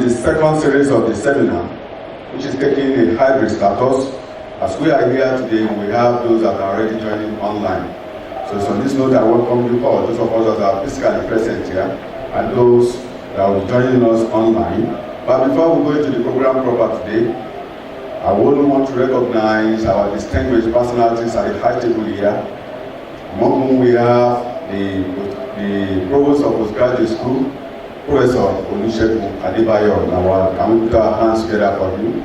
is the second series of the seminar, which is taking a hybrid status. As we are here today, we have those that are already joining online. So on this note, I welcome you all, those of us that are physically present here, and those that will be joining us online. But before we go into the program proper today, I would want to recognize our distinguished personalities at the high table here, among whom we have the Provost of Postgraduate School, Professor Olusegun Adebayo. Can we put our hands together for him?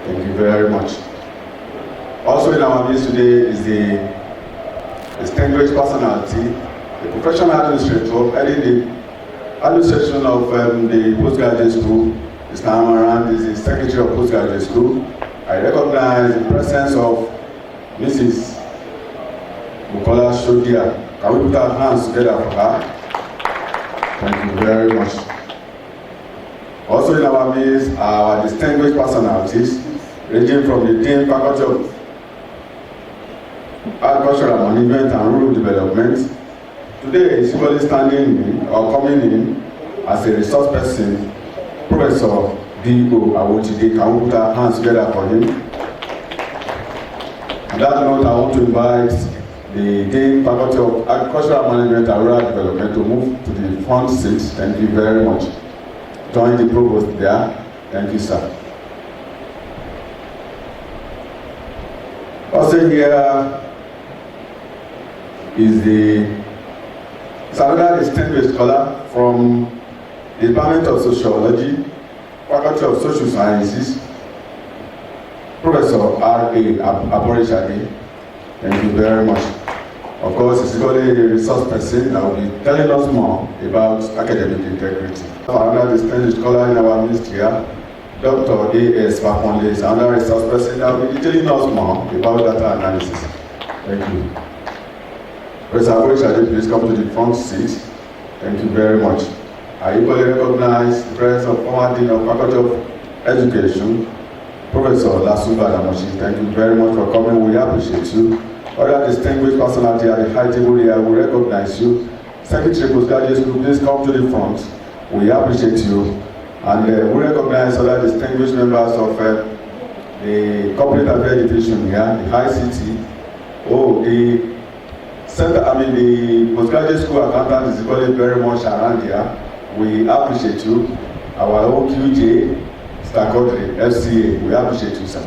Thank you very much. Also in our midst today is the distinguished personality, the professional administrator heading the administration of the postgraduate school. Mr. Amaran is the Secretary of Postgraduate School. I recognize the presence of Mrs. Bukola Shodia. Can we put our hands together for her? Thank you very much. Also in our midst are our distinguished personalities, ranging from the Dean Faculty of Agricultural Management and Rural Development. Today is equally standing in or coming in as a resource person, Professor D.O. Awotide. Can we put our hands together for him? On that note, I want to invite the Dean Faculty of Agricultural Management and Rural Development to move to the front seat. Thank you very much. Join the provost there. Thank you, sir. Also here is another distinguished scholar from the Department of Sociology, Faculty of Social Sciences, Professor R.A. Aborishade. Thank you very much. Of course, he's equally a resource person that will be telling us more about academic integrity. Another distinguished scholar in our midst here, Dr. A.S. Baponle, is another resource person that will be telling us more about data analysis. Thank you. Professor Aborishade, please come to the front seat. Thank you very much. I equally recognize the presence of former Dean of Faculty of Education, Professor Lasuba Damoshi. Thank you very much for coming. We appreciate you. Other distinguished personality at the high table here, we recognize you. Secretary of Postgraduate School, please come to the front. We appreciate you. And we recognize other distinguished members of the Corporate Affairs Division here, the High City. The Postgraduate School accountant is equally very much around here. We appreciate you. Our OQJ, Mr. Godre, FCA, we appreciate you, sir.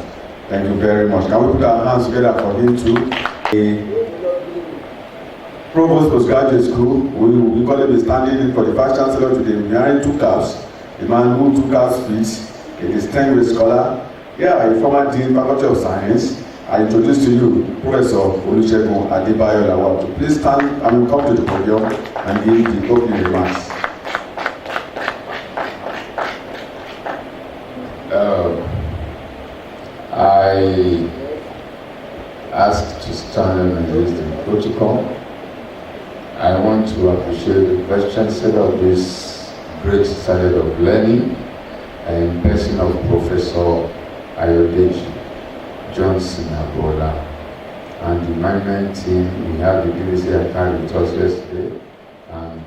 Thank you very much. Can we put our hands together for him too? The Provost Postgraduate School, we will equally be standing in for the Vice Chancellor today. We are wearing two caps. The man who took caps fits, a distinguished scholar. Yeah, a former Dean Faculty of Science. I introduce to you Professor Olusegun Adebayo. Please stand and come to the podium and give the opening remarks. I asked to stand against the protocol. I want to appreciate the Vice Chancellor of this great standard of learning, in person of Professor Ayodeji Johnson Abola, and the management team. We have the BBC account with us yesterday, and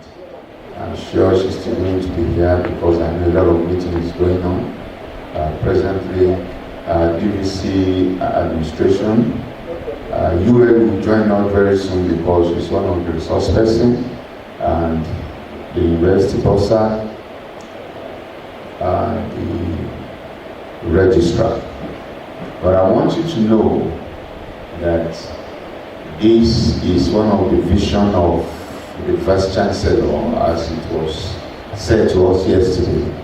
I'm sure she's still going to be here because I know a lot of meetings going on. Presently, BBC administration, UL will join us very soon because she's one of the resource persons, and the university bursar, and the registrar. But I want you to know that this is one of the vision of the Vice Chancellor, as it was said to us yesterday.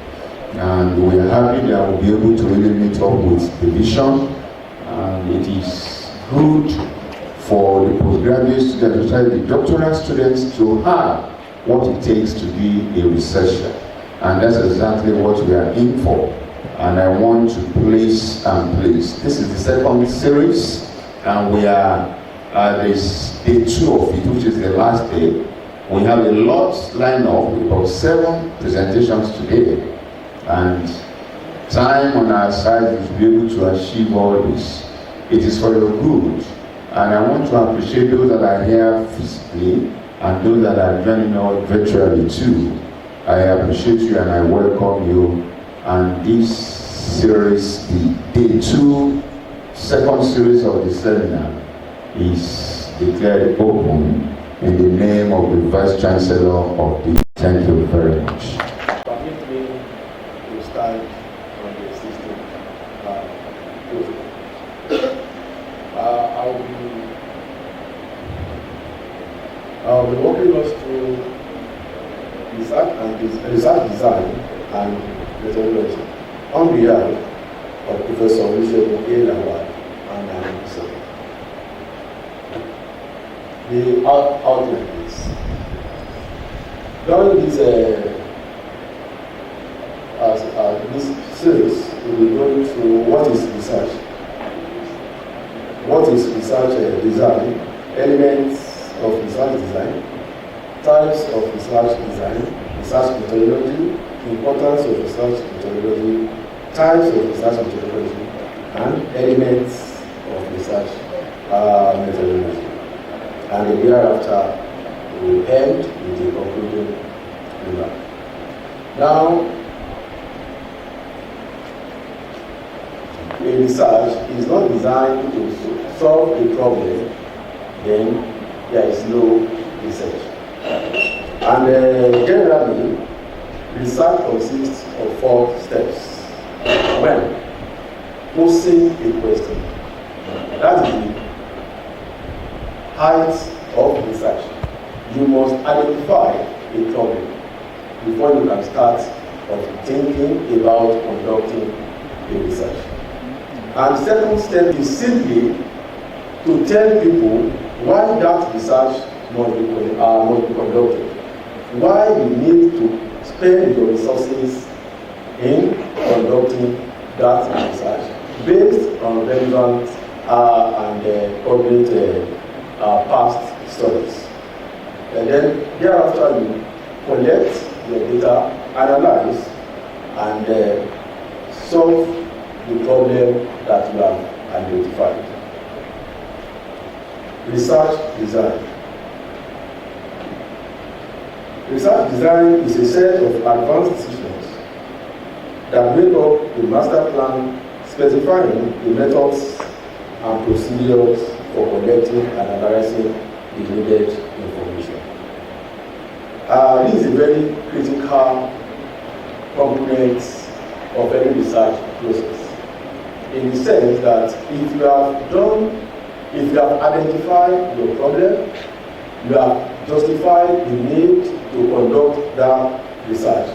And we are happy that we'll be able to really meet up with the vision. And it is good for the postgraduate students, especially the doctoral students, to have what it takes to be a researcher. And that's exactly what we are in for. And I want to place. This is the second series, and we are this day 2 of it, which is the last day. We have a lot lined up, about 7 presentations today, and time on our side is to be able to achieve all this. It is for your good, and I want to appreciate those that are here physically and those that are joining us virtually too. I appreciate you and I welcome you. And this series, the day 2, second series of the seminar, is declared open in the name of the Vice Chancellor of the. Thank you very much. Permit me to start on the existing protocol. I'll be walking us through research design and methodology on behalf of Professor Olusegun Lawal and myself. The outline is during this series, we'll be going through what is research design, elements of research design, types of research design, research methodology, importance of research methodology, types of research methodology, and elements of research methodology. And thereafter, we will end with the concluding remark. Now, a research is not designed to solve a problem, then there is no research. And generally, research consists of 4 steps. When posing a question, that is the height of research. You must identify a problem before you can start thinking about conducting a research. And the second step is simply to tell people why that research must be conducted, why you need to spend your resources in conducting that research based on relevant and published past studies. And then thereafter you collect your data, analyze, and solve the problem that you have identified. Research design. Research design is a set of advanced decisions that make up a master plan specifying the methods and procedures for collecting and analyzing the needed information. This is a very critical component of any research process, in the sense that if you have identified your problem, you have justified the need to conduct that research,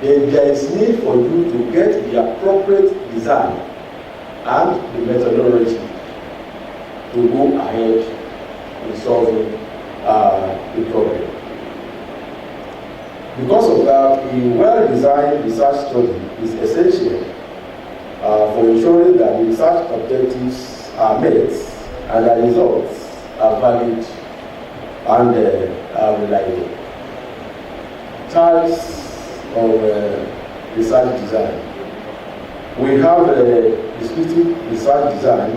then there is need for you to get the appropriate design and the methodology to go ahead in solving the problem. Because of that, a well-designed research study is essential for ensuring that the research objectives are met and the results are valid and reliable. Types of research design. We have descriptive research design,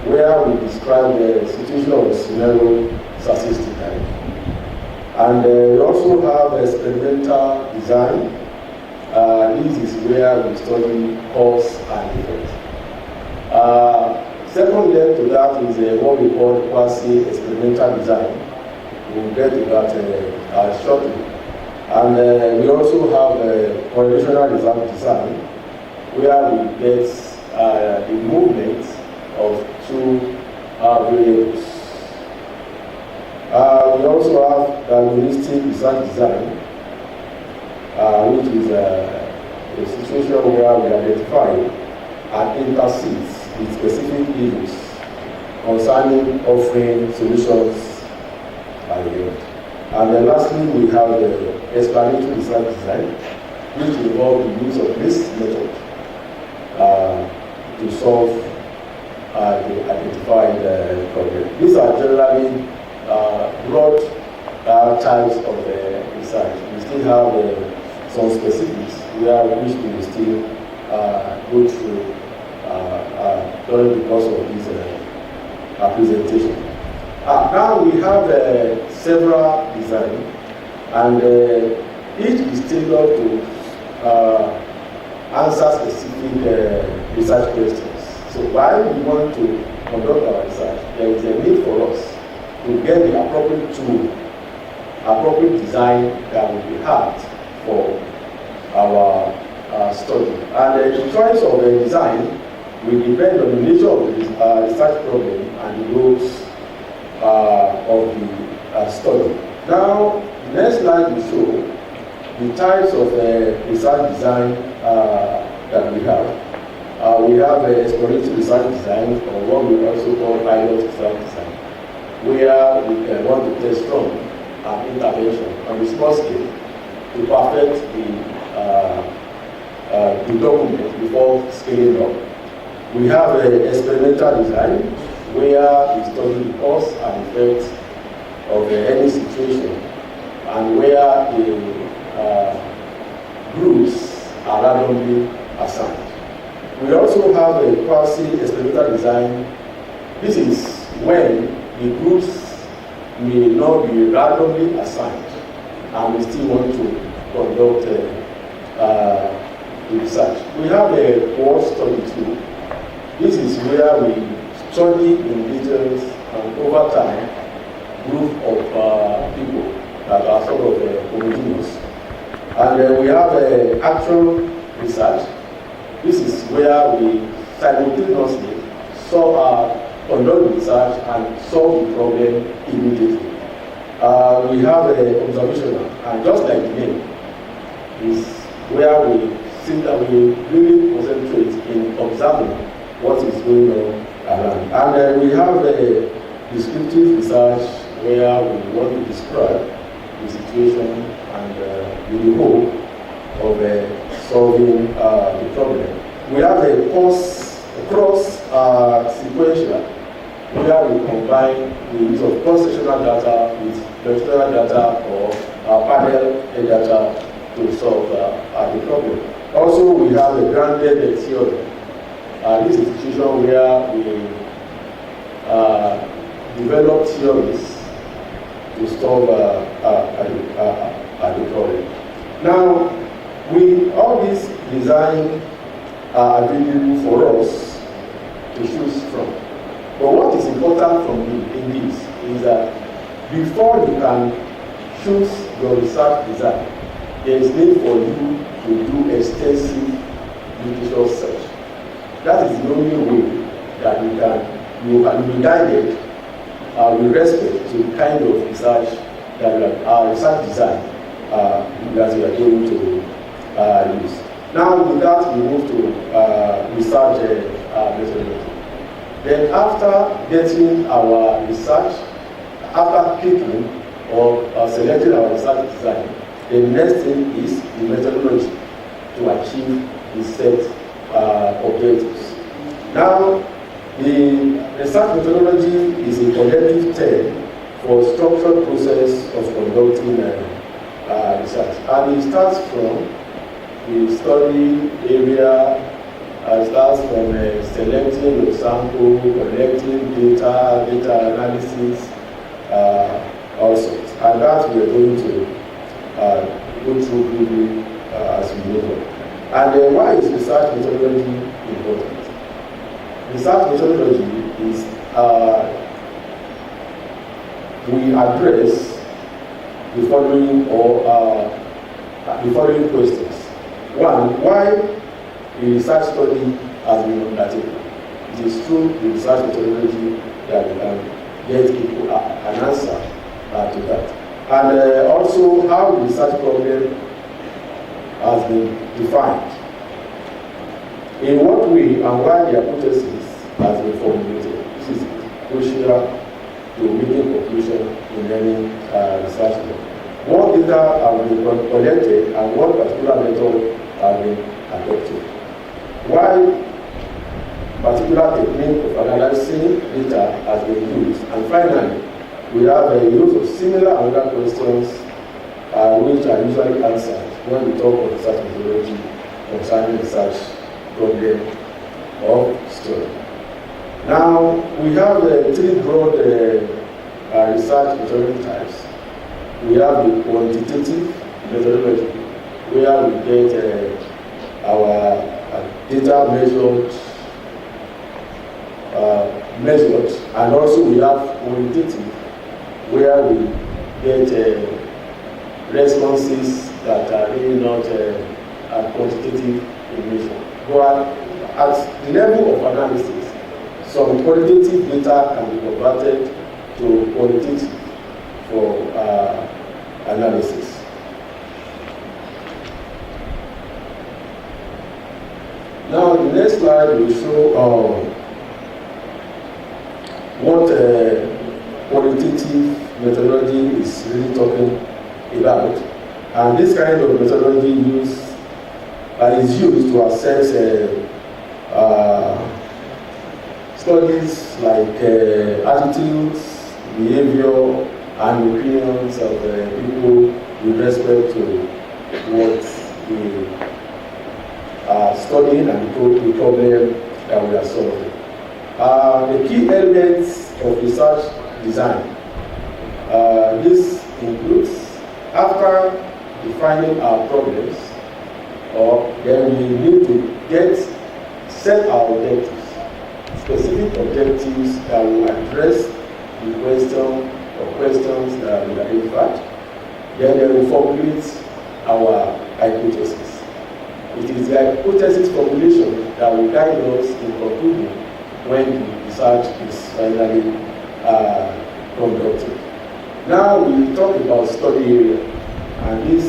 where we describe the situation or scenario statistically. And we also have experimental design. This is where we study cause and effect. Second leg to that is what we call quasi-experimental design. We'll get to that shortly. And we also have correlational result design, where we get the movement of 2 variables. We also have diagnostic research design, which is a situation where we identify and intercept with specific issues concerning offering solutions by the end. And then lastly, we have the explanatory research design, which involves the use of this method to solve the identified problem. These are generally broad types of research. We still have some specifics which we will still go through during the course of this presentation. Now we have several designs, and each is tailored to answer specific research questions. So while we want to conduct our research, there is a need for us to get the appropriate tool, appropriate design that will be apt for our study. And the choice of a design will depend on the nature of the research problem and the goals of the study. Now, the next slide will show the types of research design that we have. We have exploratory research design, or what we also call pilot research design, where we want to test strong intervention on a small scale to perfect the document before scaling up. We have experimental design, where we study the cause and effects of any situation, and where the groups are randomly assigned. We also have a quasi-experimental design. This is when the groups may not be randomly assigned, and we still want to conduct the research. We have a core study tool. This is where we study in details and over time group of people that are sort of homogeneous. And we have actual research. This is where we simultaneously conduct research and solve the problem immediately. We have observational, and just like the name, is where we see that we really concentrate in observing what is going on around. And we have a descriptive research where we want to describe the situation and with the hope of solving the problem. We have a cross sequential, where we combine the use of cross-sectional data with longitudinal data or panel data to solve the problem. Also, we have a grounded theory. This is a situation where we develop theories to solve the problem. Now, all these designs are available for us to choose from. But what is important in this is that before you can choose your research design, there is need for you to do extensive literature search. That is the only way that you can be guided with respect to the kind of research that research design that you are going to use. Now, with that, we move to research methodology. Then, after getting our research, after picking or selecting our research design, the next thing is the methodology to achieve the set objectives. Now, the research methodology is a collective term for structured process of conducting research, and it starts from the study area. Starts from selecting your sample, collecting data analysis, also, and that we are going to go through briefly as we move on. And why is research methodology important? Research methodology is we address the following questions. One, why the research study has been undertaken. It is through the research methodology that we can get an answer to that. And also how the research problem has been defined. In what way and why the hypothesis has been formulated. This is crucial to making conclusion in any research work. What data have been collected and what particular method have been adopted. Why particular technique of analyzing data has been used. And finally, we have a use of similar and other questions which are usually answered when we talk of research methodology concerning research problem or story. Now, we have three broad research methodology types. We have the quantitative, methodology, where we get our data measured, and also we have qualitative, where we get responses that are really not quantitative in nature. But at the level of analysis, some qualitative data can be converted to qualitative for analysis. Now, the next slide will show what qualitative methodology is really talking about. And this kind of methodology is used to assess studies like attitudes, behavior, and opinions of people with respect to what they are studying and the problem that we are solving. The key elements of research design. This includes, after defining our problems, then we need to set our objectives, specific objectives that will address the question or questions that we identified. Then we formulate our hypothesis. It is the hypothesis formulation that will guide us in concluding when the research is finally conducted. Now we talk about study area, and this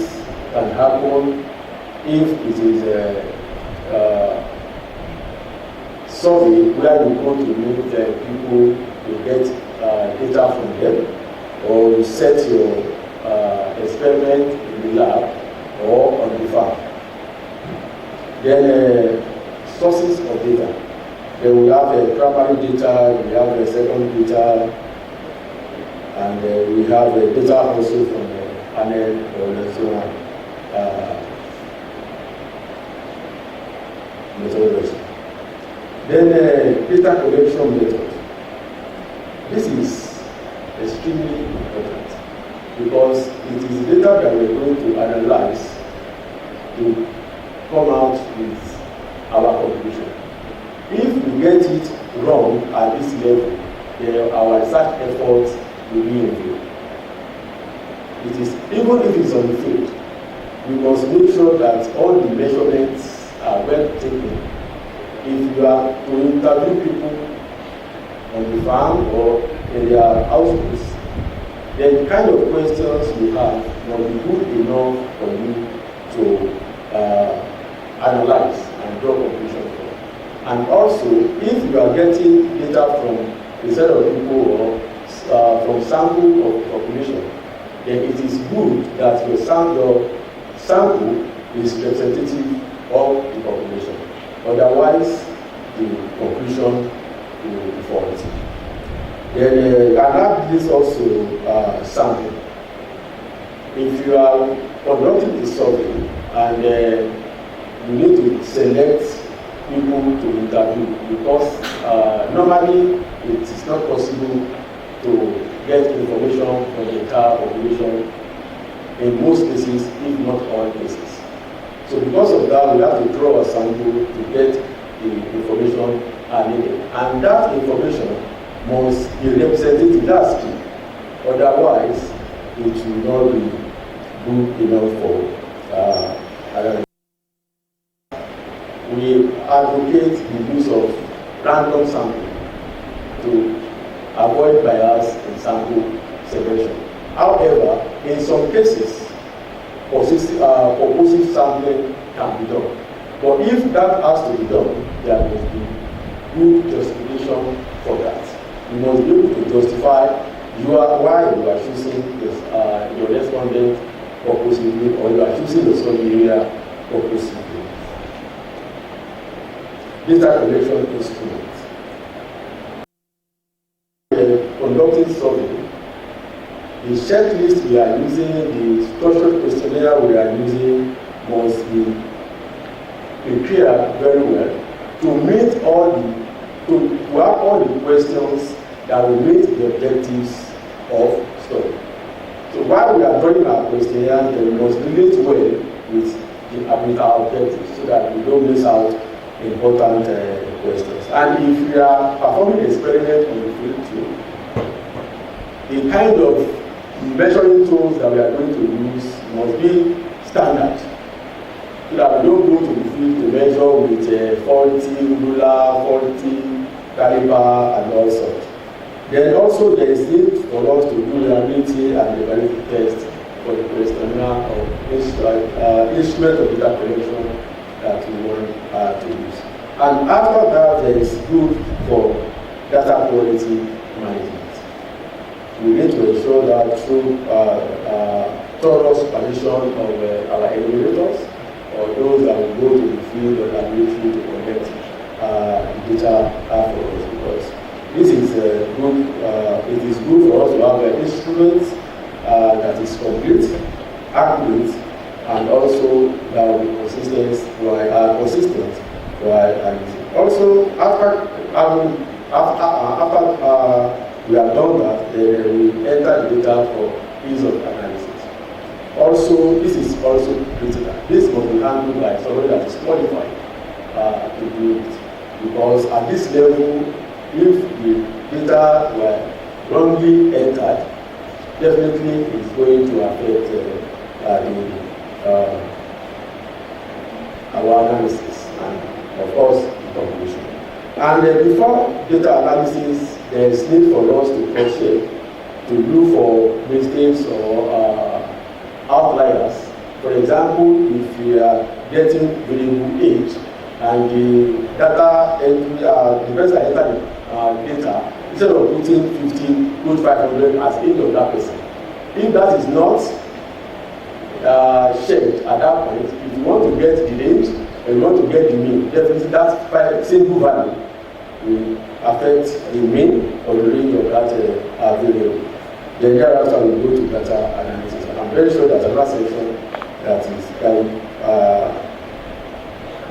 can happen if it is a survey where you want to meet people to get data from them, or you set your experiment in the lab or on the farm. Then sources of data. Then we have primary data, we have secondary data, and we have data also from the panel or so on. Methodology. Then data collection method. This is extremely important because it is data that we're going to analyze to come out with our conclusion. If we get it wrong at this level, then our research efforts will be in vain. It is, even if it's on the field, we must make sure that all the measurements are well taken. If you are to interview people on the farm or in their households, then the kind of questions you have must be good enough for you to analyze and draw conclusions from. And also, if you are getting data from a set of people or from sample of population, then it is good that your sample is representative of the population. Otherwise, the conclusion will be faulty. Then another is also sampling. If you are conducting a survey and you need to select people to interview, because normally it is not possible to get information from the entire population in most cases, if not all cases. So because of that, we have to draw a sample to get the information needed. And that information must be representative, that's key. Otherwise, it will not be good enough for analysis. We advocate the use of random sampling to avoid bias in sample selection. However, in some cases, purposive sampling can be done. But if that has to be done, there must be good justification for that. You must be able to justify why you are choosing this, your respondent purposely, or you are choosing the study area purposely. Data collection instruments. Conducting survey, the checklist we are using, the structured questionnaire we are using must be prepared very well to meet to have all the questions that will meet the objectives of study. So while we are drawing our questionnaire, we must relate well with our objectives so that we don't miss out important questions. And if we are performing experiments on the field too, the kind of measuring tools that we are going to use must be standard, so that we don't go to the field to measure with faulty ruler, faulty caliper, and all sorts. Then also there is need for us to do reliability and evaluation test for the questionnaire or instrument of data collection that we want to use. And after that, there is good for data quality management. We need to ensure that through thorough supervision of our evaluators or those that will go to the field or laboratory to collect the data for us, because this is good. It is good for us to have an instrument that is complete, accurate, and also that will be consistent while analyzing. Also, after we have done that, then we enter the data for ease of analysis. Also, this is also critical. This must be handled by somebody that is qualified to do it, because at this level, if the data were wrongly entered, definitely it's going to affect our analysis and, of course, the conclusion. And before data analysis, there is need for us to cross-check, to look for mistakes or outliers. For example, if we are getting variable age and the data entry, the person entered data, instead of putting 50, put 500 as age of that person. If that is not checked at that point, if you want to get the age and you want to get the mean, definitely that single value will affect the mean or the range of that variable. Then thereafter we go to data analysis. And I'm very sure that another section that is can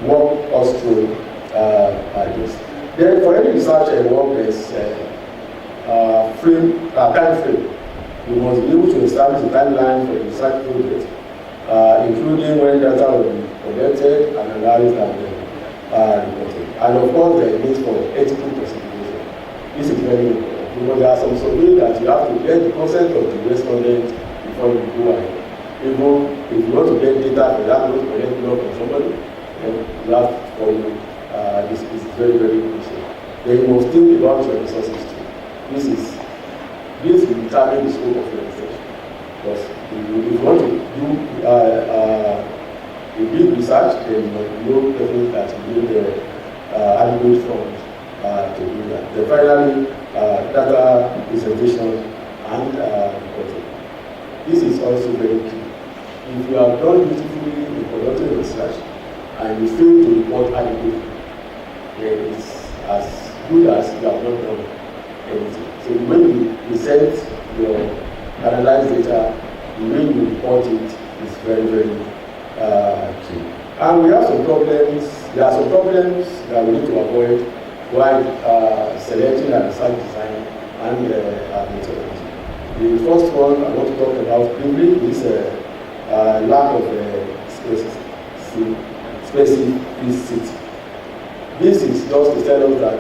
walk us through this. Then for any research work, there's time frame. We must be able to establish a timeline for the research project, including when data will be collected, analyzed, and reported. And of course, there is need for ethical presentation. This is very important because there are some surveys that you have to get the consent of the respondent before you go ahead. Even if you want to get data, for that, you want to collect blood from somebody, then you have to follow. This is very, very crucial. Then you must think about your resources too. This will determine the scope of your research. Because if you want to do a big research, then you know definitely that you need adequate funds to do that. Then finally, data presentation and reporting. This is also very key. If you have done beautifully in conducting research and you fail to report adequately, then it's as good as you have not done anything. So when you present your analyzed data, the way you report it is very, very key. And we have some problems. There are some problems that we need to avoid while selecting a research design and methodology. The first one I want to talk about briefly is lack of specificity. This is just to tell us that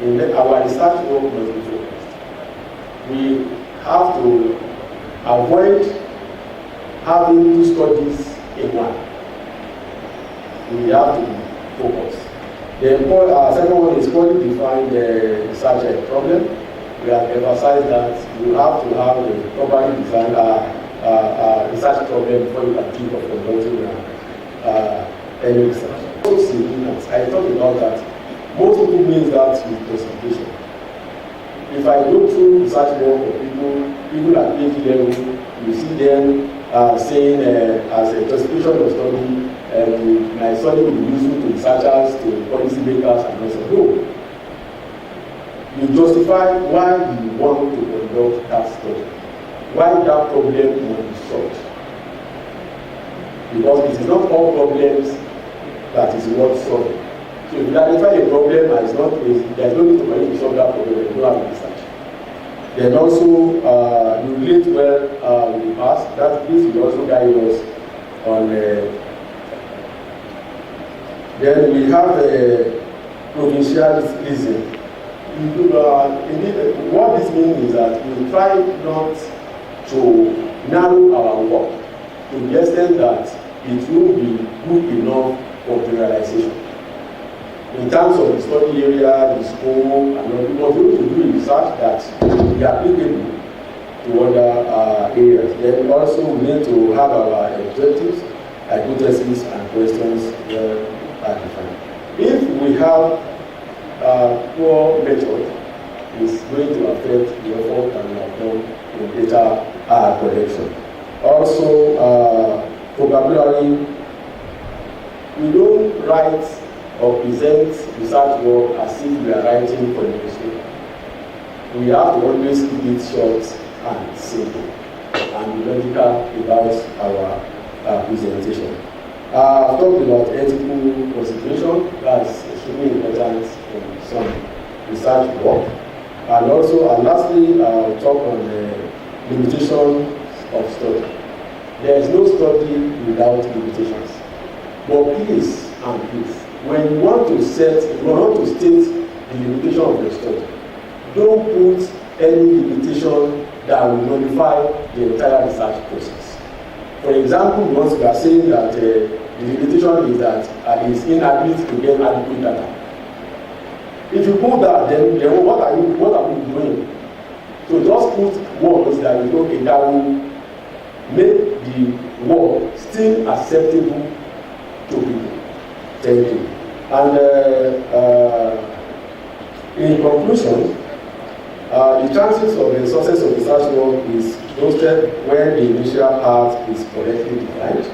in our research work must be focused. We have to avoid having two studies in one. We have to focus. The second one is poorly defined research problem. We have emphasized that you have to have a properly designed research problem before you can think of conducting any research. I talked about that. Most people mean that with presentation. If I go through research work for people at PhD level, you see them saying as a justification of study, my study will be useful to researchers, to policy makers, and also no. You justify why you want to conduct that study, why that problem will be solved. Because it is not all problems that is worth solving. So if you identify a problem and there is no need to solve that problem, you don't have to research. Then also, you relate well with the past. That this will also guide us on. Then we have provincialism. What this means is that we try not to narrow our work to the extent that it will be good enough for generalization. In terms of the study area, the school, and all, we must be able to do research that will be applicable to other areas. Then also we need to have our objectives, hypotheses, and questions defined. If we have poor method, it's going to affect the effort that we have done in data collection. Also, vocabulary, we don't write or present research work as if we are writing for the newspaper. We have to always keep it short and simple and be logical about our presentation. I've talked about ethical consideration. That's extremely important in some research work. And also, and lastly, I'll talk on the limitation of study. There is no study without limitations. But please, when you want to state the limitation of your study, don't put any limitation that will nullify the entire research process. For example, once we are saying that the limitation is that it's inability to get adequate data. If you put that, then what are you doing? So just put words that you know that will make the work still acceptable to people. Thank you. And in conclusion, the chances of the success of research work is boosted when the initial part is correctly defined,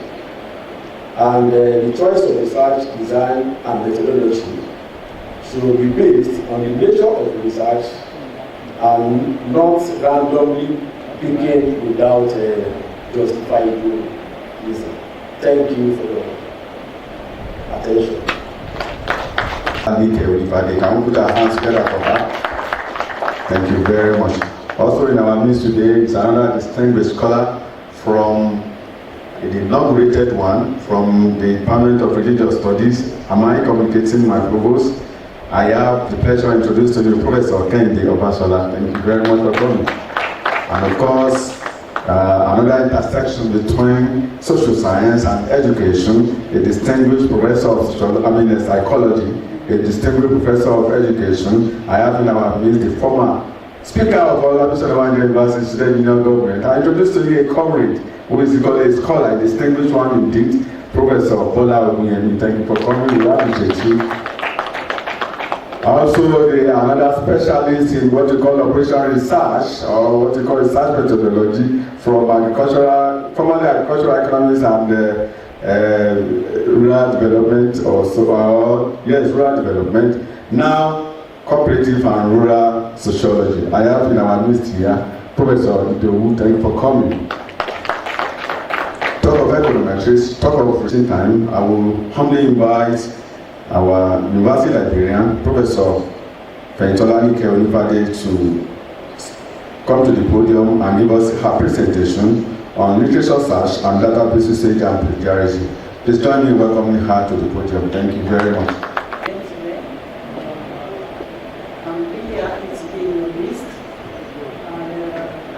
and the choice of research design and methodology should be based on the nature of the research and not randomly picking without justifiable reason. Thank you for your attention. Can we put our hands together for that? Thank you very much. Also in our midst today is another distinguished scholar from the inaugurated one from the Department of Religious Studies. Am I communicating my provost? I have the pleasure to introduce to you Professor Kehinde Obasola. Thank you very much for coming. And of course, another intersection between social science and education, a distinguished professor of psychology, a distinguished professor of education. I have in our midst the former Speaker of Olabisi University Student Union Government. I introduce to you a comrade who is called a scholar, a distinguished one indeed, Professor Bola Ogunyemi. Thank you for coming. We appreciate you. Also, another specialist in what we call operational research, or what we call research methodology, from formerly agricultural economics and rural development, rural development, now cooperative and rural sociology. I have in our midst here Professor Idowu. Thank you for coming. Talk of econometrics, talk of recent time, I will humbly invite our university librarian, Professor Feyintolani Olufade, to come to the podium and give us her presentation on literature search and database usage and plagiarism. Please join me in welcoming her to the podium. Thank you very much. I'm really happy to be in your midst.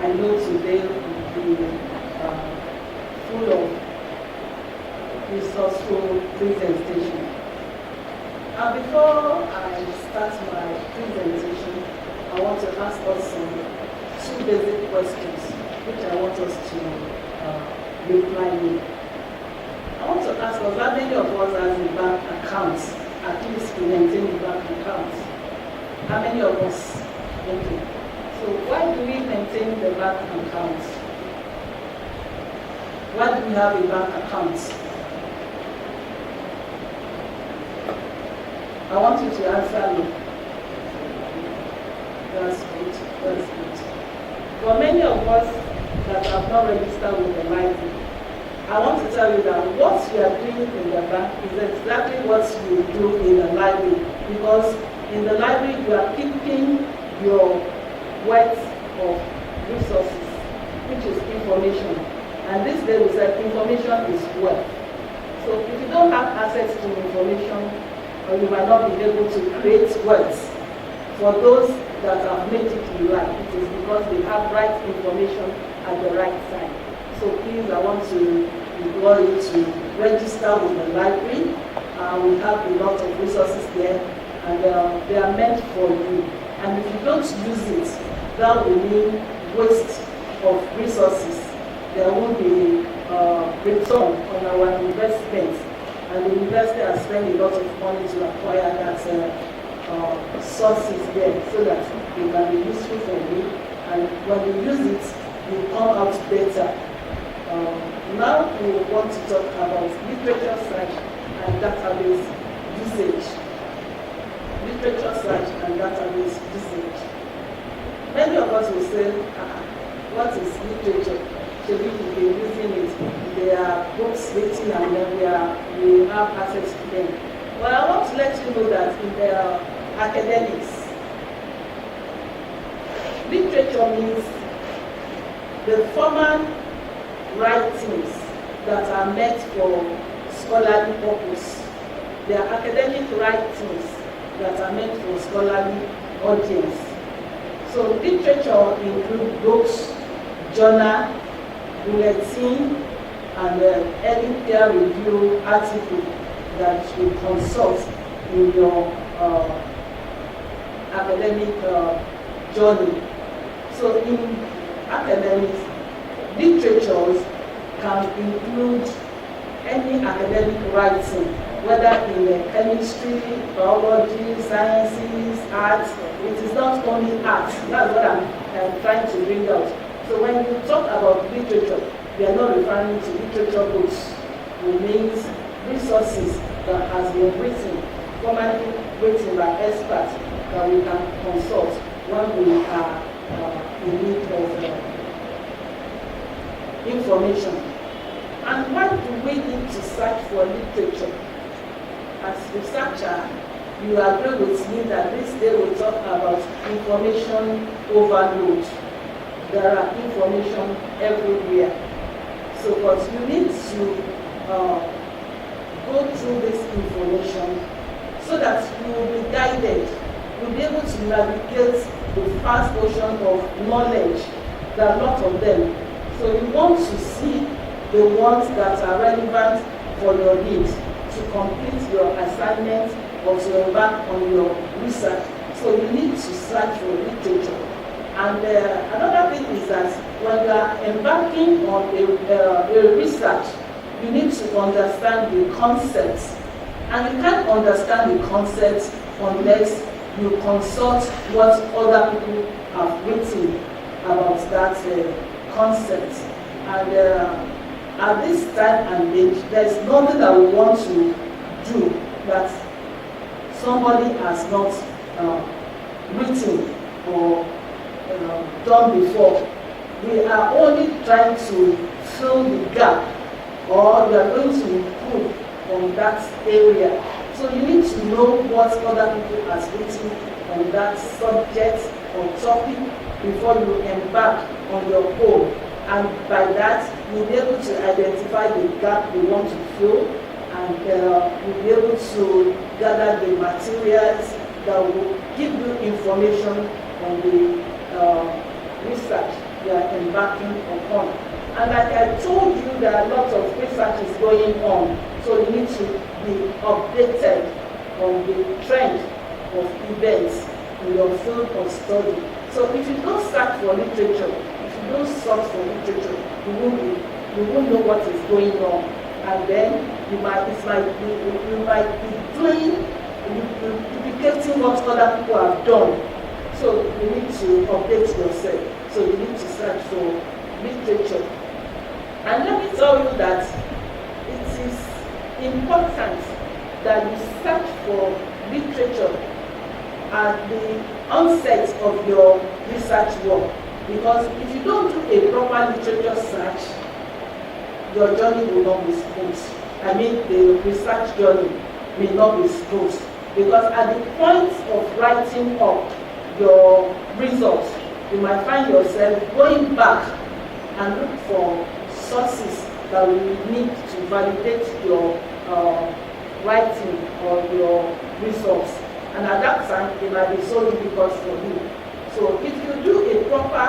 I know today will be full of resourceful presentation. And before I start my presentation, I want to ask us two basic questions which I want us to reply with. I want to ask us, how many of us has a bank account? At least we maintain the bank account. How many of us? Okay. So why do we maintain the bank account? Why do we have a bank account? I want you to answer me. That's good. That's good. For many of us that have not registered with the library, I want to tell you that what you are doing in the bank is exactly what you do in the library. Because in the library, you are keeping your wealth of resources, which is information. And this day we said information is wealth. So if you don't have access to information, or you might not be able to create wealth for those that have made it in life, it is because they have right information at the right time. So please, I want to implore you to register with the library. We have a lot of resources there, and they are meant for you. And if you don't use it, that will mean waste of resources. There won't be return on our investment, and the university has spent a lot of money to acquire that sources there, so that it can be useful for you. And when you use it, you come out better. Now we want to talk about literature search and database usage. Literature search and database usage. Many of us will say, what is literature? Should we be using it? There are books written and then we have access to them. Well, I want to let you know that in the academics, literature means the formal writings that are meant for scholarly purpose. They are academic writings that are meant for scholarly audience. So literature includes books, journal, bulletin, and any peer review article that you consult in your academic journey. So in academics, literatures can include any academic writing, whether in chemistry, biology, sciences, arts. It is not only arts. That's what I'm trying to bring out. So when you talk about literature, we are not referring to literature books. It means resources that has been written, formally written by experts that we can consult when we are in need of information. And why do we need to search for literature? As researcher, you agree with me that this day we talk about information overload. There are information everywhere. So, but you need to go through this information so that you will be guided. You'll be able to navigate the vast ocean of knowledge. There are a lot of them. So you want to see the ones that are relevant for your needs to complete your assignment or to embark on your research. So you need to search for literature. And another thing is that when you are embarking on a research, you need to understand the concepts. And you can't understand the concepts unless you consult what other people have written about that concept. And at this time and age, there's nothing that we want to do that somebody has not written or done before. We are only trying to fill the gap, or we are going to improve on that area. So you need to know what other people have written on that subject or topic before you embark on your own. And by that, you'll be able to identify the gap you want to fill, and you'll be able to gather the materials that will give you information on the research you are embarking upon. And like I told you, there are a lot of research is going on, so you need to be updated on the trend of events in your field of study. So if you don't search for literature, if you don't search for literature, you won't know what is going on, and then you might be doing duplicating what other people have done. So you need to update yourself. So you need to search for literature. And let me tell you that it is important that you search for literature at the onset of your research work. Because if you don't do a proper literature search, your journey will not be smooth. I mean, the research journey may not be smooth. Because at the point of writing up your results, you might find yourself going back and look for sources that will need to validate your writing or your results. And at that time, it might be so difficult for you. So if you do a proper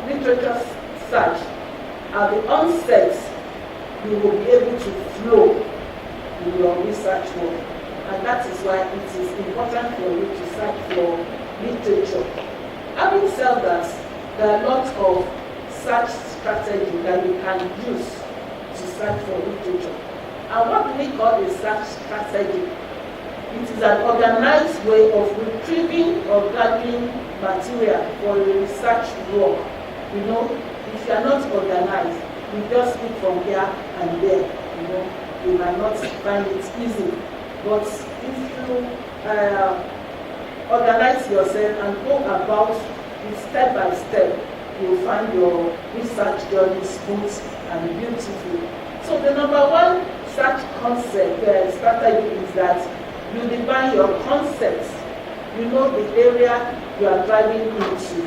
literature search at the onset, you will be able to flow in your research work. And that is why it is important for you to search for literature. Having said that, there are lots of search strategies that you can use to search for literature. And what we call a search strategy, it is an organized way of retrieving or gathering material for a research work. You know, if you are not organized, you just pick from here and there. You know, you might not find it easy. But if you organize yourself and go about it step by step, you'll find your research journey smooth and beautiful. So the number one search concept strategy is that you define your concepts. You know the area you are driving into.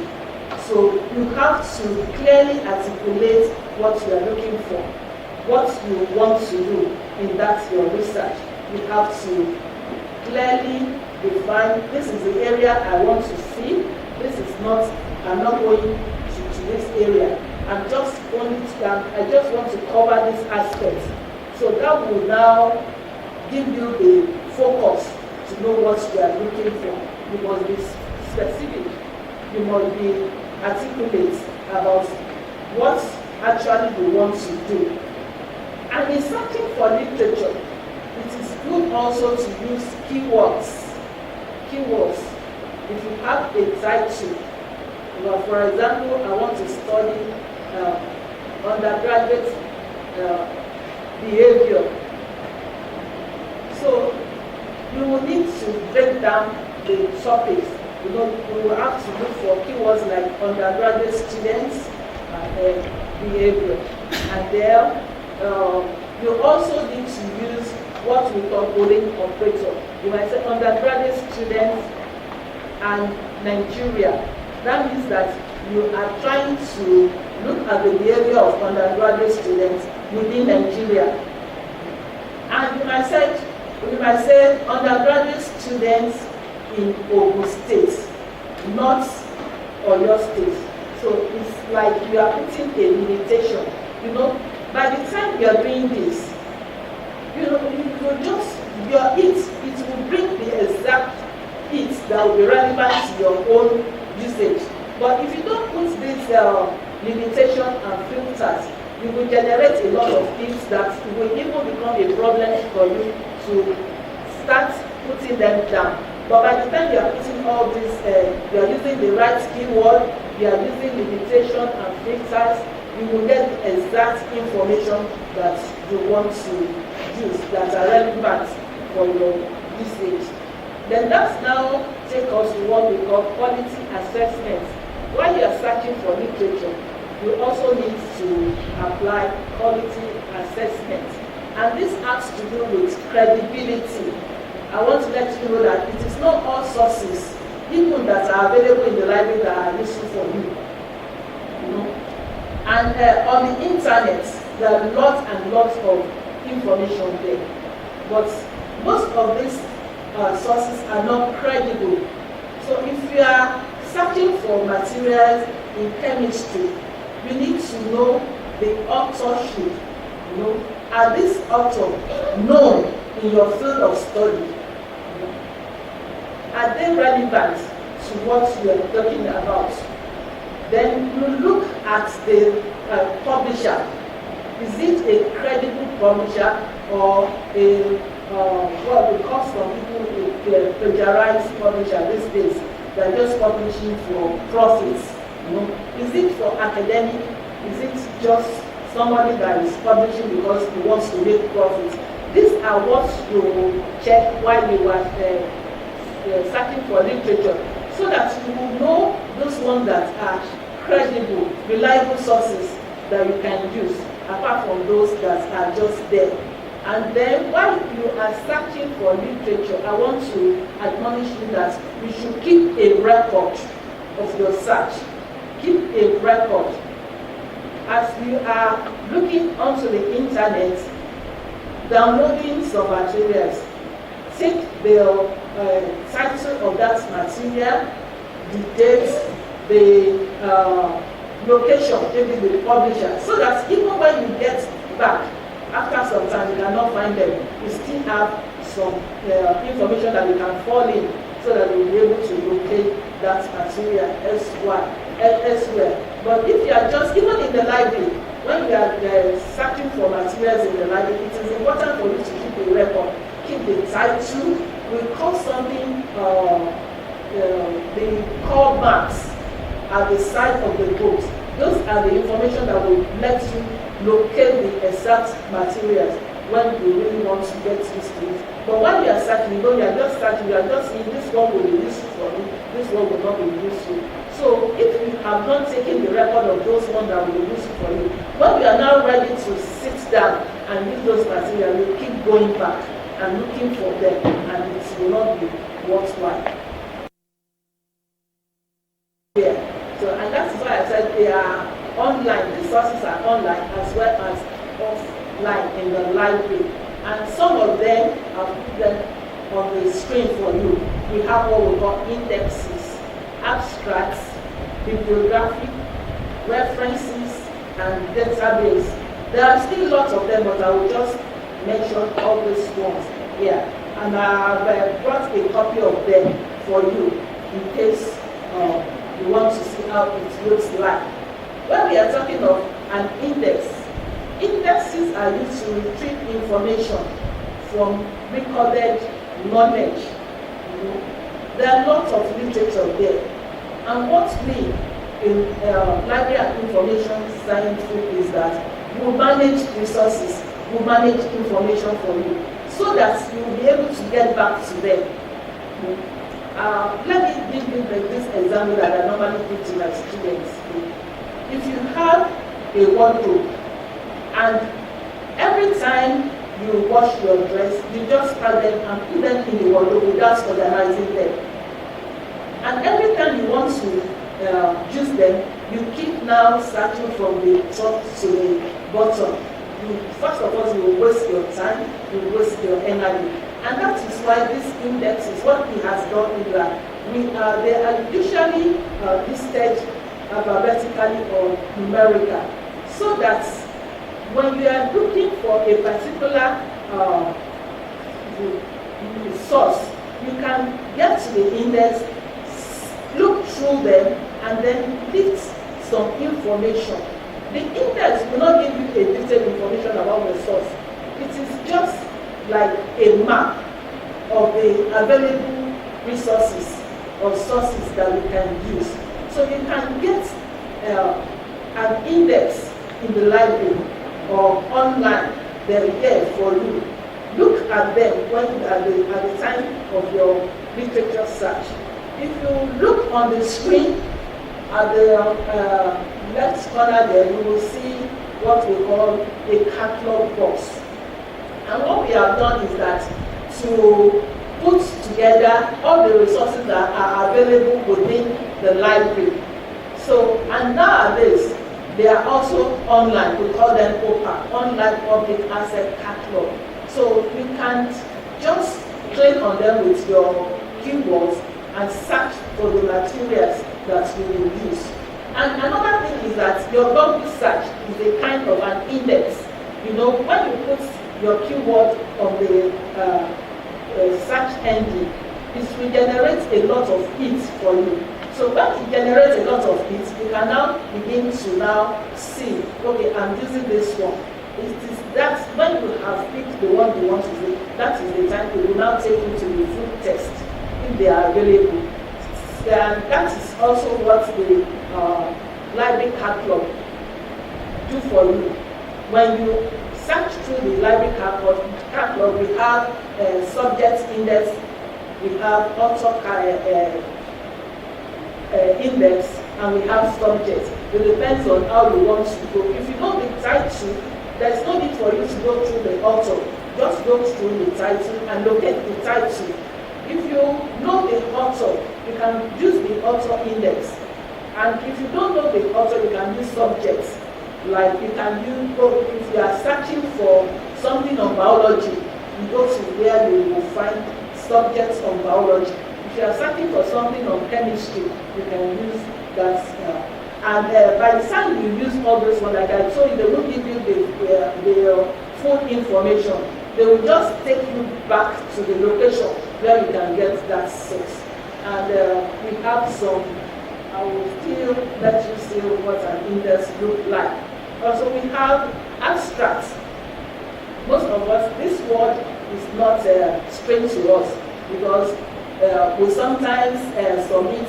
So you have to clearly articulate what you are looking for, what you want to do in that your research. You have to clearly define, this is the area I want to see. This is not, I'm not going to this area. I just want to cover this aspect. So that will now give you the focus to know what you are looking for. You must be specific. You must be articulate about what actually you want to do. And in searching for literature, it is good also to use keywords. Keywords. If you have a title, well, for example, I want to study undergraduate behavior. So you will need to break down the topics. You know, we will have to look for keywords like undergraduate students and behavior. And there, you also need to use what we call Boolean operator. You might say undergraduate students and Nigeria. That means that you are trying to look at the behavior of undergraduate students within Nigeria. And you might say undergraduate students in Ogun State, not Oyo State. So it's like you are putting a limitation. You know, by the time you are doing this, you know, it will bring the exact hits that will be relevant to your own usage. But if you don't put these limitations and filters, you will generate a lot of hits that will even become a problem for you to start putting them down. But by the time you are putting all this, you are using the right keyword, you are using limitation and filters, you will get the exact information that you want to use that are relevant for your usage. Then that's now take us to what we call quality assessment. While you are searching for literature, you also need to apply quality assessment. And this has to do with credibility. I want to let you know that it is not all sources, even that are available in the library, that are useful for you. You know? And on the internet, there are lots and lots of information there. But most of these sources are not credible. So if you are searching for materials in chemistry, you need to know the authorship. You know, are this author known in your field of study? Are they relevant to what you are talking about? Then you look at the publisher. Is it a credible publisher or a what we call some people a plagiarized publisher these days? They're just publishing for profits. You know, is it for academic? Is it just somebody that is publishing because he wants to make profits? These are what you will check while you are searching for literature, so that you will know those ones that are credible, reliable sources that you can use, apart from those that are just there. And then while you are searching for literature, I want to admonish you that you should keep a record of your search. keep a record. As you are looking onto the internet, downloading some materials, take the title of that material, the date, the location, maybe the publisher, so that even when you get back after some time, you cannot find them, you still have some information that you can fall in, so that you'll be able to locate that material elsewhere. But if you are just, even in the library, when you are searching for materials in the library, it is important for you to keep a record, keep the title. We call something the call marks at the side of the books. Those are the information that will let you locate the exact materials when you really want to get used to it. But when you are searching, you are just searching, you are just saying this one will be useful for me, this one will not be useful. So if you have not taken the record of those ones that will be useful for you, when you are now ready to sit down and use those materials, you keep going back and looking for them, and it will not be worthwhile. Yeah. So, and that's why I said they are online, the sources are online as well as offline in the library. And some of them, I'll put them on the screen for you. We have what we call indexes, abstracts, bibliography, references, and database. There are still lots of them, but I will just mention all these ones here. And I've brought a copy of them for you in case you want to see how it looks like. When we are talking of an index, indexes are used to retrieve information from recorded knowledge. There are lots of literature there. And what we in Library and Information Science is that we manage resources, we manage information for you, so that you will be able to get back to them. Let me give you this example that I normally give to my students. If you have a wardrobe, and every time you wash your dress, you just pack them and put them in the wardrobe without organizing them. And every time you want to use them, you keep now searching from the top to the bottom. First of all, you will waste your time, you will waste your energy. And that is why this index is what he has done in that. They are usually listed alphabetically or numerical, so that when you are looking for a particular source, you can get to the index, look through them, and then list some information. The index will not give you a detailed information about the source. It is just like a map of the available resources or sources that we can use. So you can get an index in the library or online. They're there for you. Look at them when at the time of your literature search. If you look on the screen at the left corner there, you will see what we call a catalog box. And what we have done is that to put together all the resources that are available within the library. So, and nowadays, they are also online. We call them OPAC, Online Public Asset Catalog. So you can just click on them with your keywords and search for the materials that you will use. And another thing is that your Google search is a kind of an index. You know, when you put your keyword on the search engine, it will generate a lot of hits for you. So when it generates a lot of hits, you can now begin to now see, okay, I'm using this one. It is that when you have picked the one you want to do, that is the time it will now take you to the full test if they are available. And that is also what the library catalog do for you. When you search through the library catalog, we have subject index, we have author index, and we have subject. It depends on how you want to go. If you know the title, there's no need for you to go through the author. Just go through the title and locate the title. If you know the author, you can use the author index And if you don't know the author, you can use subjects. Like you can use, if you are searching for something on biology, you go to where you will find subjects on biology. If you are searching for something on chemistry, you can use that. By the time you use all those ones, like I told you, they won't give you the full information. They will just take you back to the location where you can get that source. And we have some, I will still let you see what an index looks like. Also, we have abstracts. Most of us, this word is not strange to us because we sometimes submit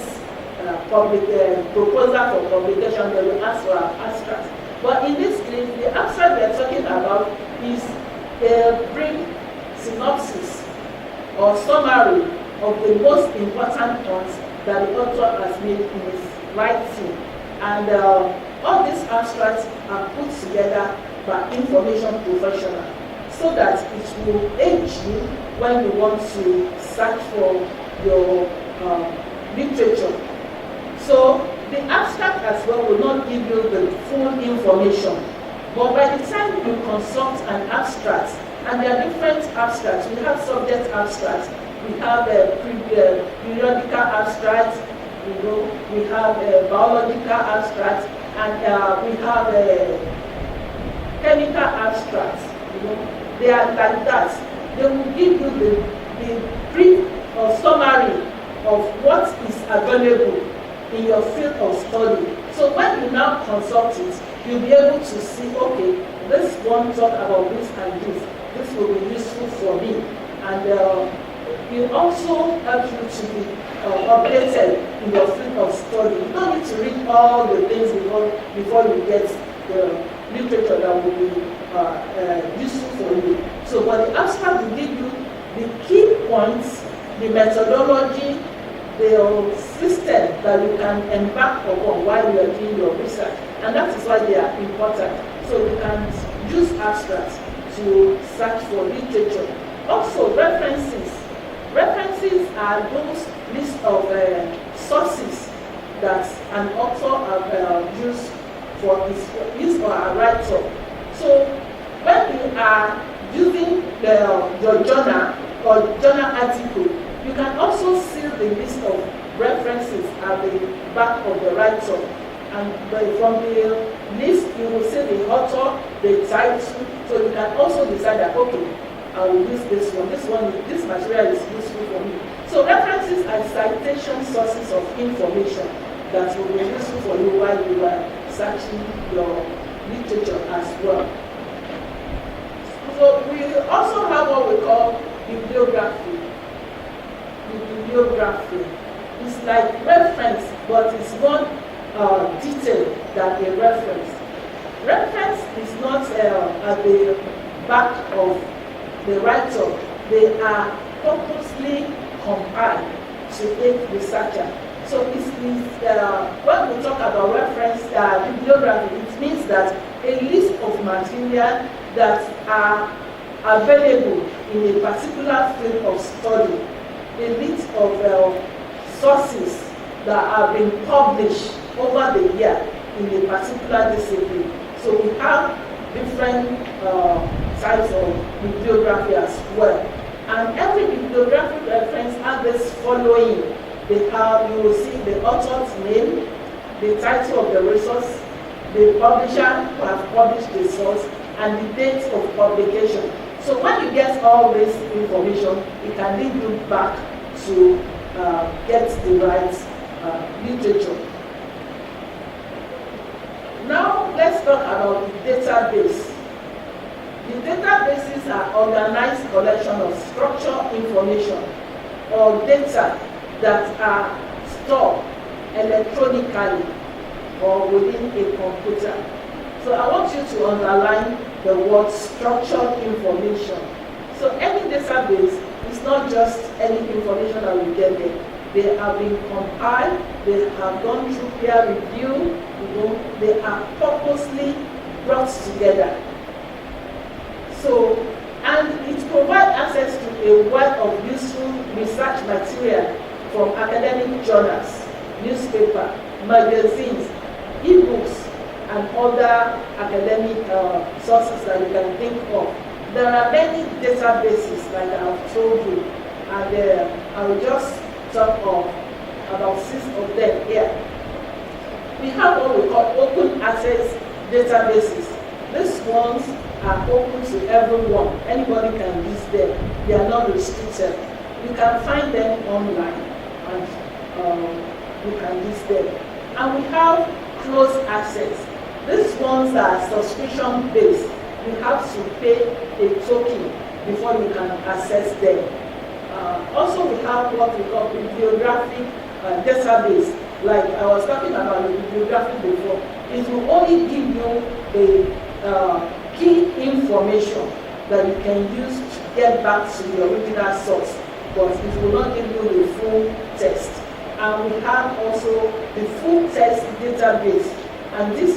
proposal for publication, they will ask for an abstract. But in this case, the abstract we are talking about is a brief synopsis or summary of the most important points that the author has made in his writing. And all these abstracts are put together by information professionals so that it will aid you when you want to search for your literature. So the abstract as well will not give you the full information. But by the time you consult an abstract, and there are different abstracts, we have subject abstracts, we have periodical abstracts, we have biological abstracts, and we have chemical abstracts. They are like that. They will give you the brief or summary of what is available in your field of study. So when you now consult it, you'll be able to see, okay, this one talk about this and this. This will be useful for me. And it also helps you to be updated in your field of study. You don't need to read all the things before you get the literature that will be useful for you. So, but the abstract will give you the key points, the methodology, the system that you can embark upon while you are doing your research. And that is why they are important. So you can use abstracts to search for literature. Also, references. References are those lists of sources that an author have used for a write-up. So when you are using your journal or journal article, you can also see the list of references at the back of the write-up. And from the list, you will see the author, the title, so you can also decide that, okay, I will use this one. This material is useful for me. So references are citation sources of information that will be useful for you while you are searching your literature as well. So we also have what we call bibliography. Bibliography is like reference, but it's more detailed than a reference. Reference is not at the back of the write-up. They are purposely compiled to aid researcher. So when we talk about reference bibliography, it means that a list of material that are available in a particular field of study, a list of sources that have been published over the year in a particular discipline. So we have different types of bibliography as well. And every bibliographic reference has this following. You will see the author's name, the title of the resource, the publisher who has published the source, and the date of publication. So when you get all this information, it can lead you back to get the right literature. Now let's talk about the database. The databases are organized collection of structured information or data that are stored electronically or within a computer. So I want you to underline the word structured information. So any database is not just any information that we get there. They have been compiled, they have gone through peer review, they are purposely brought together. So, and it provides access to a wealth of useful research material from academic journals, newspaper, magazines, e-books, and other academic sources that you can think of. There are many databases, like I've told you, and I will just talk of about 6 of them here. We have what we call open access databases. These ones are open to everyone. Anybody can use them. They are not restricted. You can find them online and you can use them. And we have closed access. These ones are subscription based. You have to pay a token before you can access them. Also, we have what we call bibliographic database. Like I was talking about the bibliography before. It will only give you the key information that you can use to get back to the original source, but it will not give you the full text. And we have also the full text database, and this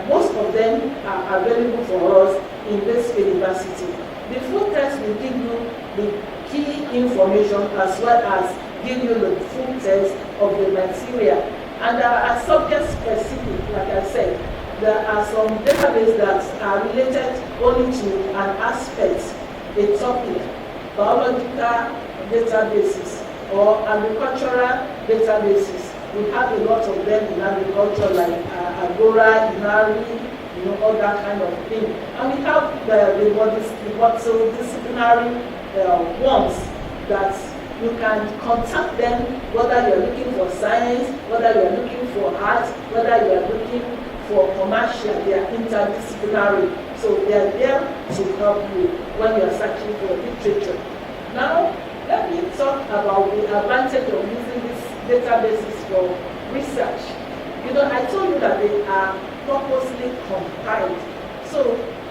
most of them are available for us in this university. The full text will give you the key information as well as give you the full text of the material. And there are subject specific, like I said. There are some databases that are related only to an aspect, a topic, biological databases or agricultural databases. We have a lot of them in agriculture, like Agora, Inari, all that kind of thing. And we have the multidisciplinary ones that you can contact them, whether you're looking for science, whether you're looking for art, whether you're looking for commercial. They are interdisciplinary. So they are there to help you when you're searching for literature. Now, let me talk about the advantage of using these databases for research. I told you that they are purposely compiled. So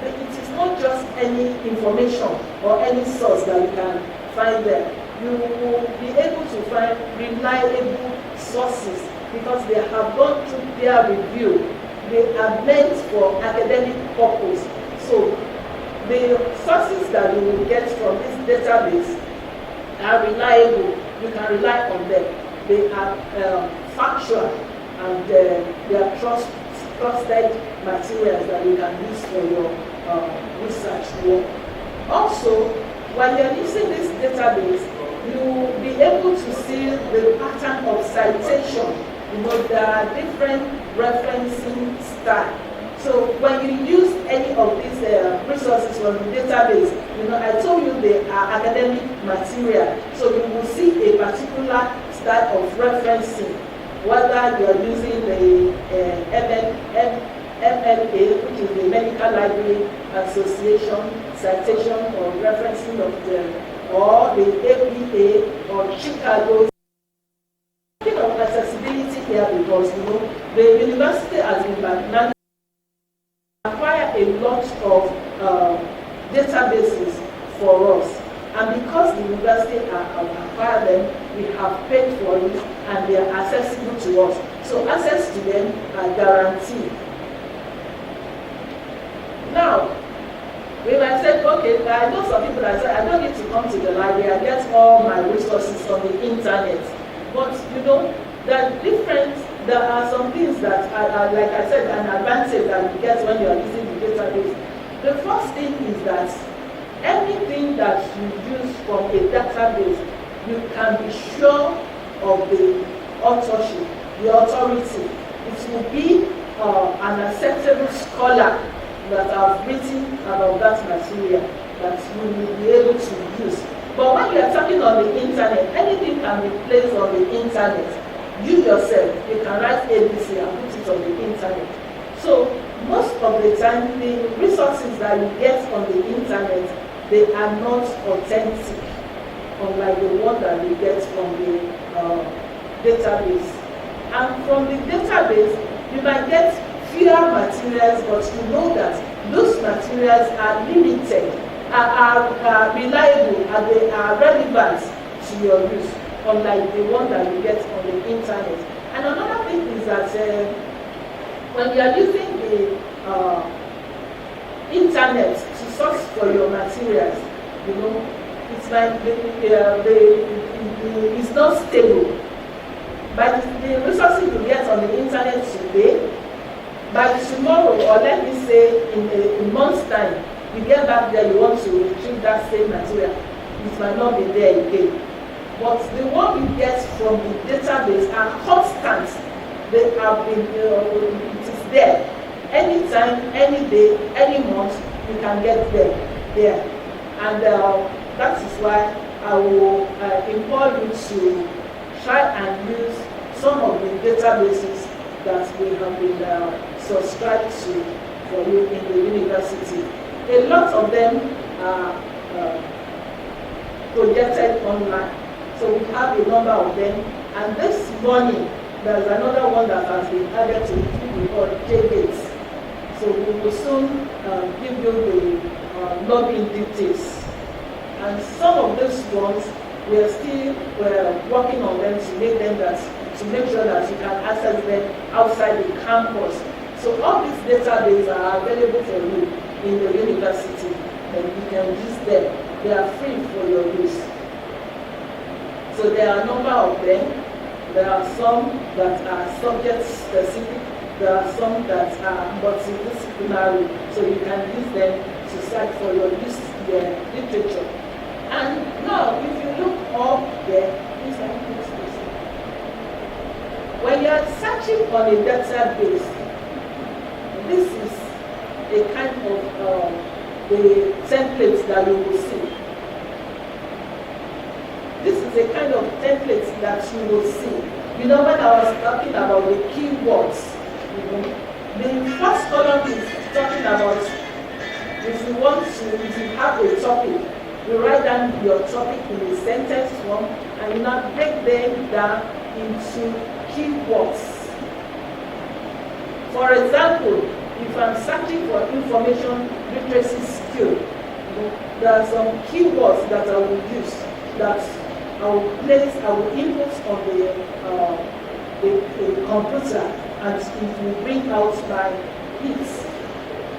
it is not just any information or any source that you can find there. You will be able to find reliable sources because they have gone through peer review. They are meant for academic purpose. So the sources that you will get from this database are reliable. You can rely on them. They are factual and they are trusted materials that you can use for your research work. Also, while you're using this database, you will be able to see the pattern of citation. There are different referencing styles. So when you use any of these resources from the database, I told you they are academic material. So you will see a particular style of referencing, whether you are using the MLA, which is the Medical Library Association citation or referencing of or the APA or Chicago. Speaking of accessibility here, because the university has been managed to acquire a lot of databases for us, and because the university have acquired them, we have paid for it and they are accessible to us. So access to them are guaranteed. Now, when I said, okay, I know some people that say, I don't need to come to the library, I get all my resources on the internet. But there are some things that are, like I said, an advantage that you get when you are using the database. The first thing is that anything that you use from a database, you can be sure of the authorship, the authority. It will be an acceptable scholar that have written about that material that you will be able to use. But when you are talking on the internet, anything can be placed on the internet. You yourself, you can write ABC and put it on the internet. So most of the time, the resources that you get on the internet, they are not authentic, unlike the one that you get from the database. And from the database, you might get fewer materials, but you know that those materials are limited, are reliable, and they are relevant to your use, unlike the one that you get on the internet. And another thing is that when you are using the internet to source for your materials, it's like it's not stable. By the resources you get on the internet today, by tomorrow, or let me say in a month's time, you get back there, you want to retrieve that same material, it might not be there again. But the one you get from the database are constant. They have been, it is there. Anytime, any day, any month, you can get there. And that is why I will implore you to try and use some of the databases that we have been subscribed to for you in the university. A lot of them are projected online. So we have a number of them. And this morning, there's another one that has been added to the called JGates. So we will soon give you the login details. And some of these ones, we are still working on them to make sure that you can access them outside the campus. So all these databases are available for you in the university, and you can use them. They are free for your use. So there are a number of them. There are some that are subject specific. There are some that are multidisciplinary. So you can use them to search for your literature. And now, if you look up there, when you are searching on a database, this is a kind of the template that you will see. This is a kind of template that you will see. You know, when I was talking about the keywords, the first column is talking about if you have a topic, you write down your topic in a sentence form and you now break them down into keywords. For example, if I'm searching for information literacy skill, there are some keywords that I will use that I will input on the computer, and it will bring out my hits.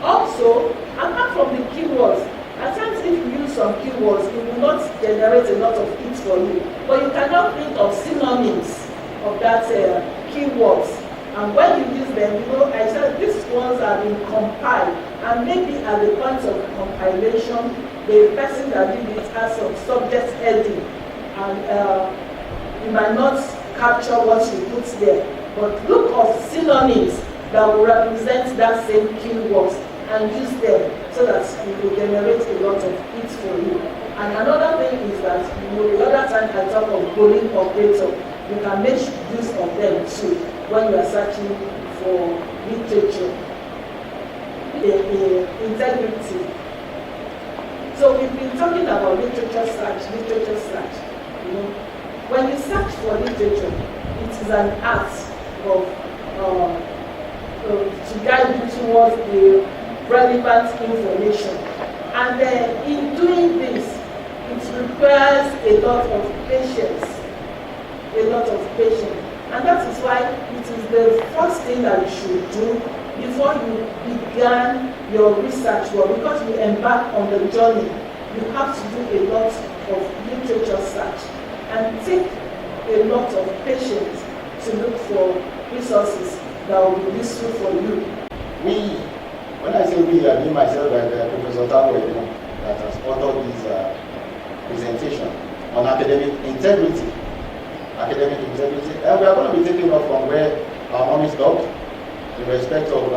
Also, apart from the keywords, at times if you use some keywords, it will not generate a lot of hits for you. But you cannot think of synonyms of that keywords. And when you use them, I said these ones have been compiled. And maybe at the point of compilation, the person that did it has some subject heading. And you might not capture what you put there. But look of synonyms that will represent that same keywords and use them so that it will generate a lot of hits for you. And another thing is that the other time I talk of Boolean operator, you can make use of them too when you are searching for literature. Integrity. So we've been talking about literature search. When you search for literature, it is an art of to guide you towards the relevant information. And in doing this, it requires a lot of patience. And that is why it is the first thing that you should do before you begin your research work. Because you embark on the journey, you have to do a lot of literature search and take a lot of patience to look for resources that will be useful for you. When I say we, I mean myself and Professor Tawo, that has authored this presentation on academic integrity. And we are going to be taking off from where our mommy stopped in respect of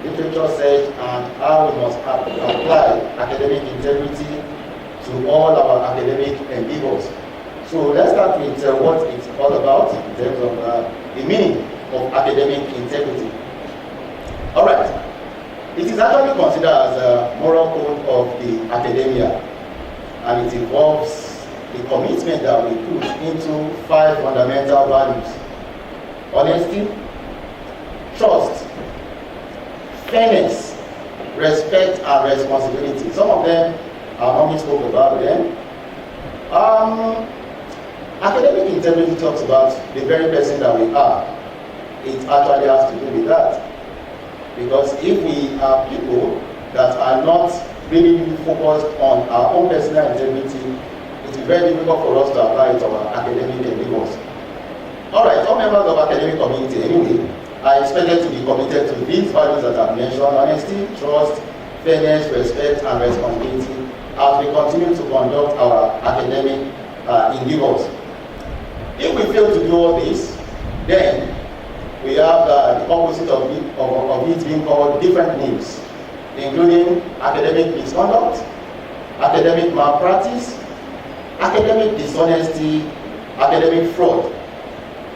literature search and how we must apply academic integrity to all our academic endeavors. So let's start with what it's all about in terms of the meaning of academic integrity. All right. It is actually considered as a moral code of the academia, and it involves the commitment that we put into 5 fundamental values: honesty, trust, fairness, respect, and responsibility. Some of them our mommy spoke about them. Academic integrity talks about the very person that we are. It actually has to do with that. Because if we are people that are not really focused on our own personal integrity, it is very difficult for us to apply it to our academic endeavors. All right, all members of academic community, anyway, are expected to be committed to these values that I've mentioned: honesty, trust, fairness, respect, and responsibility as we continue to conduct our academic endeavors. If we fail to do all this, then we have the opposite of it being called different names, including academic misconduct, academic malpractice, academic dishonesty, academic fraud,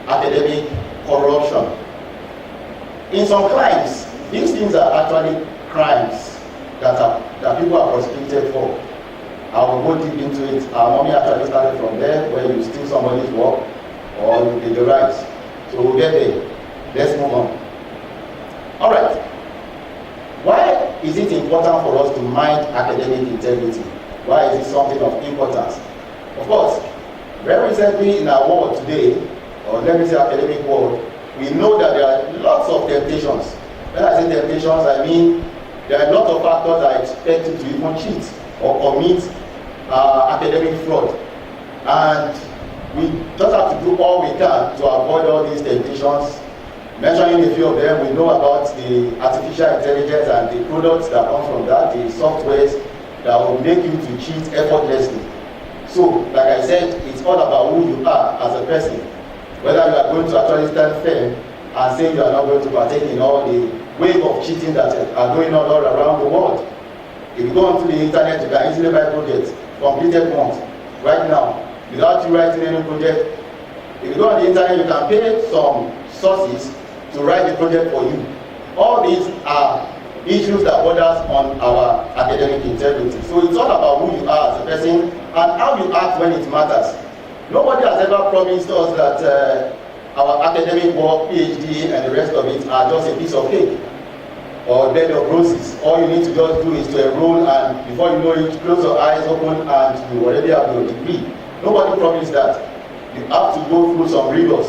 academic corruption. In some crimes, these things are actually crimes that people are prosecuted for. I will go deep into it. Our mommy actually started from there, where you steal somebody's work or you plagiarize. So we'll get there. Let's move on. All right. Why is it important for us to mind academic integrity? Why is it something of importance? Of course, very recently in our world today, or let me say academic world, we know that there are lots of temptations. When I say temptations, I mean there are a lot of factors that are expected to even cheat or commit academic fraud. And we just have to do all we can to avoid all these temptations. Mentioning a few of them, we know about the artificial intelligence and the products that come from that, the softwares that will make you to cheat effortlessly. So, like I said, it's all about who you are as a person. Whether you are going to actually stand firm and say you are not going to partake in all the wave of cheating that are going on all around the world. If you go onto the internet, you can easily buy projects, completed ones, right now, without you writing any project. If you go on the internet, you can pay some sources to write the project for you. All these are issues that borders on our academic integrity. So it's all about who you are as a person and how you act when it matters. Nobody has ever promised us that our academic work, PhD, and the rest of it are just a piece of cake or a bed of roses. All you need to just do is to enroll, and before you know it, close your eyes open and you already have your degree. Nobody promised that. You have to go through some rigors.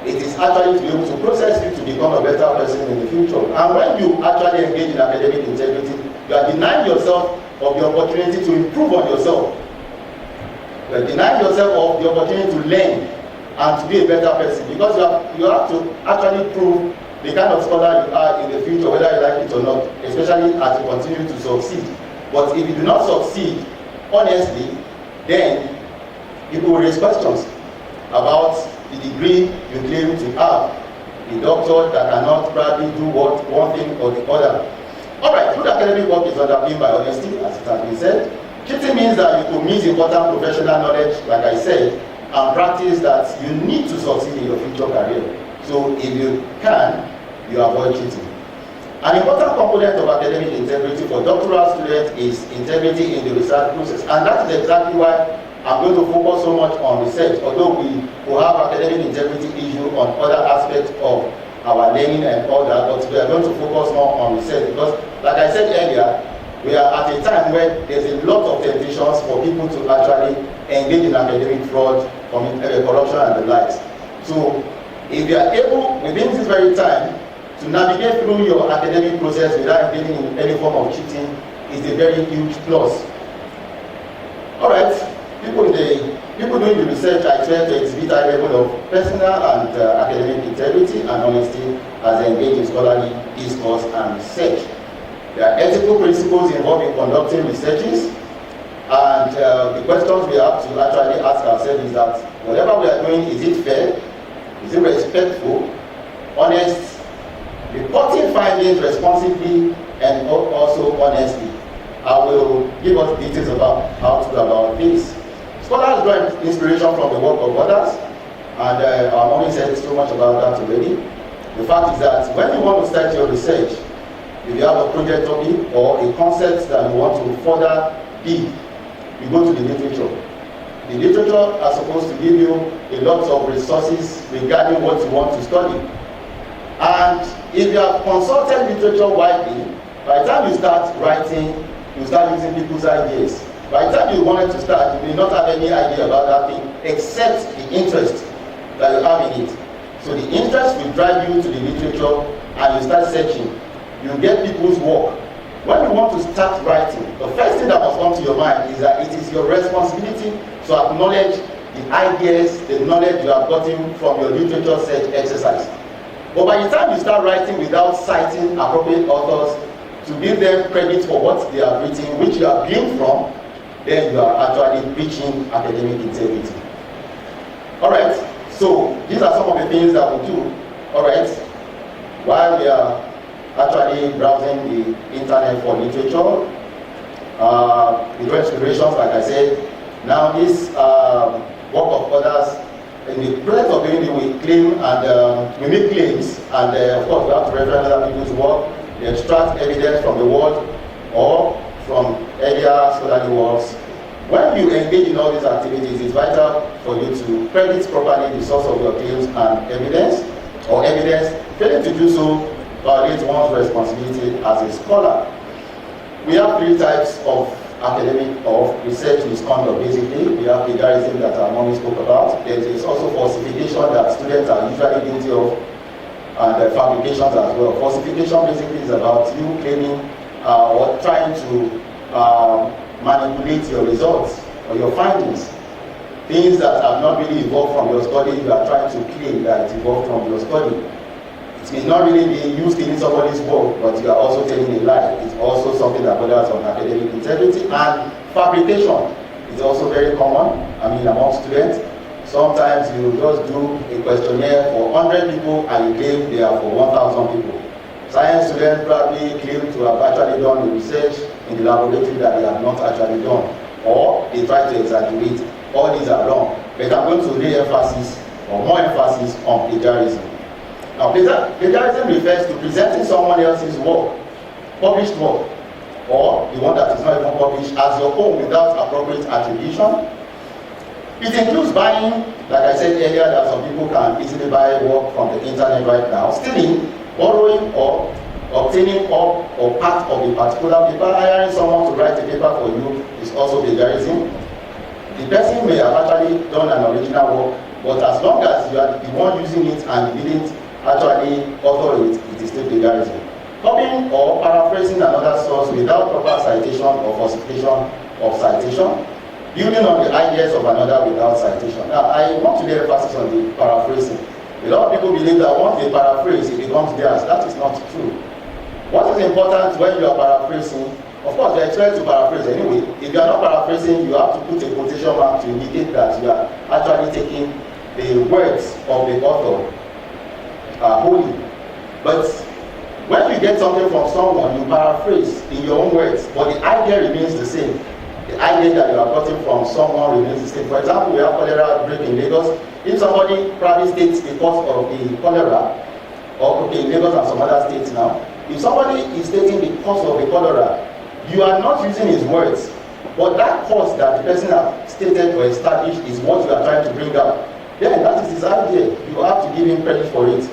It is actually to be able to process you to become a better person in the future. And when you actually engage in academic integrity, you are denying yourself of the opportunity to improve on yourself. You are denying yourself of the opportunity to learn and to be a better person, because you have to actually prove the kind of scholar you are in the future, whether you like it or not, especially as you continue to succeed. But if you do not succeed, honestly, then people will raise questions about the degree you claim to have. A doctor that cannot probably do one thing or the other. Alright, good academic work is underpinned by honesty, as it has been said. Cheating means that you could miss important professional knowledge, like I said, and practice that you need to succeed in your future career. So if you can, you avoid cheating. An important component of academic integrity for doctoral students is integrity in the research process, and that is exactly why I'm going to focus so much on research, although we will have academic integrity issue on other aspects of our learning and all that, but we are going to focus more on research because, like I said earlier, we are at a time where there's a lot of temptations for people to actually engage in academic fraud, corruption, and the likes. So, if you are able, within this very time, to navigate through your academic process without engaging in any form of cheating is a very huge plus. All right. People doing the research are expected to exhibit a level of personal and academic integrity and honesty as they engage in scholarly discourse and research. There are ethical principles involved in conducting researches, and the questions we have to actually ask ourselves is that whatever we are doing, is it fair? Is it respectful, honest, reporting findings responsibly, and also honestly? I will give us details about how to go about this. Scholars draw inspiration from the work of others, and our mommy said so much about that already. The fact is that when you want to start your research, if you have a project topic or a concept that you want to further dig, you go to the literature. The literature are supposed to give you a lot of resources regarding what you want to study. And if you have consulted literature widely, by the time you start writing, you start using people's ideas. By the time you wanted to start, you may not have any idea about that thing except the interest that you have in it. So the interest will drive you to the literature and you start searching. You get people's work. When you want to start writing, the first thing that must come to your mind is that it is your responsibility to acknowledge the ideas, the knowledge you have gotten from your literature search exercise. But by the time you start writing without citing appropriate authors to give them credit for what they have written, which you have gleaned from, then you are actually breaching academic integrity. Alright, so these are some of the things that we do, alright, while we are actually browsing the internet for literature, with inspirations, like I said. Now this work of others, in the process of doing it, we claim and we make claims, and of course we have to reference other people's work, we extract evidence from the world or from earlier scholarly works. When you engage in all these activities, it's vital for you to credit properly the source of your claims and evidence, or evidence. Failing to do so violates one's responsibility as a scholar. We have three types of academic or research misconduct. Basically, we have plagiarism that our mommy spoke about. There is also falsification that students are usually guilty of, and fabrications as well. Falsification basically is about you claiming or trying to manipulate your results or your findings. Things that have not really evolved from your study, you are trying to claim that it evolved from your study. It may not really be used in somebody's work, but you are also telling a lie. It's also something that borders on academic integrity. And fabrication is also very common, among students. Sometimes you just do a questionnaire for 100 people and you claim they are for 1,000 people. Science students probably claim to have actually done the research in the laboratory that they have not actually done, or they try to exaggerate. All these are wrong. But I'm going to lay emphasis, or more emphasis, on plagiarism. Now, plagiarism refers to presenting someone else's work, published work, or the one that is not even published, as your own without appropriate attribution. It includes buying, like I said earlier, that some people can easily buy work from the internet right now, stealing, borrowing, or obtaining or part of a particular paper. Hiring someone to write a paper for you is also plagiarism. The person may have actually done an original work, but as long as you are the one using it and you didn't actually author it, it is still plagiarism. Copying or paraphrasing another source without proper citation or falsification of citation. Building on the ideas of another without citation. Now, I want to lay emphasis on the paraphrasing. A lot of people believe that once they paraphrase, it becomes theirs. That is not true. What is important when you are paraphrasing, of course, you are expected to paraphrase anyway. If you are not paraphrasing, you have to put a quotation mark to indicate that you are actually taking the words of the author wholly. But when you get something from someone, you paraphrase in your own words, but the idea remains the same. The idea that you are getting from someone remains the same. For example, we have cholera outbreak in Lagos. If somebody probably states the cause of the cholera, or okay, in Lagos and some other states now, if somebody is stating the cause of the cholera, you are not using his words, but that cause that the person has stated or established is what you are trying to bring out. Then that is his idea. You have to give him credit for it.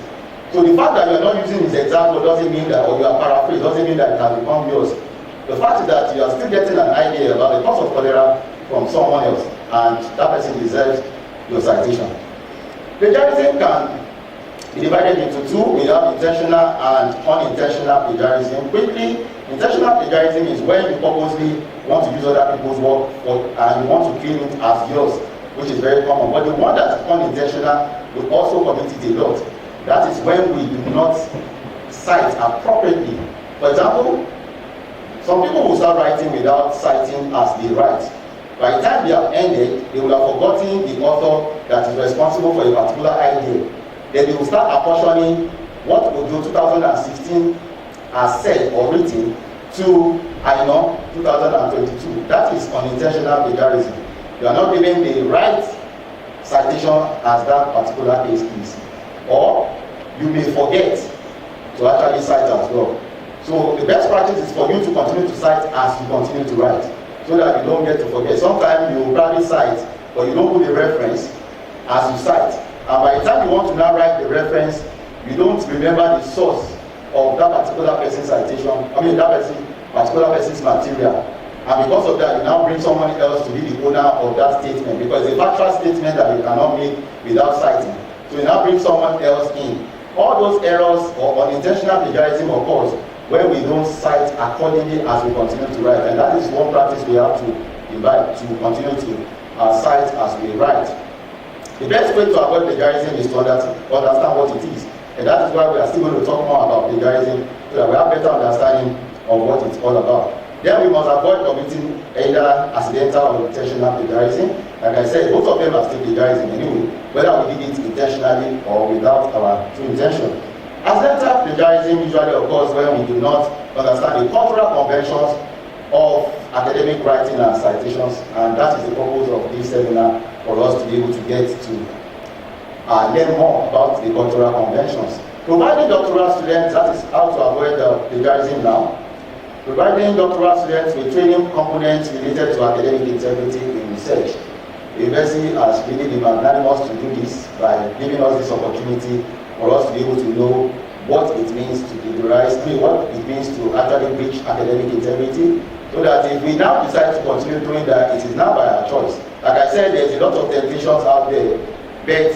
So the fact that you are not using his example doesn't mean that, or you are paraphrasing, doesn't mean that it can become yours. The fact is that you are still getting an idea about the cause of cholera from someone else, and that person deserves your citation. Plagiarism can be divided into two. We have intentional and unintentional plagiarism. Quickly, intentional plagiarism is when you purposely want to use other people's work and you want to claim it as yours, which is very common. But the one that is unintentional will also commit it a lot. That is when we do not cite appropriately. For example, some people will start writing without citing as they write. By the time they have ended, they will have forgotten the author that is responsible for a particular idea. Then they will start apportioning what Ojo 2016 has said or written to Aino 2022. That is unintentional plagiarism. You are not giving the right citation as that particular case is. Or you may forget to actually cite as well. So the best practice is for you to continue to cite as you continue to write, so that you don't get to forget. Sometimes you will probably cite, but you don't put the reference as you cite. And by the time you want to now write the reference, you don't remember the source of that particular person's citation, particular person's material. And because of that, you now bring someone else to be the owner of that statement, because it's a factual statement that you cannot make without citing. So you now bring someone else in. All those errors or unintentional plagiarism occurs when we don't cite accordingly as we continue to write. And that is one practice we have to invite, to continue to cite as we write. The best way to avoid plagiarism is to understand what it is. And that is why we are still going to talk more about plagiarism, so that we have better understanding of what it's all about. Then we must avoid committing either accidental or intentional plagiarism. Like I said, both of them are still plagiarism anyway, whether we did it intentionally or without our true intention. Accidental plagiarism usually occurs when we do not understand the cultural conventions of academic writing and citations, and that is the purpose of this seminar, for us to be able to get to learn more about the cultural conventions. Providing doctoral students, that is how to avoid plagiarism now. Providing doctoral students with training components related to academic integrity in research. The university has really been magnanimous to do this by giving us this opportunity for us to be able to know what it means to plagiarize, what it means to actually reach academic integrity, so that if we now decide to continue doing that, it is now by our choice. Like I said, there's a lot of temptations out there, but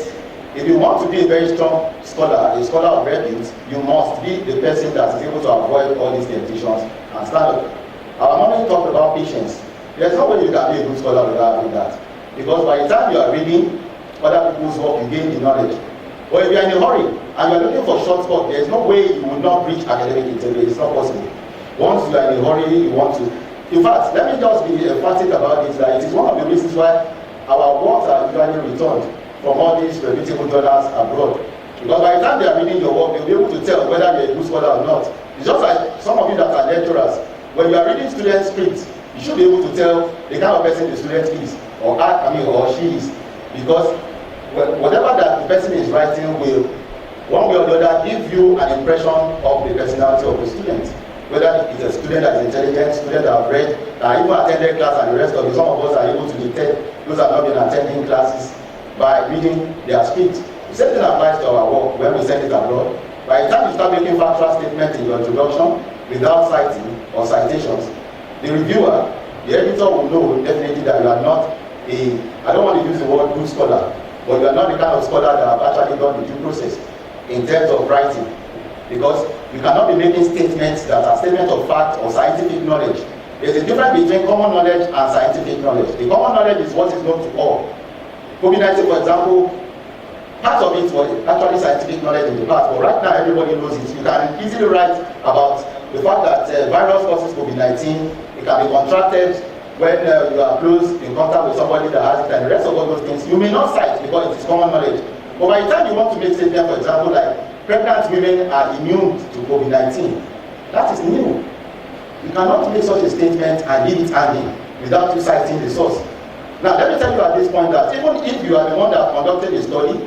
if you want to be a very strong scholar, a scholar of repute, you must be the person that is able to avoid all these temptations and stand up. Our morning talked about patience. There's no way you can be a good scholar without having that. Because by the time you are reading other people's work, you gain the knowledge. But if you are in a hurry and you are looking for shortcut, there's no way you will not reach academic integrity. It's not possible. Once you are in a hurry, you want to. In fact, let me just be emphatic about this, that it is one of the reasons why our works are usually returned from all these reputable journals abroad. Because by the time they are reading your work, they'll be able to tell whether you're a good scholar or not. It's just like some of you that are lecturers. When you are reading student scripts, you should be able to tell the kind of person the student is, or she is. Because whatever that the person is writing will, one way or the other, give you an impression of the personality of the student. Whether it's a student that is intelligent, student that have read, that even attended class, and the rest of it. Some of us are able to detect those that have not been attending classes by reading their script. The same thing applies to our work when we send it abroad. By the time you start making factual statements in your introduction without citing or citations, the reviewer, the editor will know definitely that you are not I don't want to use the word good scholar, but you are not the kind of scholar that have actually done the due process in terms of writing. Because you cannot be making statements that are statements of fact or scientific knowledge. There's a difference between common knowledge and scientific knowledge. The common knowledge is what is known to all. COVID-19, for example, part of it was actually scientific knowledge in the past, but right now everybody knows it. You can easily write about the fact that virus causes COVID-19. It can be contracted when you are close in contact with somebody that has it, and the rest of all those things. You may not cite because it is common knowledge. But by the time you want to make statements, for example, like pregnant women are immune to COVID-19, that is new. You cannot make such a statement and leave it hanging without you citing the source. Now, let me tell you at this point that even if you are the one that conducted a study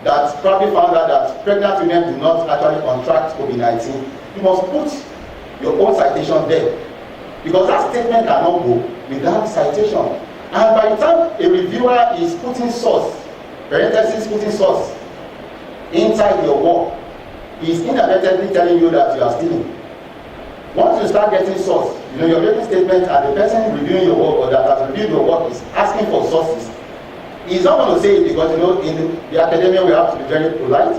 that probably found out that pregnant women do not actually contract COVID-19, you must put your own citation there. Because that statement cannot go without citation. And by the time a reviewer is putting source, parenthesis putting source, inside your work, he is inadvertently telling you that you are stealing. Once you start getting source, you're making statements and the person reviewing your work or that has reviewed your work is asking for sources. He's not going to say it because, in the academia we have to be very polite.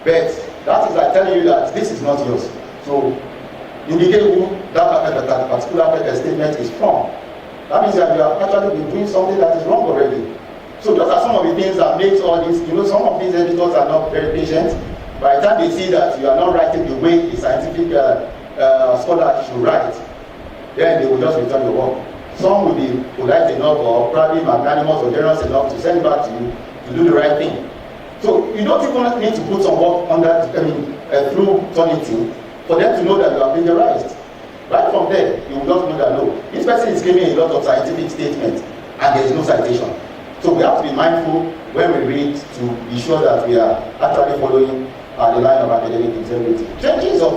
But that is like telling you that this is not yours. So, indicate who that particular statement is from. That means that you have actually been doing something that is wrong already. So those are some of the things that makes all this, some of these editors are not very patient. By the time they see that you are not writing the way a scientific scholar should write, then they will just return your work. Some will be polite enough or probably magnanimous or generous enough to send it back to you to do the right thing. So you don't even need to put some work under, through Turnitin for them to know that you are plagiarized. Right from there, you will just know that no, this person is giving a lot of scientific statements and there is no citation. So we have to be mindful when we read to be sure that we are actually following the line of academic integrity. Changes of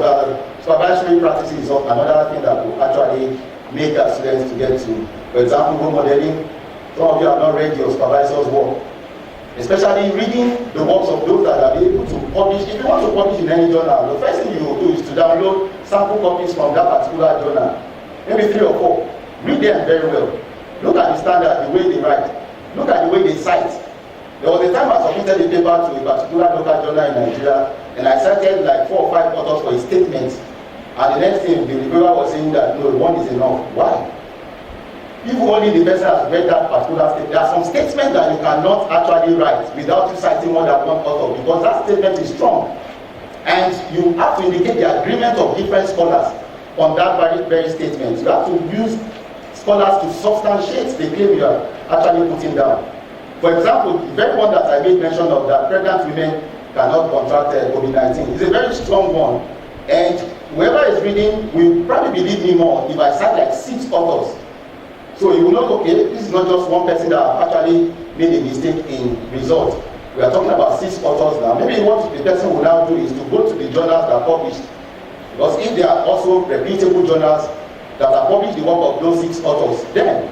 supervisory practices is another thing that will actually make our students to get to. For example, role modeling. Some of you have not read your supervisor's work. Especially reading the works of those that are able to publish. If you want to publish in any journal, the first thing you will do is to download sample copies from that particular journal. Maybe 3 or 4. Read them very well. Look at the standard, the way they write. Look at the way they cite. There was a time I submitted a paper to a particular local journal in Nigeria, and I cited like 4 or 5 authors for a statement. And the next thing, the reviewer was saying that no, one is enough. Why? if only the person has read that particular statement. There are some statements that you cannot actually write without you citing more than one author, because that statement is strong. And you have to indicate the agreement of different scholars on that very statement. You have to use scholars to substantiate the claim you are actually putting down. For example, the very one that I made mention of, that pregnant women cannot contract COVID-19, is a very strong one. And whoever is reading will probably believe me more if I cite like 6 authors. So you will know, okay, this is not just one person that actually made a mistake in result. We are talking about 6 authors now. Maybe what the person will now do is to go to the journals that are published. Because if they are also reputable journals that have published the work of those 6 authors, then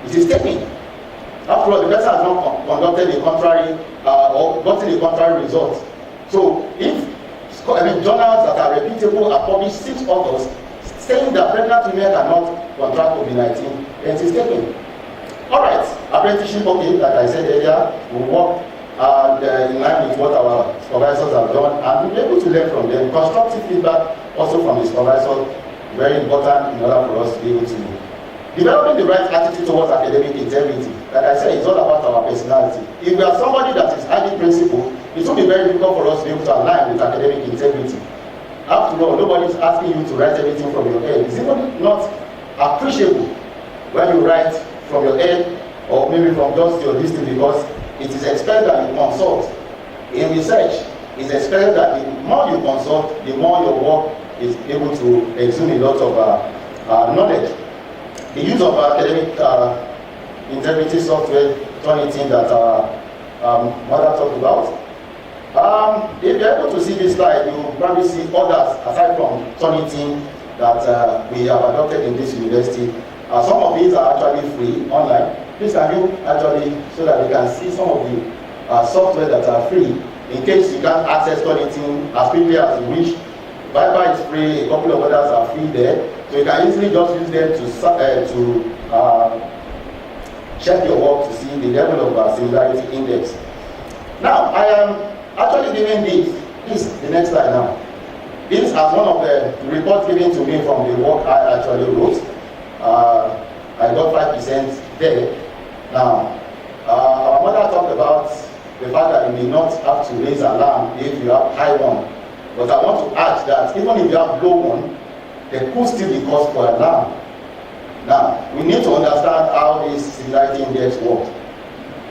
it is taken. After all, the person has not conducted a contrary or gotten a contrary result. So if journals that are reputable have published 6 authors saying that pregnant women cannot contract COVID-19, then it is taken. Alright, apprenticeship, okay, like I said earlier, we work in line with what our supervisors have done, and we'll be able to learn from them. Constructive feedback also from the supervisor, very important in order for us to be able to developing the right attitude towards academic integrity. Like I said, it's all about our personality. If we are somebody that is highly principled, it will be very difficult for us to be able to align with academic integrity. After all, nobody is asking you to write everything from your head. It's even not appreciable when you write from your head or maybe from just your listening, because it is expected that you consult. In research, it's expected that the more you consult, the more your work is able to exude a lot of knowledge. The use of academic integrity software, Turnitin, that Mother talked about. If you're able to see this slide, you will probably see others aside from Turnitin that we have adopted in this university. Some of these are actually free online. Please can you actually, so that you can see some of the software that are free, in case you can't access Turnitin as quickly as you wish. Viper is free, a couple of others are free there. So you can easily just use them to check your work to see the level of similarity index. Now, I am actually giving this, the next slide now. This as one of the reports given to me from the work I actually wrote. I got 5% there. Now, our mother talked about the fact that you may not have to raise alarm if you have high one. But I want to add that even if you have low one, there could still be cause for alarm. Now, we need to understand how this similarity index works.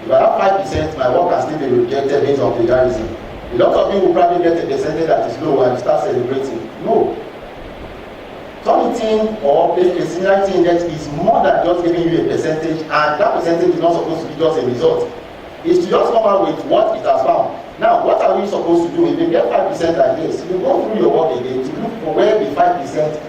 If I have 5%, my work can still be rejected based on plagiarism. A lot of you will probably get a percentage that is low and start celebrating. No. Turnitin or a similarity index is more than just giving you a percentage, and that percentage is not supposed to be just a result. It's to just come out with what it has found. Now, what are we supposed to do? If you get 5% like this, you go through your work again to look for where the 5%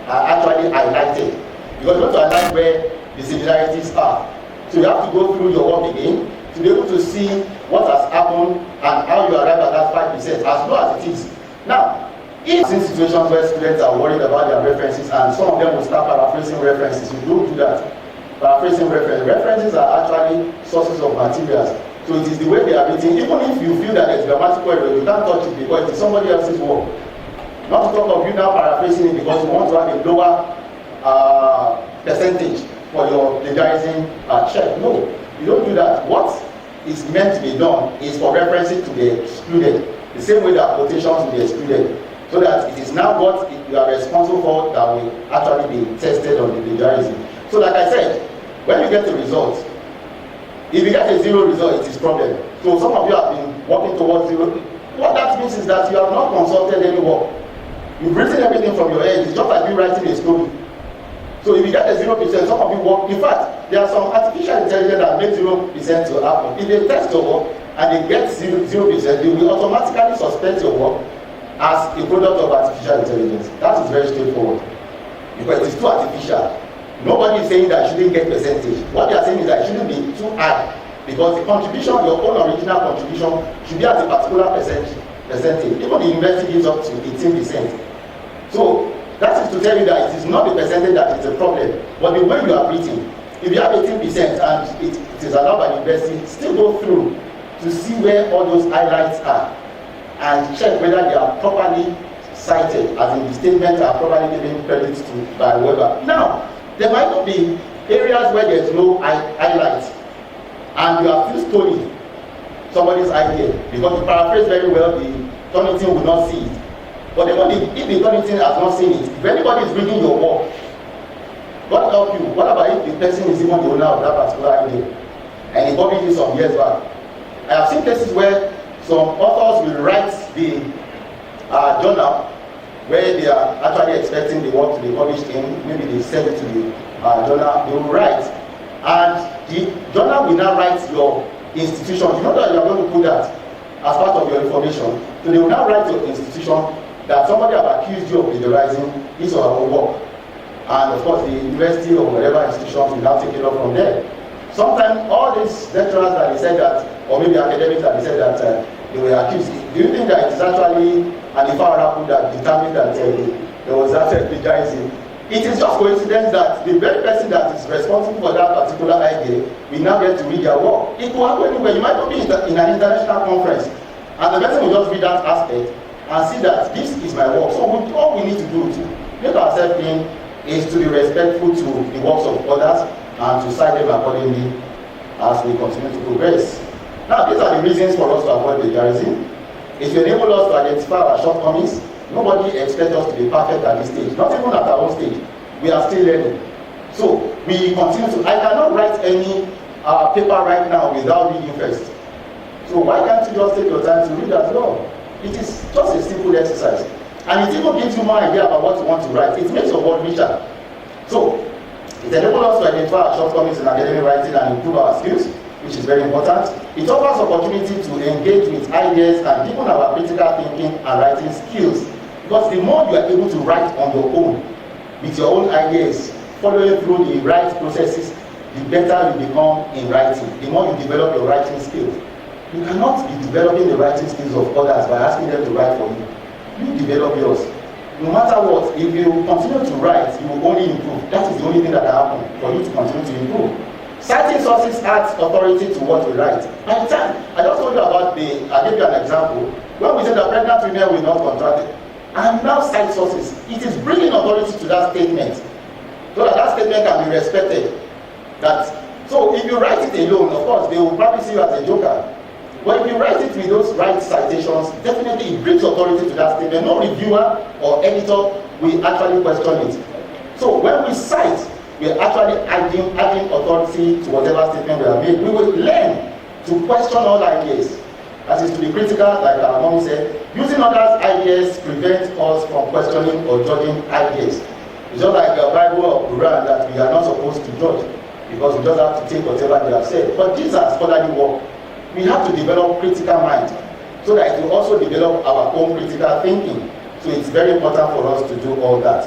are actually highlighted. Because you want to highlight where the similarities are. So you have to go through your work again to be able to see what has happened and how you arrive at that 5%, as low as it is. Now, in situations where students are worried about their references and some of them will start paraphrasing references, you don't do that. Paraphrasing references are actually sources of materials. So it is the way they are written. Even if you feel that there's grammatical error, you can't touch it because it is somebody else's work. Not to talk of you now paraphrasing it because you want to have a lower percentage for your plagiarism check. No, you don't do that. What is meant to be done is for references to be excluded. The same way that quotations will be excluded. So that it is now what you are responsible for that will actually be tested on the plagiarism. So like I said, when you get the results, if you get a 0 result, it is problem. So some of you have been working towards 0. What that means is that you have not consulted any work. You've written everything from your head. It's just like you writing a story. So if you get a 0%, some of you work. In fact, there are some artificial intelligence that make 0% to happen. If they test your work and they get 0%, they will automatically suspect your work as a product of artificial intelligence. That is very straightforward. Because it is too artificial. Nobody is saying that you shouldn't get percentage. What they are saying is that it shouldn't be too high. Because the contribution, your own original contribution, should be at a particular percentage. Even the university gives up to 18%. So that is to tell you that it is not the percentage that is the problem, but the way you are written. If you have 18% and it is allowed by the university, still go through to see where all those highlights are and check whether they are properly cited, as in the statements are properly given credit to by whoever. Now, there might not be areas where there is no highlight, and you have still stolen somebody's idea because you paraphrase very well, the Turnitin will not see it. But even if the Turnitin has not seen it, if anybody is reading your work, God help you. What about if the person is even the owner of that particular idea and he published it some years back? I have seen cases where some authors will write the journal where they are actually expecting the work to be published in. Maybe they send it to the journal, they will write, and the journal will now write your institution. You know that you are going to put that as part of your information. So they will now write your institution that somebody have accused you of plagiarizing his or her own work. And of course, the university or whatever institutions will now take it up from there. Sometimes all these lecturers that they said that, or maybe academics that they said that they were accused, do you think that it is actually an Ifá that determined that there was that plagiarism? It is just coincidence that the very person that is responsible for that particular idea will now get to read their work. It will happen anywhere. You might not be in an international conference, and the person will just read that aspect and see that this is my work. So all we need to do to make ourselves clean is to be respectful to the works of others and to cite them accordingly as we continue to progress. Now, these are the reasons for us to avoid plagiarism. It will enable us to identify our shortcomings. Nobody expects us to be perfect at this stage, not even at our own stage. We are still learning. So we continue to, I cannot write any paper right now without reading first. So why can't you just take your time to read as well? It is just a simple exercise. And it even gives you more idea about what you want to write. It makes your word richer. So it enables us to identify our shortcomings in academic writing and improve our skills, which is very important. It offers opportunity to engage with ideas and deepen our critical thinking and writing skills. Because the more you are able to write on your own, with your own ideas, following through the right processes, the better you become in writing, the more you develop your writing skills. You cannot be developing the writing skills of others by asking them to write for you. You develop yours. No matter what, if you continue to write, you will only improve. That is the only thing that can happen for you to continue to improve. Citing sources adds authority to what we write. By the time, I just told you about I gave you an example. When we say that pregnant women will not contract it, and now cite sources, it is bringing authority to that statement, so that that statement can be respected. So if you write it alone, of course, they will probably see you as a joker. But if you write it with those right citations, definitely it brings authority to that statement. No reviewer or editor will actually question it. So when we cite, we are actually adding authority to whatever statement we have made. We will learn to question all ideas. That is to be critical, like our mom said. Using others' ideas prevents us from questioning or judging ideas. It's just like the Bible or Quran that we are not supposed to judge, because we just have to take whatever they have said. But these are scholarly work. We have to develop critical mind so that it will also develop our own critical thinking. So it's very important for us to do all that.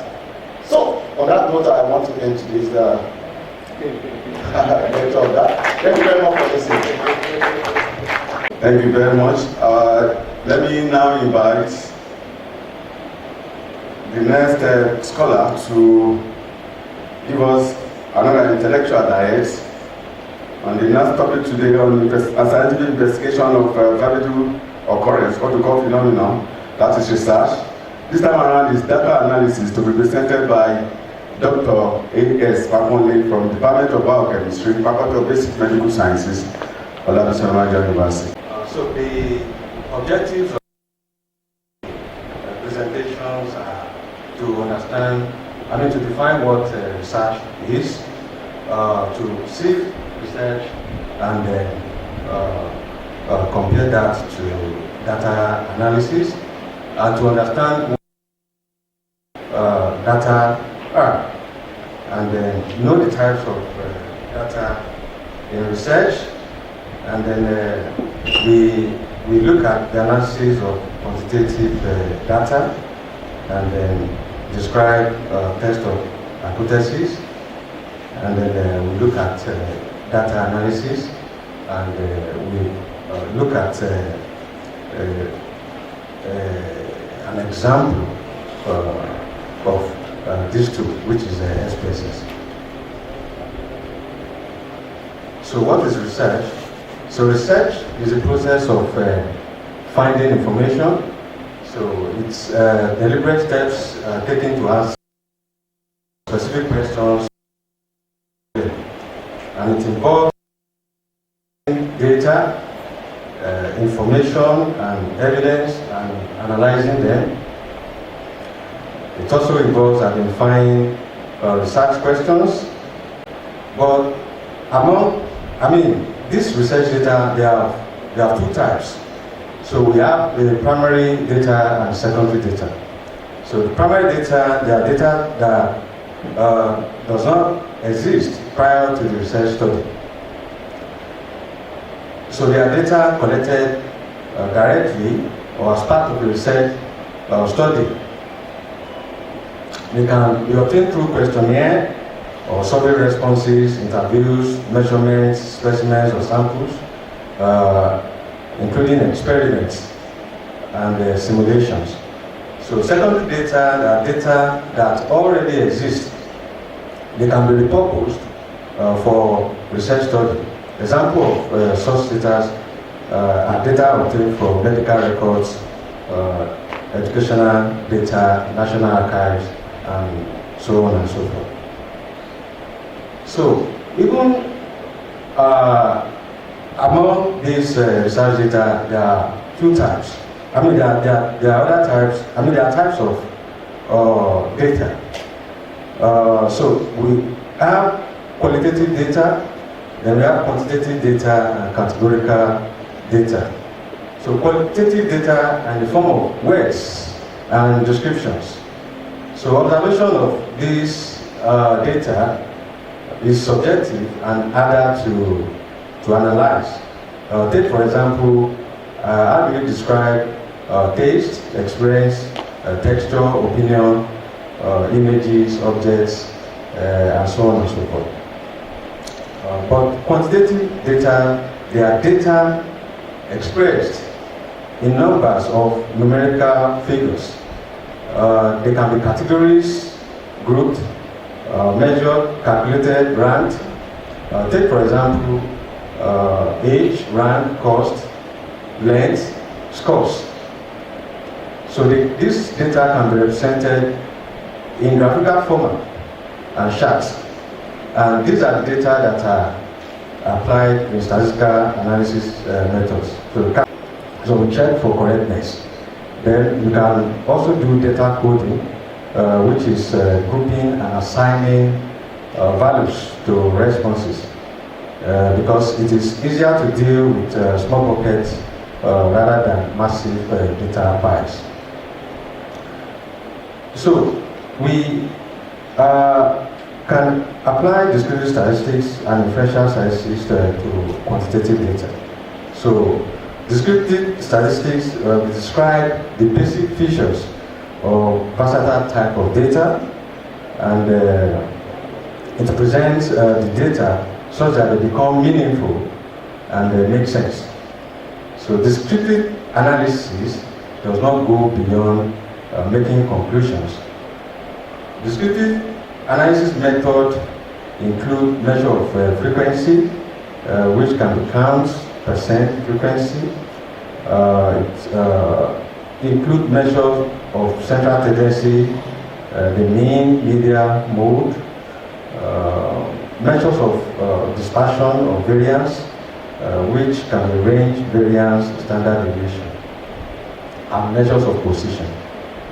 So on that note, I want to end today's lecture of that. Thank you very much for listening. Thank you very much. Let me now invite the next scholar to give us another intellectual diet on the next topic today on scientific investigation of variable occurrence, what we call phenomenon, that is research. This time around is data analysis, to be presented by Dr. A.S. Fakunle from Department of Biochemistry, Faculty of Basic Medical Sciences, Olabisi Onabanjo University. So the objectives of the presentations are to understand, to define what research is, to see research and then compare that to data analysis, and to understand what data are, and then know the types of data in research, and then we look at the analysis of quantitative data, and then describe test of hypothesis, and then we look at data analysis, and we look at an example of this tool, which is SPSS. So what is research? So research is a process of finding information. So it's deliberate steps taken to answer specific questions. and it involves data, information and evidence and analyzing them. It also involves identifying research questions. But this research data, they have two types. So we have the primary data and secondary data. So the primary data, they are data that does not exist prior to the research study. So they are data collected directly or as part of the research study. They can be obtained through questionnaire or survey responses, interviews, measurements, specimens or samples, including experiments and simulations. So secondary data are data that already exist. They can be repurposed for research study. Example of such data are data obtained from medical records, educational data, national archives, and so on and so forth. So even among these research data, there are two types. There are other types. There are types of data. So we have qualitative data, then we have quantitative data and categorical data. So qualitative data in the form of words and descriptions. So observation of these data is subjective and harder to analyze. Take for example, how do you describe taste, experience, texture, opinion, images, objects, and so on and so forth. But quantitative data, they are data expressed in numbers of numerical figures. They can be categories, grouped, measured, calculated, ranked. Take for example, age, rank, cost, length, scores. So this data can be represented in graphical format and charts. And these are the data that are applied in statistical analysis methods. So we check for correctness. Then you can also do data coding, which is grouping and assigning values to responses. Because it is easier to deal with small buckets rather than massive data piles. So we can apply descriptive statistics and inferential statistics to quantitative data. So descriptive statistics describe the basic features of versatile type of data, and it presents the data such that they become meaningful and make sense. So descriptive analysis does not go beyond making conclusions. Descriptive analysis method include measure of frequency, which can be count, percent frequency. It include measure of central tendency, the mean, median, mode, measures of dispersion or variance, which can be range, variance, standard deviation, and measures of position,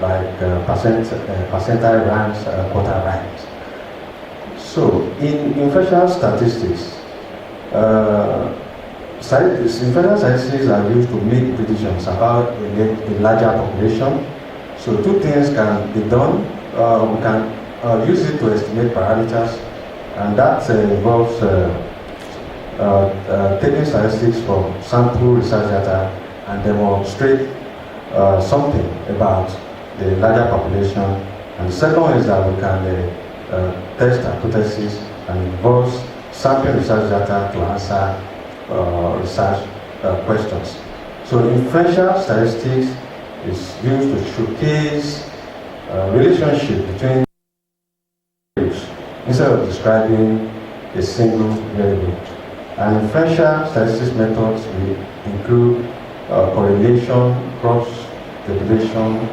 like percentile ranks, quarter ranks. So in inferential statistics, inferential statistics are used to make predictions about a larger population. So two things can be done. We can use it to estimate parameters, and that involves taking statistics from sample research data and demonstrate something about the larger population. And the second one is that we can test hypotheses and involves sample research data to answer research questions. So inferential statistics is used to showcase relationship between variables instead of describing a single variable. And inferential statistics methods will include correlation, cross-derivation,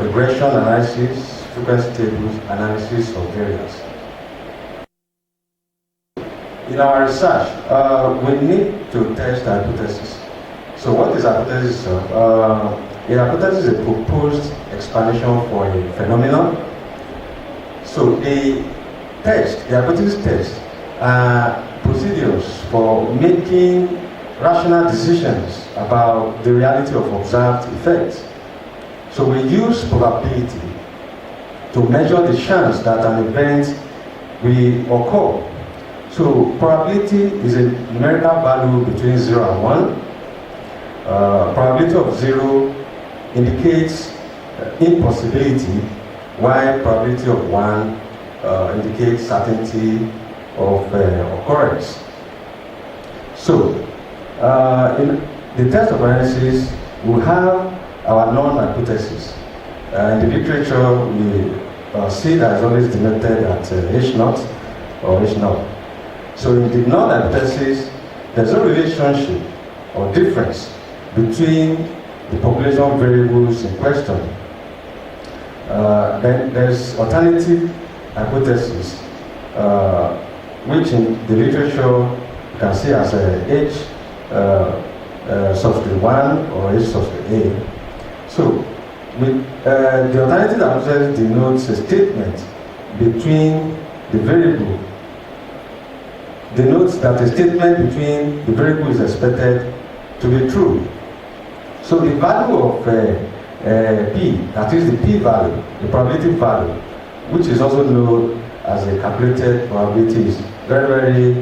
regression analysis, frequency tables, analysis of variance. in our research, we need to test the hypothesis. So what is hypothesis? A hypothesis is a proposed explanation for a phenomenon. So the hypothesis test are procedures for making rational decisions about the reality of observed effects. So we use probability to measure the chance that an event will occur. So probability is a numerical value between 0 and 1. Probability of 0 indicates impossibility, while probability of 1 indicates certainty of occurrence. So, in the test of analysis, we have our non-hypothesis. In the literature, we see that is always denoted at H0 or H0. So in the non-hypothesis, there's no relationship or difference between the population variables in question. Then there's alternative hypothesis, which in the literature you can see as H subscript 1 or H subscript A. So the alternative hypothesis denotes a statement between the variable, denotes that a statement between the variable is expected to be true. So the value of P, that is the p-value, the probability value, which is also known as a calculated probability, is very, very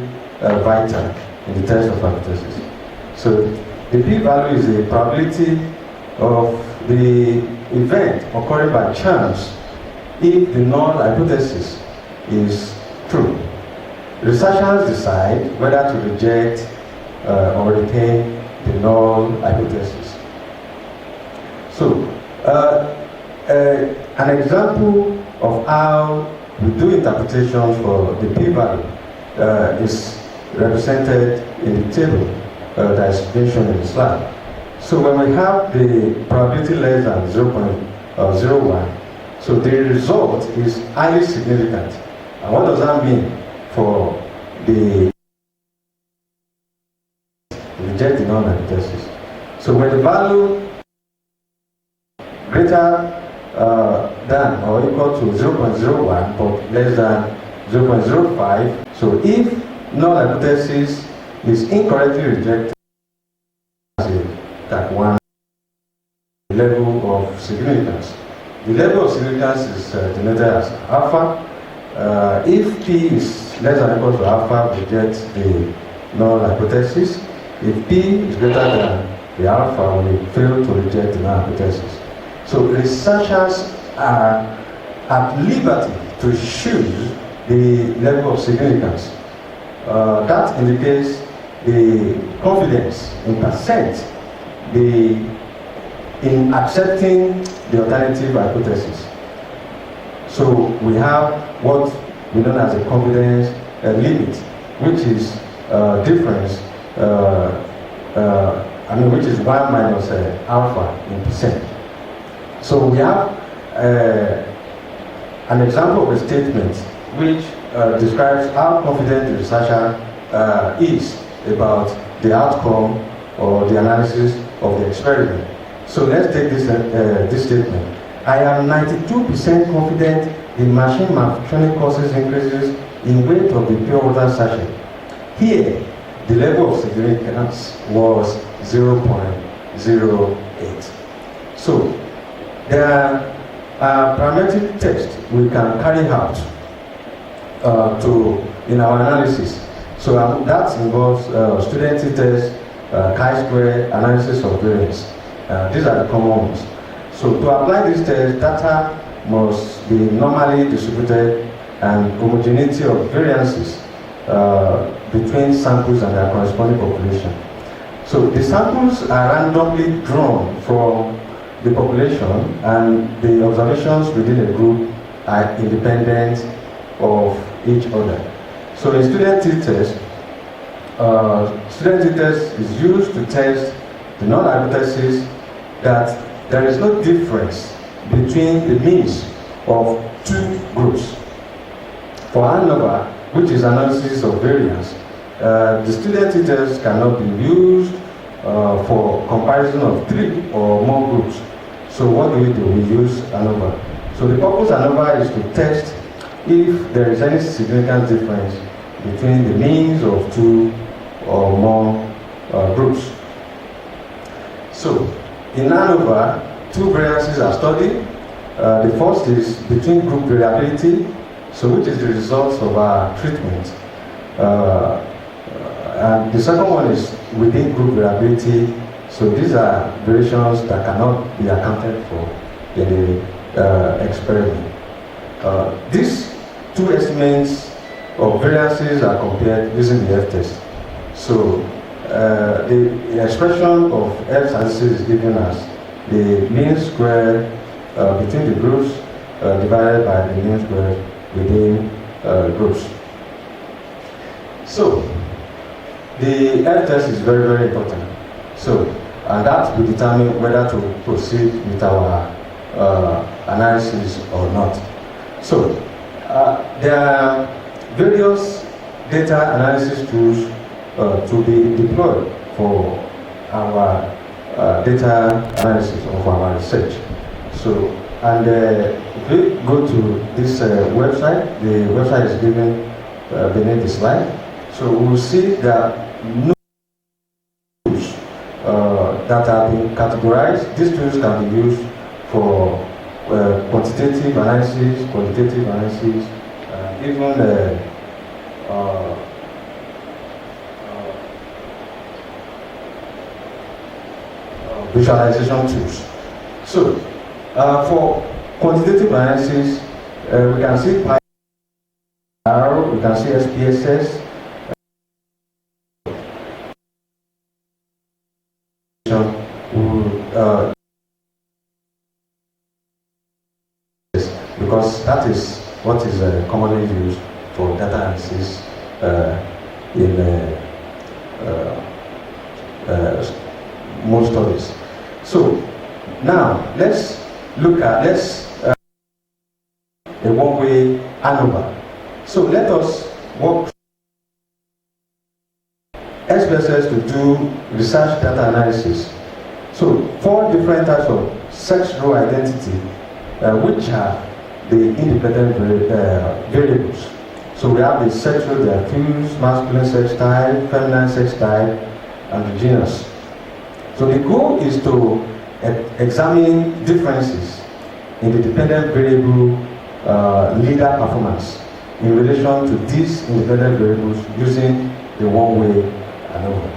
vital in the test of hypothesis. So the p-value is the probability of the event occurring by chance if the null hypothesis is true. Researchers decide whether to reject or retain the null hypothesis. So, an example of how we do interpretations for the p-value is represented in the table that is mentioned in the slide. So when we have the probability less than 0.01, so the result is highly significant. And what does that mean for the reject the null hypothesis? So when the value greater than or equal to 0.01 but less than 0.05, so if null hypothesis is incorrectly rejected as a type 1 level of significance. The level of significance is denoted as alpha. If P is less than or equal to alpha, reject the null hypothesis. If P is greater than the alpha, we fail to reject the null hypothesis. So researchers are at liberty to choose the level of significance. That indicates the confidence in percent in accepting the alternative hypothesis. So we have what we know as a confidence limit, which is difference, which is 1 minus alpha in percent. So we have an example of a statement which describes how confident the researcher is about the outcome or the analysis of the experiment. So let's take this statement. I am 92% confident the machine malfunctioning causes increases in weight of the pure water sachet. Here, the level of significance was 0.08. So there are parametric tests we can carry out in our analysis. So that involves student test, chi-square, analysis of variance. These are the common ones. So to apply this test, data must be normally distributed and homogeneity of variances between samples and their corresponding population. So the samples are randomly drawn from the population, and the observations within a group are independent of each other. So in student t-test, is used to test the null hypothesis that there is no difference between the means of two groups. For ANOVA, which is analysis of variance, The student details cannot be used for comparison of 3 or more groups. So what do? We use ANOVA. So the purpose of ANOVA is to test if there is any significant difference between the means of 2 or more groups. So in ANOVA, 2 variances are studied. The first is between group variability, so which is the result of our treatment. And the second one is within group variability, so these are variations that cannot be accounted for in the experiment. These 2 estimates of variances are compared using the F-test. So the expression of F-statistics is given as the mean square between the groups divided by the mean square within groups. So the F-test is very, very important. So, and that will determine whether to proceed with our analysis or not. So, there are various data analysis tools to be deployed for our data analysis of our research. So, and if we go to this website, the website is given beneath the slide. So we will see that no tools that have been categorized. These tools can be used for quantitative analysis, qualitative analysis, even visualization tools. So for quantitative analysis, we can see PyR, we can see SPSS, because that is what is commonly used for data analysis in most studies. So now let's look at a one-way ANOVA. So let us work SPSS to do research data analysis. So 4 different types of sex row identity, which are the independent variables. So we have the sex row, the fused, masculine sex type, feminine sex type, and the genus. So the goal is to examine differences in the dependent variable leader performance in relation to these independent variables using the one-way ANOVA.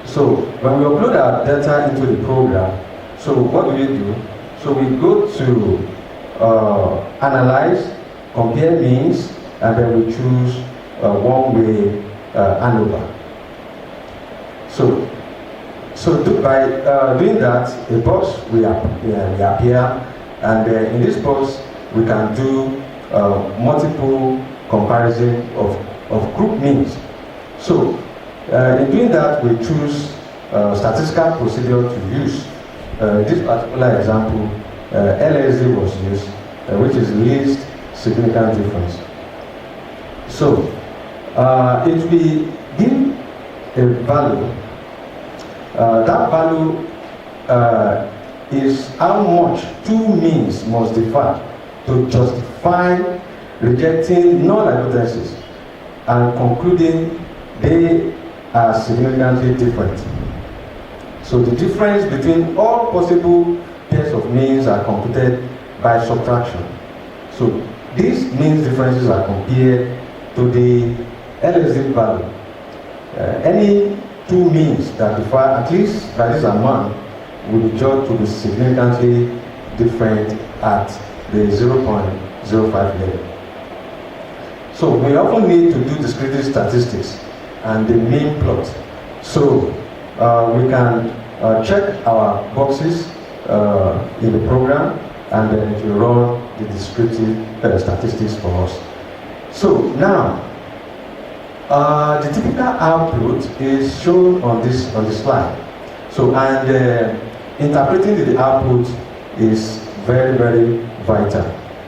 So when we upload our data into the program, so what do we do? So we go to analyze, compare means, and then we choose one-way ANOVA. So by doing that, a box will appear, and in this box we can do multiple comparison of group means. So in doing that, we choose statistical procedure to use. This particular example, LSD was used, which is least significant difference. So if we give a value, that value is how much 2 means must differ to justify rejecting null hypothesis and concluding they are significantly different. So the difference between all possible pairs of means are computed by subtraction. So these means differences are compared to the LSD value. Any 2 means that differ at least by this amount will be judged to be significantly different at the 0.05 level. So we often need to do descriptive statistics and the mean plot. So we can check our boxes in the program, and then it will run the descriptive statistics for us. So now, the typical output is shown on this slide. So, and interpreting the output is very, very vital.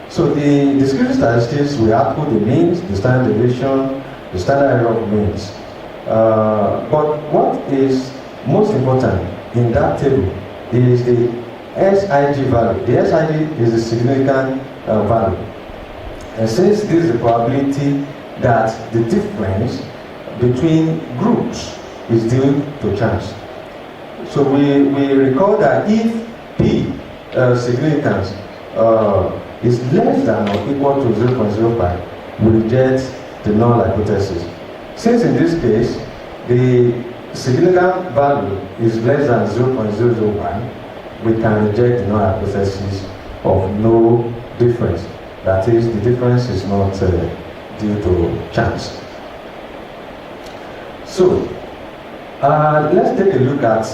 So the descriptive statistics will output the means, the standard deviation, the standard error of means. But what is most important in that table is the SIG value. The SIG is a significant value. And since this is the probability that the difference between groups is due to chance. So we recall that if P significance is less than or equal to 0.05, we reject the null hypothesis. Since in this case, the significant value is less than 0.001, we can reject the null hypothesis of no difference. That is, the difference is not due to chance. So, let's take a look at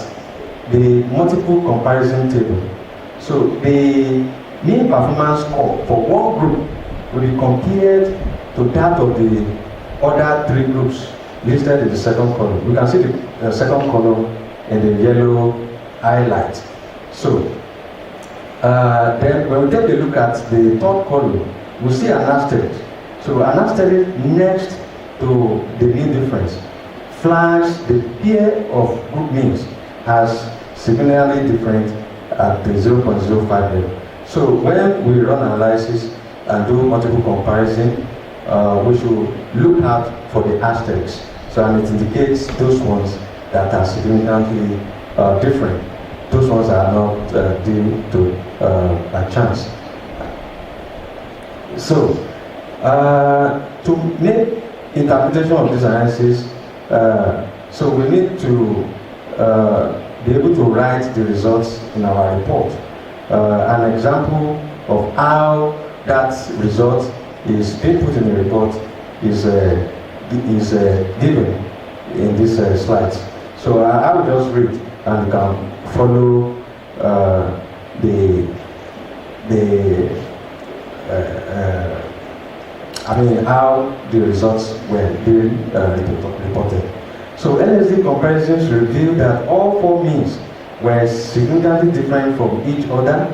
the multiple comparison table. So, the mean performance score for one group will be compared to that of the other three groups listed in the second column. We can see the second column in the yellow highlight. So, then when we take a look at the third column, we see an asterisk. So an asterisk next to the mean difference flags the pair of group means as significantly different at the 0.05 level. So when we run analysis and do multiple comparison, we should look out for the asterisk. So and it indicates those ones that are significantly different. Those ones are not due to a chance. So, to make interpretation of this analysis, so we need to be able to write the results in our report. An example of how that result is being put in the report is given in this slides. So I will just read and you can follow how the results were being reported. So LSD comparisons reveal that all four means were significantly different from each other.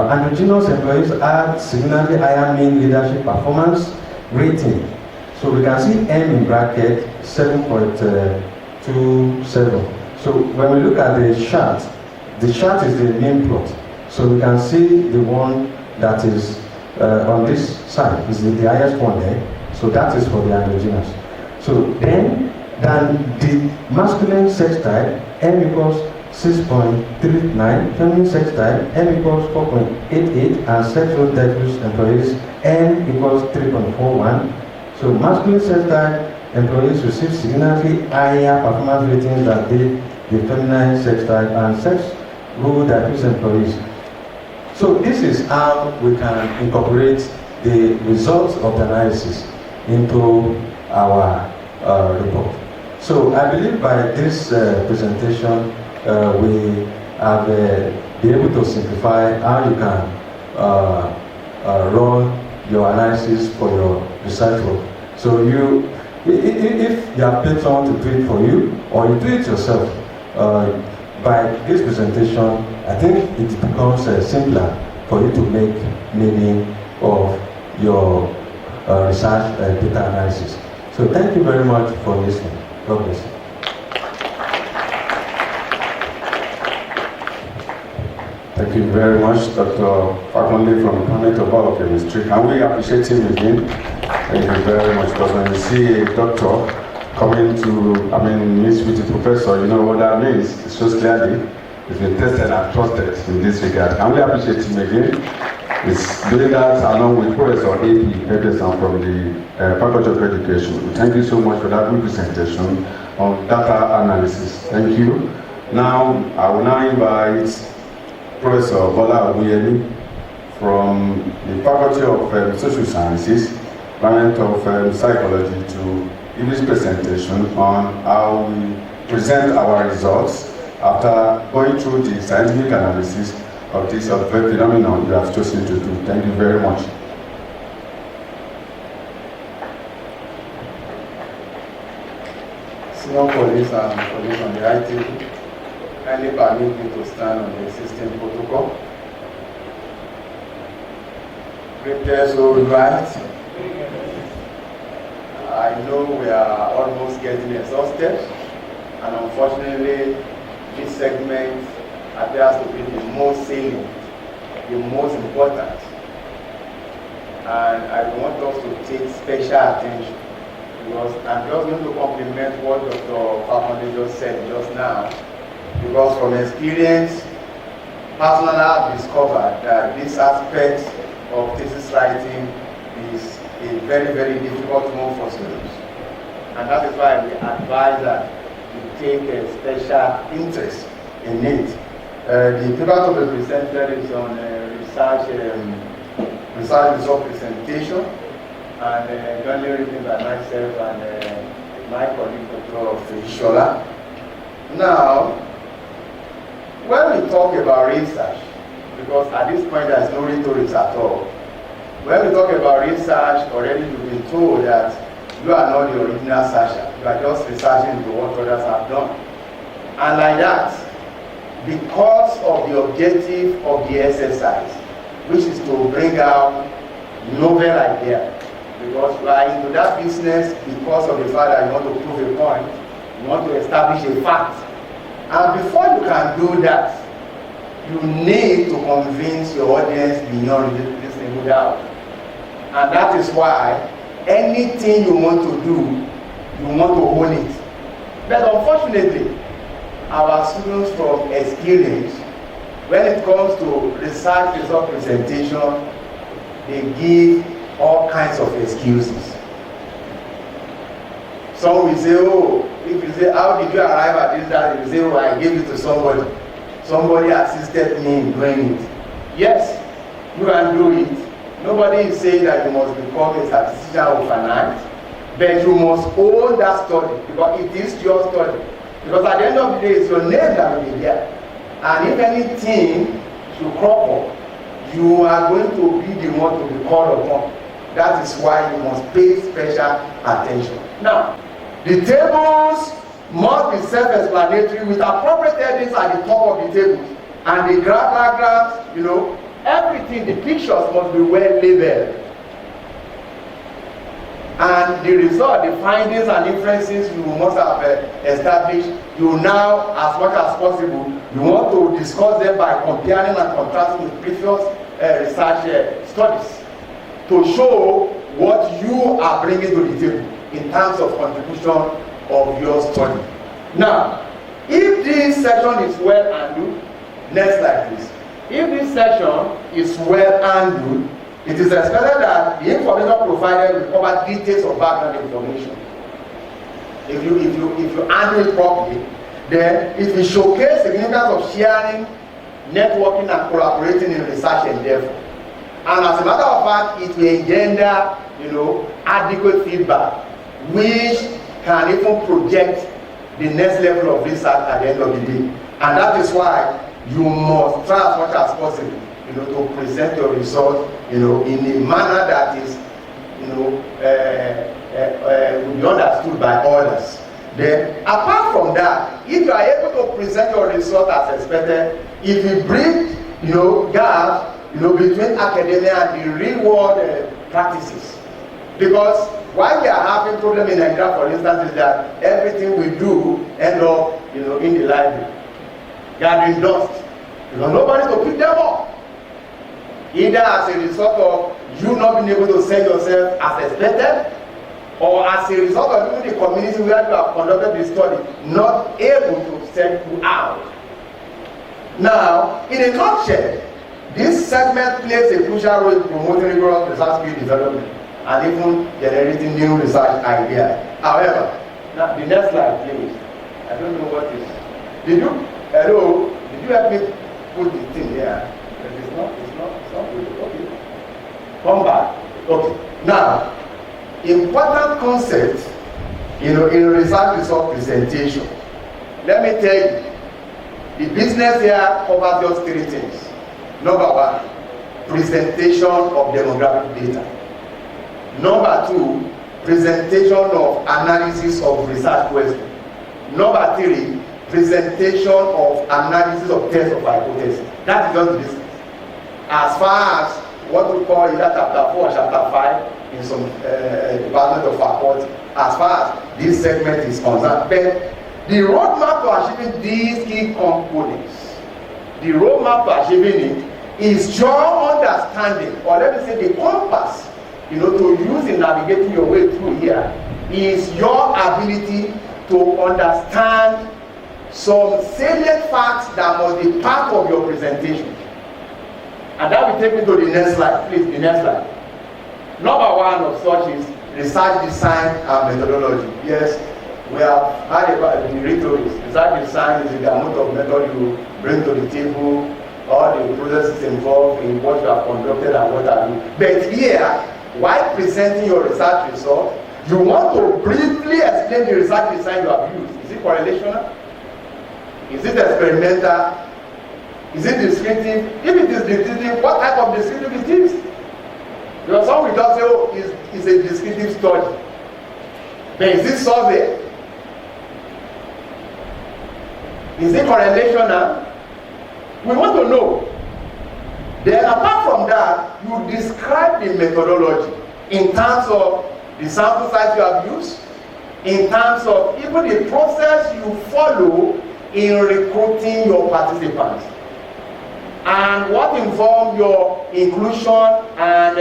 Androgynous employees had significantly higher mean leadership performance rating. So we can see M in bracket 7.27. So when we look at the chart is the mean plot. So we can see the one that is on this side is the highest one there. So that is for the androgynous. So then the masculine sex type, M equals 6.39, feminine sex type, M equals 4.88, and sexual diverse employees, N equals 3.41. So masculine sex type employees receive significantly higher performance ratings than the feminine sex type and sex role diverse employees. So this is how we can incorporate the results of the analysis into our report. So I believe by this presentation we have been able to simplify how you can run your analysis for your research work. So if you have paid someone to do it for you or you do it yourself, by this presentation, I think it becomes simpler for you to make meaning of your research data analysis. So thank you very much for listening. God bless you. Thank you very much, Dr. Fakunle from the Department of Biochemistry. Can we appreciate him again? Thank you very much, because when you see a doctor coming to, meet with a professor, you know what that means. It shows clearly he's been tested and trusted in this regard. Can we appreciate him again? He's doing that along with Professor A.P. Peterson from the Faculty of Education. Thank you so much for that good presentation on data analysis. Thank you. Now, I will now invite Professor Bola Abuyemi from the Faculty of Social Sciences, Department of Psychology, to give this presentation on how we present our results after going through the scientific analysis of this phenomenon you have chosen to do. Thank you very much. Senior colleagues and colleagues on the right table, kindly permit me to stand on the existing protocol. Great pleasure, right? I I know we are almost getting exhausted, and unfortunately, this segment appears to be the most salient, the most important. And I want us to take special attention, because I'm just going to compliment what Dr. Fakonde just said just now, because from experience, personally I've discovered that this aspect of thesis writing is a very, very difficult one for students. And that is why we advise that you take a special interest in it. The paper to be presented is on research result presentation, and jointly written by myself and my colleague Dr. Shola. Now, when we talk about research, because at this point there is no rhetoric at all, when we talk about research, already you've been told that you are not the original searcher, you are just researching into what others have done. And like that, because of the objective of the exercise, which is to bring out novel idea, because you are into that business because of the fact that you want to prove a point, you want to establish a fact. And before you can do that, you need to convince your audience beyond reasonable doubt. And that is why anything you want to do, you want to own it. But unfortunately, our students from experience, when it comes to research result presentation, they give all kinds of excuses. Some will say, oh, if you say, how did you arrive at this, that, you say, oh, I gave it to somebody. Somebody assisted me in doing it. Yes, you can do it. Nobody is saying that you must become a statistician overnight, but you must own that study, because it is your study. Because at the end of the day, it's your name that will be there. And if anything should crop up, you are going to be the one to be called upon. That is why you must pay special attention. Now, the tables must be self-explanatory with appropriate headings at the top of the table. And the diagrams, you know, everything, the pictures must be well labeled. And the result, the findings and inferences you must have established, you now, as much as possible, you want to discuss them by comparing and contrasting with previous research studies to show what you are bringing to the table in terms of contribution of your study. Now, if this section is well handled, next slide please. If this section is well handled, it is expected that the information provided will cover details of background information. If you handle it properly, then it will showcase the significance of sharing, networking, and collaborating in research endeavor. And as a matter of fact, it will engender, you know, adequate feedback, which can even project the next level of research at the end of the day. And that is why you must try as much as possible, you know, to present your result, you know, in a manner that is, you know, will be understood by others. Then, apart from that, if you are able to present your result as expected, if you bridge, you know, gaps, you know, between academia and the real world practices, because why we are having problem in Nigeria, for instance, is that everything we do end up, you know, in the library, gathering dust, because nobody to pick them up, either as a result of you not being able to sell yourself as expected, or as a result of even the community where you have conducted the study not able to send you out. Now, in a nutshell, this segment plays a crucial role in promoting rigorous research skill development and even generating new research ideas. However, now the next slide, please. I don't know what is. Did you? Hello? Did you help me put the thing there? It's not good. Okay. Come back. Okay. Now, important concept, you know, in research result presentation. Let me tell you, the business here covers just three things. Number one, presentation of demographic data. Number two, presentation of analysis of research questions. Number three, presentation of analysis of test of hypothesis. That is just the business. As far as what we call either chapter 4 or chapter 5 in some department of faculty, as far as this segment is concerned. But the roadmap to achieving these key components, the roadmap to achieving it is your understanding, or let me say the compass, to use in navigating your way through here, is your ability to understand some salient facts that must be part of your presentation. And that will take me to the next slide, please, the next slide. Number one of such is research design and methodology. Yes, we have had about the rhetorics. Research design is the amount of method you bring to the table, all the processes involved in what you have conducted and what have you. But here, while presenting your research result, you want to briefly explain the research design you have used. Is it correlational? Is it experimental? Is it descriptive? If it is descriptive, what type of descriptive it is? Because some will just say, oh, it's a descriptive study. But is it survey? Is it correlational? We want to know. Then apart from that, you describe the methodology in terms of the sample size you have used, in terms of even the process you follow in recruiting your participants, and what inform your inclusion and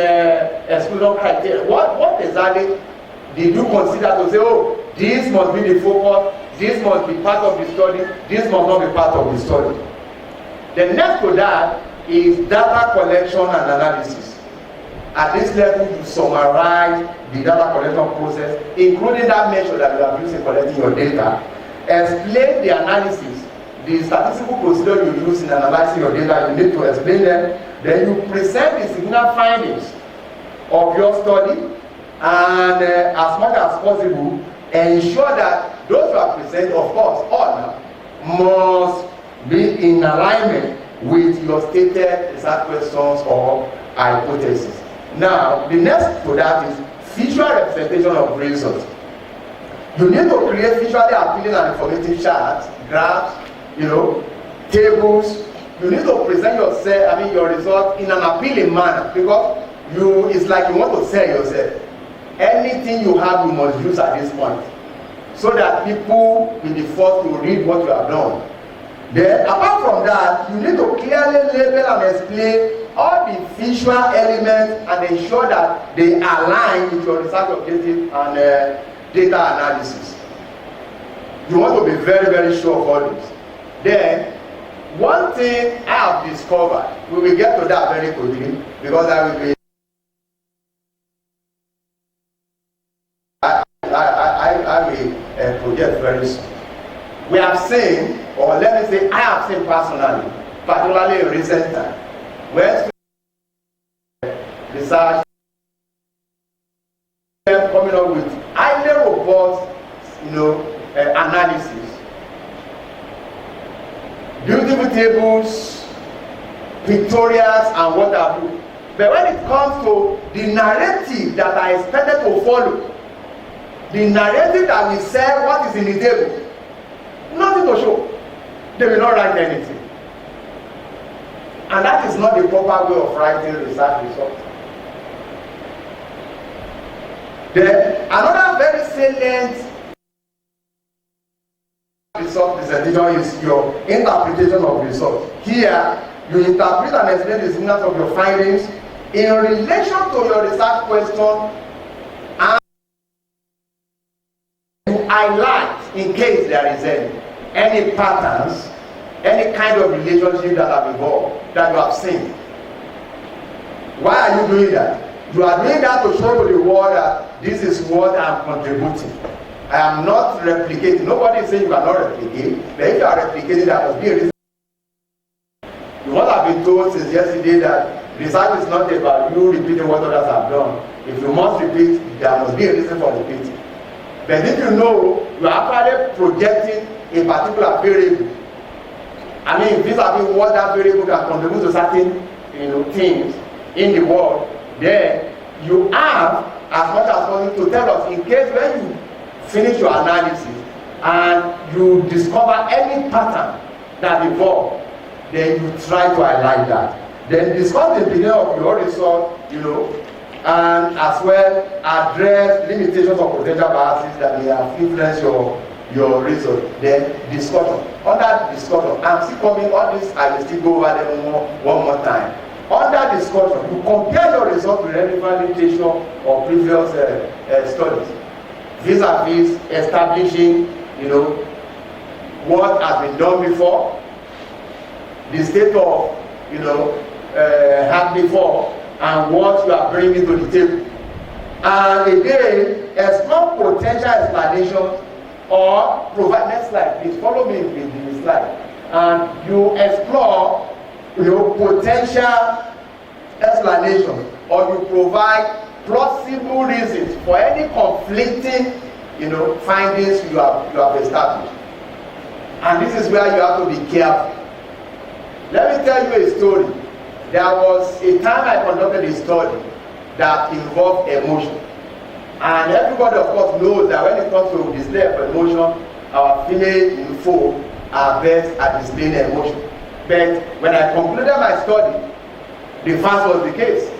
exclusion criteria. What exactly did you consider to say, oh, this must be the focus, this must be part of the study, this must not be part of the study. The next to that is data collection and analysis. At this level, you summarize the data collection process, including that measure that you have used in collecting your data, explain the analysis, the statistical procedure you use in analyzing your data, you need to explain them. Then you present the significant findings of your study, and as much as possible, ensure that those who are present, of course, all must be in alignment with your stated research questions or hypotheses. Now, the next to that is visual representation of results. You need to create visually appealing and informative charts, graphs, tables. You need to present your result in an appealing manner, because it's like you want to sell yourself. Anything you have, you must use at this point, so that people will be forced to read what you have done. Then, apart from that, you need to clearly label and explain all the visual elements and ensure that they align with your research objective and data analysis. You want to be very, very sure of all this. Then, one thing I have discovered, we will get to that very quickly, because I will be project very soon. We have seen, or let me say, I have seen personally, particularly in recent time, where research coming up with highly robust, analysis, beautiful tables, pictorials, and what have you. But when it comes to the narrative that I expected to follow, the narrative that will say what is in the table, nothing to show. They will not write anything. And that is not the proper way of writing research results. Then another very salient result presentation is your interpretation of results. Here, you interpret and explain the significance of your findings in relation to your research question, and you highlight, in case there is any patterns, any kind of relationship that have evolved, that you have seen. Why are you doing that? You are doing that to show to the world that this is what I am contributing. I am not replicating. Nobody is saying you cannot replicate, but if you are replicating, there must be a reason. You must have been told since yesterday that research is not about you repeating what others have done. If you must repeat, there must be a reason for repeating. But if you know you are actually projecting a particular variable, vis-a-vis what that variable can contribute to certain things in the world, then you have as much as possible to tell us, in case when you finish your analysis and you discover any pattern that evolved, then you try to highlight that. Then discuss the beginning of your result, and as well address limitations or potential biases that may have influenced your result. Then discussion. Under discussion, I'm still coming on this, I will still go over them one more time. Under discussion, you compare your results with relevant literature or previous studies. Vis-a-vis establishing, what has been done before, the state of, had before, and what you are bringing to the table. And again, explore potential explanations or provide, next slide, please follow me with the slide. And you explore, potential explanations, or you provide plausible reasons for any conflicting, findings you have established. And this is where you have to be careful. Let me tell you a story. There was a time I conducted a study that involved emotion. And everybody, of course, knows that when it comes to display of emotion, our female info are best at displaying emotion. But when I concluded my study, the first was the case.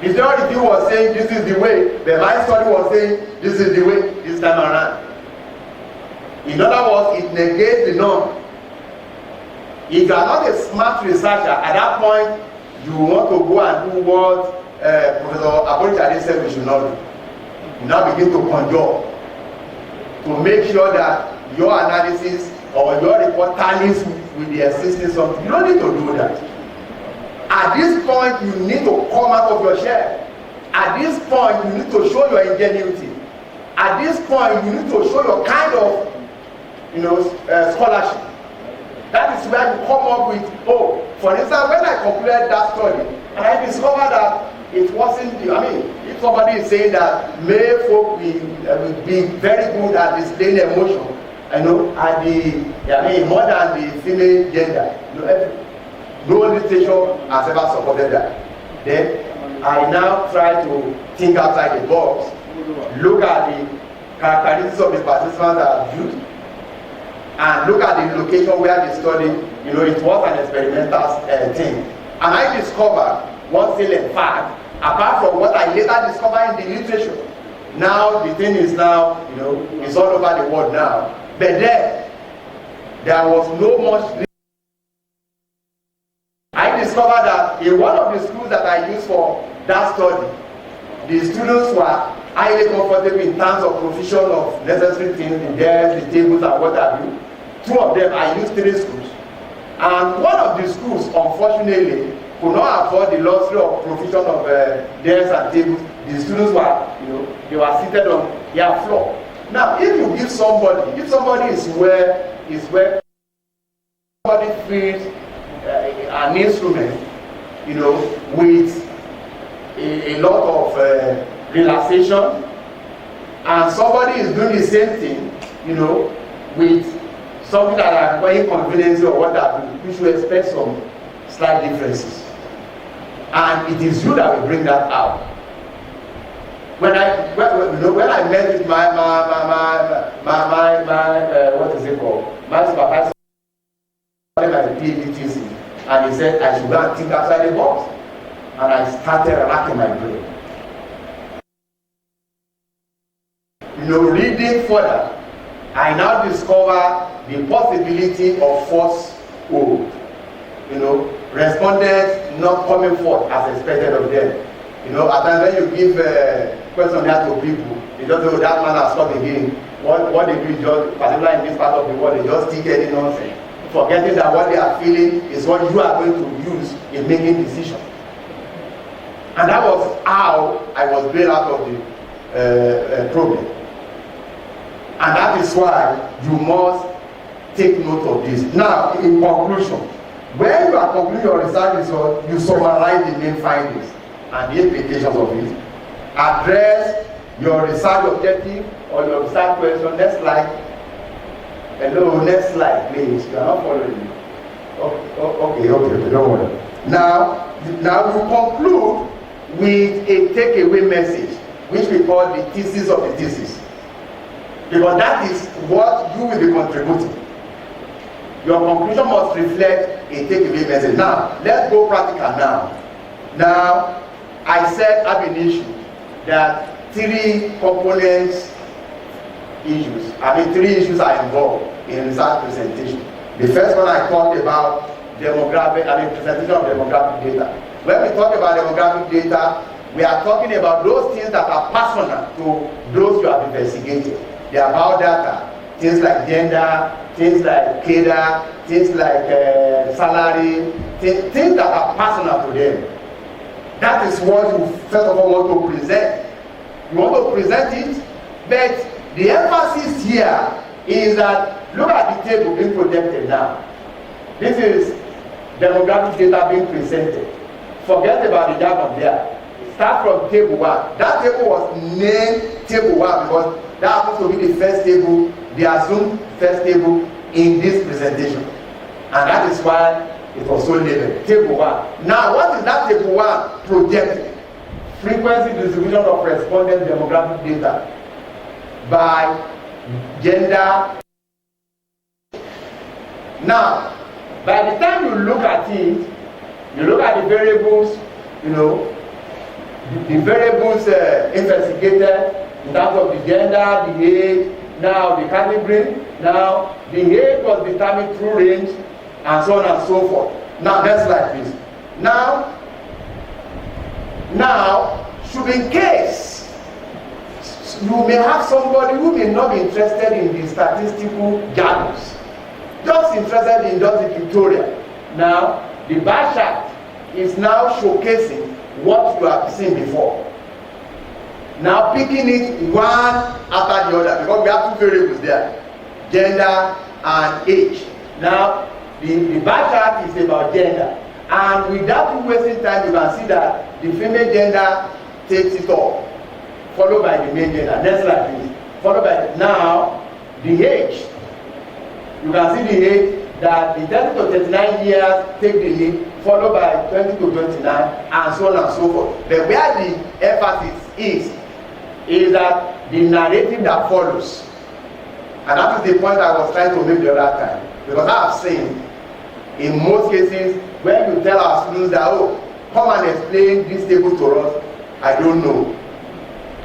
The study review was saying this is the way, but my study was saying this is the way this time around. In other words, it negates the norm. If you are not a smart researcher, at that point, you want to go and do what Professor Aborichade said we should not do. You now begin to conjure to make sure that your analysis or your report tallies with the existing something. You don't need to do that. At this point, you need to come out of your shell. At this point, you need to show your ingenuity. At this point, you need to show your kind of, scholarship. That is where you come up with, for instance, when I concluded that study, and I discovered that it wasn't, if somebody is saying that male folk will be very good at displaying emotion, more than the female gender, no literature has ever supported that. Then I now try to think outside the box, look at the characteristics of the participants that I've used, and look at the location where the study, it was an experimental thing. And I discovered one salient fact, apart from what I later discovered in the literature. Now, the thing is now, it's all over the world now. But then, there was no much. I discovered that in one of the schools that I used for that study, the students were highly comfortable in terms of provision of necessary things, the desks, the tables, and what have you. Two of them, I used 3 schools. And one of the schools, unfortunately, could not afford the luxury of provision of desks and tables. The students were, they were seated on their floor. Now, if you give somebody, if somebody is where somebody feels an instrument, with a lot of relaxation, and somebody is doing the same thing, with something that are inconvenience or what have you, you should expect some slight differences. And it is you that will bring that out. When I met with my what is it called? My supervisor, my PhD thesis, and he said I should go and think outside the box. And I started racking my brain. Reading further, I now discover the possibility of falsehood. Respondents not coming forth as expected of them. At times when you give questionnaire to people, they just say, that man has come again. What they do is just, particularly in this part of the world, they just think any nonsense, forgetting that what they are feeling is what you are going to use in making decisions. And that was how I was bailed out of the problem. And that is why you must take note of this. Now, in conclusion, when you are concluding your research result, you summarize the main findings and the implications of it. Address your research objective or your research question. Next slide. Hello, next slide, please. You are not following me. Okay, don't worry. Now we conclude with a takeaway message, which we call the thesis of the thesis. Because that is what you will be contributing. Your conclusion must reflect a takeaway message. Now, let's go practical now. Now, I said ab initio that three components issues, three issues are involved in research presentation. The first one I talked about presentation of demographic data. When we talk about demographic data, we are talking about those things that are personal to those you have investigated. They are about data, things like gender, things like cadre, things like salary, things that are personal to them. That is what you first of all want to present. You want to present it, but the emphasis here is that look at the table being projected now. This is demographic data being presented. Forget about the jargon there. Start from table 1. That table was named table 1 because that happens to be the first table, the assumed first table in this presentation. And that is why it was so labeled, table 1. Now, what is that table 1 projecting? Frequency distribution of respondent demographic data by gender. Now, by the time you look at it, you look at the variables, the variables investigated in terms of the gender, the age, now the category, now the age was determined through range, and so on and so forth. Now, next slide, please. Now, should in case you may have somebody who may not be interested in the statistical jargons, just interested in just the tutorial. Now, the bar chart is now showcasing what you have seen before. Now, picking it one after the other because we have two variables there, gender and age. Now, the bar chart is about gender, and without wasting time, you can see that the female gender takes it off, followed by the male gender. Next slide, please. Followed by now the age. You can see the age that the 30 to 39 years take the lead, followed by 20 to 29, and so on and so forth. But where the emphasis is that the narrative that follows, and that is the point I was trying to make the other time, because I have seen in most cases when you tell our students that, oh, come and explain this table to us, I don't know.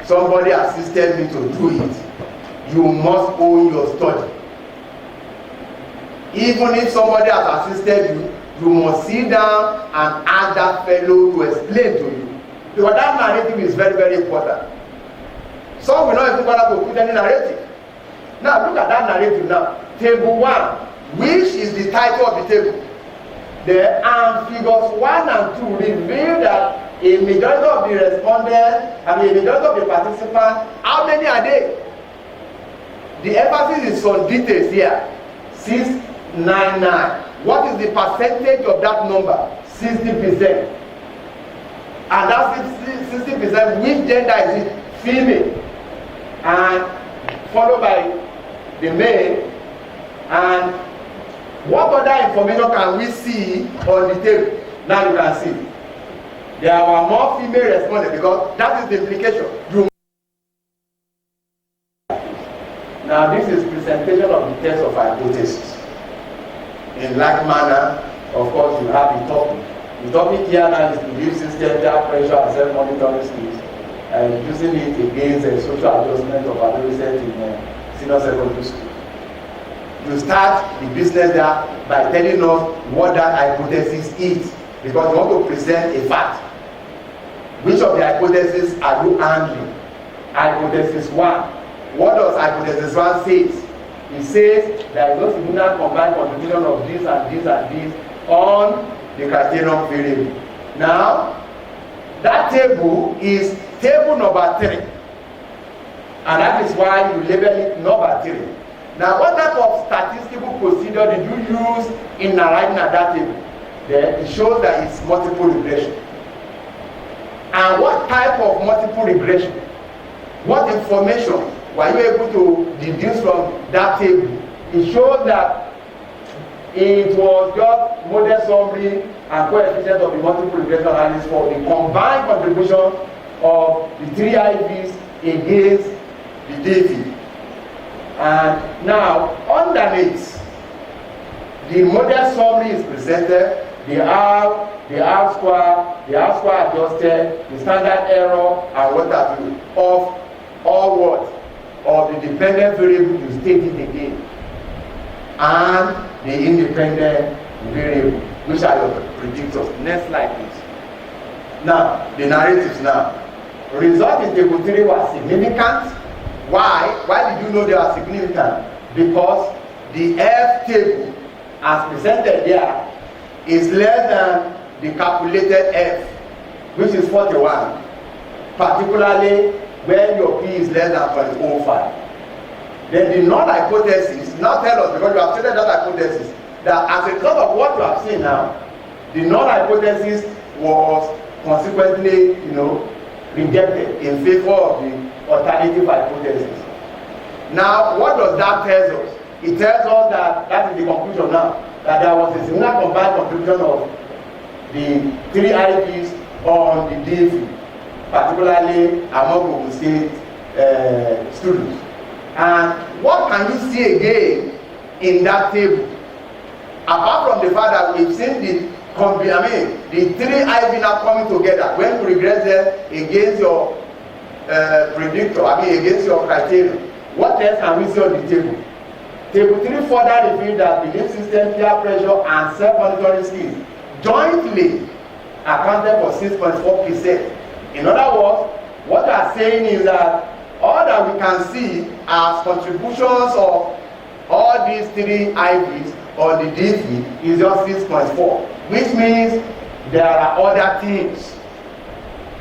Somebody assisted me to do it. You must own your study. Even if somebody has assisted you, you must sit down and ask that fellow to explain to you. Because that narrative is very, very important. Some will not even bother to put any narrative. Now look at that narrative now. Table 1, which is the title of the table. There and figures 1 and 2 reveal that a majority of the respondents and a majority of the participants, how many are they? The emphasis is on details here. 699. What is the percentage of that number? 60%. And that 60%, which gender is it? Female. And followed by the male. And what other information can we see on the table? Now you can see. There are more female respondents because that is the implication. Now this is presentation of the test of hypothesis. In like manner, of course, you have the topic. The topic here now is to use system, pressure, and self-monitoring skills, and using it against the social adjustment of adolescents in senior secondary school. You start the business there by telling us what that hypothesis is, because you want to present a fact. Which of the hypotheses are you handling? Hypothesis 1. What does hypothesis 1 say? It says there is no significant combined contribution of this and this and this on the criterion variable. Now, that table is table number 3. And that is why you label it number 3. Now, what type of statistical procedure did you use in arriving at that table? There, it shows that it's multiple regression. And what type of multiple regression? What information were you able to deduce from that table? It shows that it was just model summary and coefficient of the multiple regression analysis for the combined contribution of the 3 IVs against the DV. And now, underneath, the model summary is presented the R square adjusted, the standard error, and what have you, of all what? Of the dependent variable, you state it again, and the independent variable, which are your predictors. Next slide, please. Now, the narratives now. Result in table 3 was significant. Why? Why did you know they are significant? Because the F table, as presented there, is less than the calculated F, which is 41, particularly when your P is less than 0.05. Then the null hypothesis now tell us, because you have stated that hypothesis, that as a result of what you have seen now, the null hypothesis was consequently, rejected in favor of the alternative hypothesis. Now, what does that tell us? It tells us that is the conclusion now, that there was a similar combined contribution of the 3 IVs on the DV, particularly among Ogun State students. And what can you see again in that table? Apart from the fact that we've seen the 3 IV now coming together, when you regress them against your predictor, against your criterion, what else can we see on the table? Table 3 further revealed that belief system, peer pressure, and self-monitoring skills jointly accounted for 6.4%. In other words, what we are saying is that all that we can see as contributions of all these 3 IVs or the DV is just 6.4, which means there are other things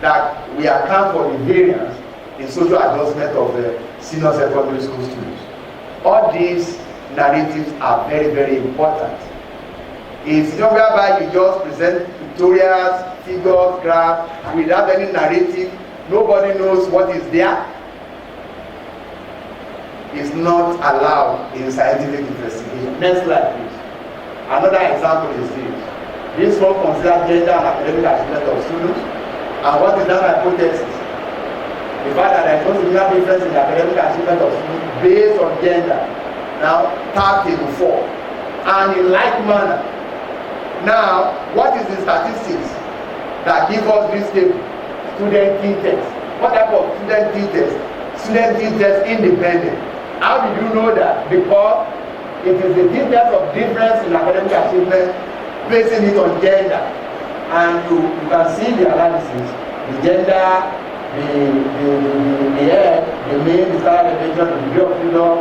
that we account for the variance in social adjustment of the senior secondary school students. All these narratives are very, very important. It's not whereby you just present pictorials, figures, graphs, without any narrative. Nobody knows what is there. It's not allowed in scientific investigation. Next slide, please. Another example is this. This one considers gender and academic achievement of students. And what is that hypothesis? The fact that there is no significant difference in the academic achievement of students based on gender. Now, table 4. And in like manner. Now, what is the statistics that give us this table? Student t-test. What type of student t-test? Student t-test independent. How did you know that? Because it is the t-test of difference in academic achievement, basing it on gender. And you can see the analysis. The gender, the head, the main, the standard deviation, the degree of freedom,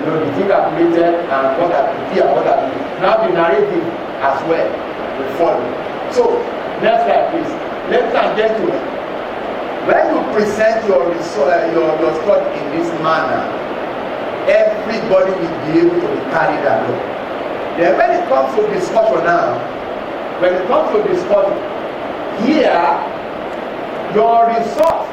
the thing calculated, and what are the key and what are the. Now the narrative as well will follow. So, next slide please. Ladies and gentlemen, when you present your study in this manner, everybody will be able to carry that along. Then when it comes to discussion now, here, your results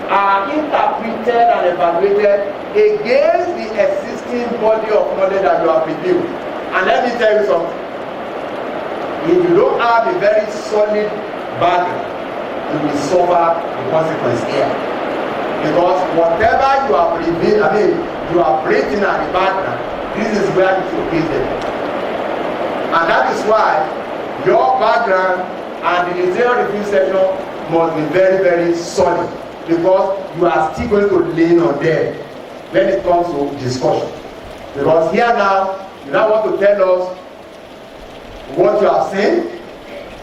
are interpreted and evaluated against the existing body of knowledge that you have reviewed. And let me tell you something. If you don't have a very solid background, you will suffer the consequence here. Because whatever you have revealed, you have written at the background, this is where you showcase them. And that is why your background and the material review section must be very, very solid, because you are still going to lean on them when it comes to discussion. Because here now, you now want to tell us what you have seen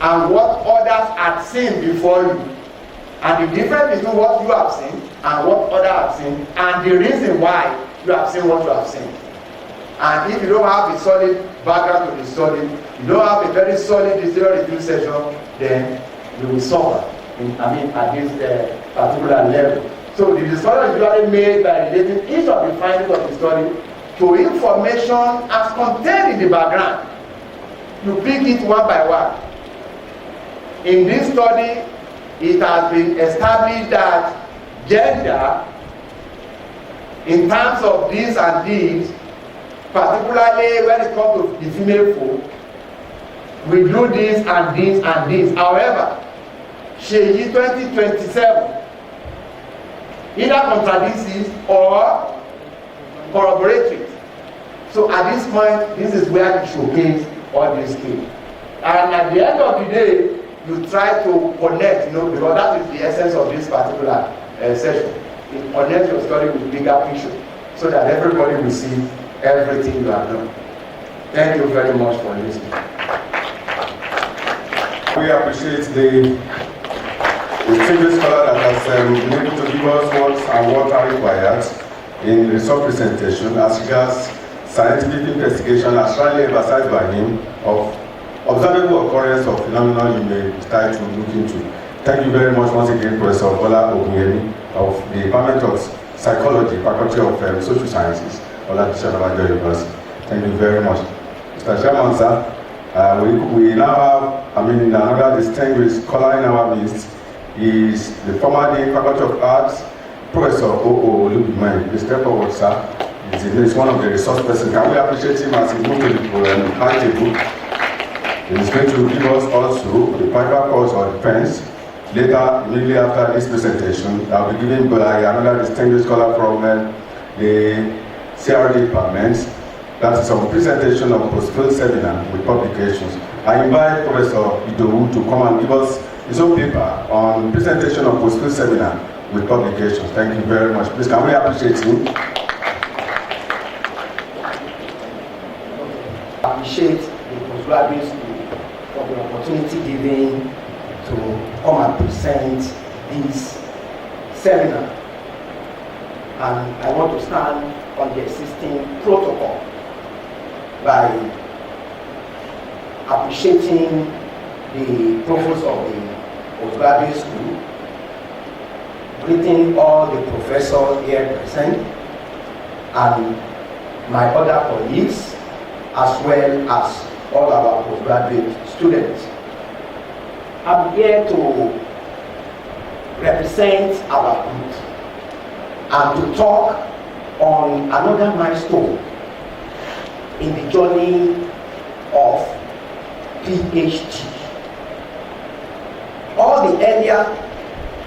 and what others had seen before you, and the difference between what you have seen and what others have seen, and the reason why you have seen what you have seen. And if you don't have a solid background to the study, you don't have a very solid material review session, then you will suffer at this particular level. So the discussion is usually made by relating each of the findings of the study to information as contained in the background. You pick it one by one. In this study, it has been established that gender, in terms of this and this, particularly when it comes to the female folk, we do this and this and this. However, Sheyi 2027 either contradicts it or corroborates it. So at this point, this is where you showcase all these things. And at the end of the day, you try to connect, because that is the essence of this particular session. You connect your story with bigger picture so that everybody will see everything you have done. Thank you very much for listening. We appreciate the distinguished scholar that has been able to give us what are required in research presentation as regards scientific investigation as rightly emphasized by him of observable occurrence of phenomena you may try to look into. Thank you very much once again, Professor Bola Ogunyemi of the Department of Psychology, Faculty of Social Sciences, Oladisha Nabajo University. Thank you very much. Mr. Chairman, sir, we now have, another distinguished scholar in our midst. He is the former Dean, Faculty of Arts, Professor O.O. Olubimai. Please step forward, sir. He's one of the resource persons. Can we appreciate him as he moved to the high table? He is going to give us also the private course of defense. Later, immediately after this presentation, I'll be giving another distinguished scholar from the CRD department. That is a presentation of post-field seminar with publications. I invite Professor Idowu to come and give us his own paper on presentation of post-field seminar with publications. Thank you very much. Please, can we appreciate him? Appreciate the postgraduate school for the opportunity given to come and present this seminar. And I want to stand on the existing protocol by appreciating the provost of the postgraduate school, greeting all the professors here present, and my other colleagues, as well as all our postgraduate students. I'm here to represent our group and to talk on another milestone in the journey of PhD. All the earlier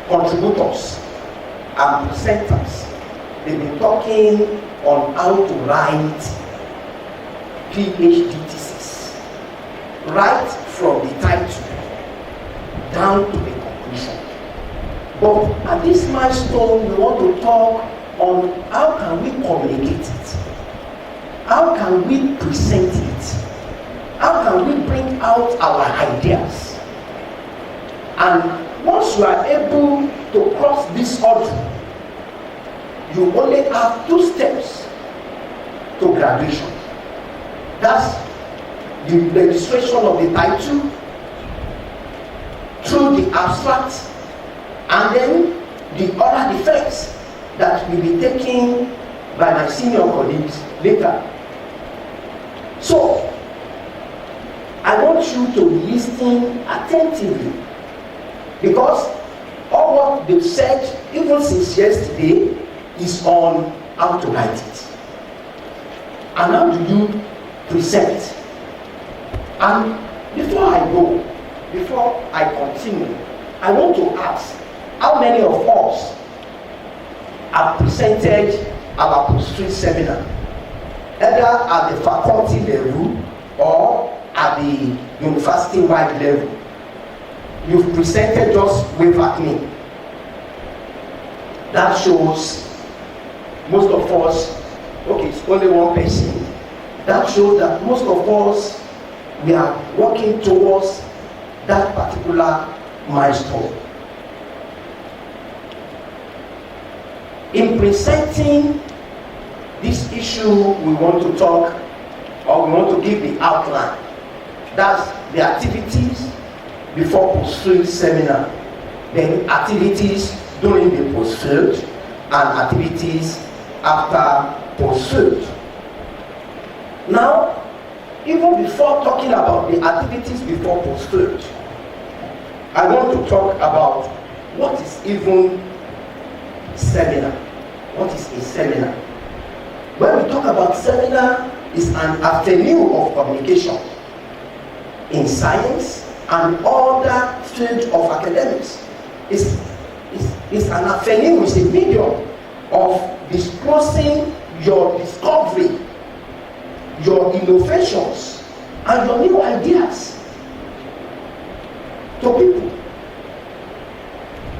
contributors and presenters, they've been talking on how to write PhD thesis, right from the title down to the conclusion. But at this milestone, we want to talk on how can we communicate it, how can we present it, how can we bring out our ideas. And once you are able to cross this hurdle, you only have 2 steps to graduation. That's the registration of the title through the abstract, and then the oral defense that will be taken by my senior colleagues later. So, I want you to listen attentively, because all what they've said, even since yesterday, is on how to write it. And how do you present? And before I continue, I want to ask, how many of us have presented our post-field seminar, either at the faculty level or at the university-wide level? You've presented, just wave at me. That shows most of us, okay, it's only one person. That shows that most of us, we are working towards that particular milestone. In presenting this issue, we want to talk, or we want to give the outline. That's the activities before post-field seminar, then activities during the post-field, and activities after post-field. Now, even before talking about the activities before post-field, I want to talk about what is even seminar. What is a seminar? When we talk about seminar, it's an avenue of communication in science and other fields of academics. It's an avenue, it's a medium of disclosing your discovery, your innovations, and your new ideas. to people.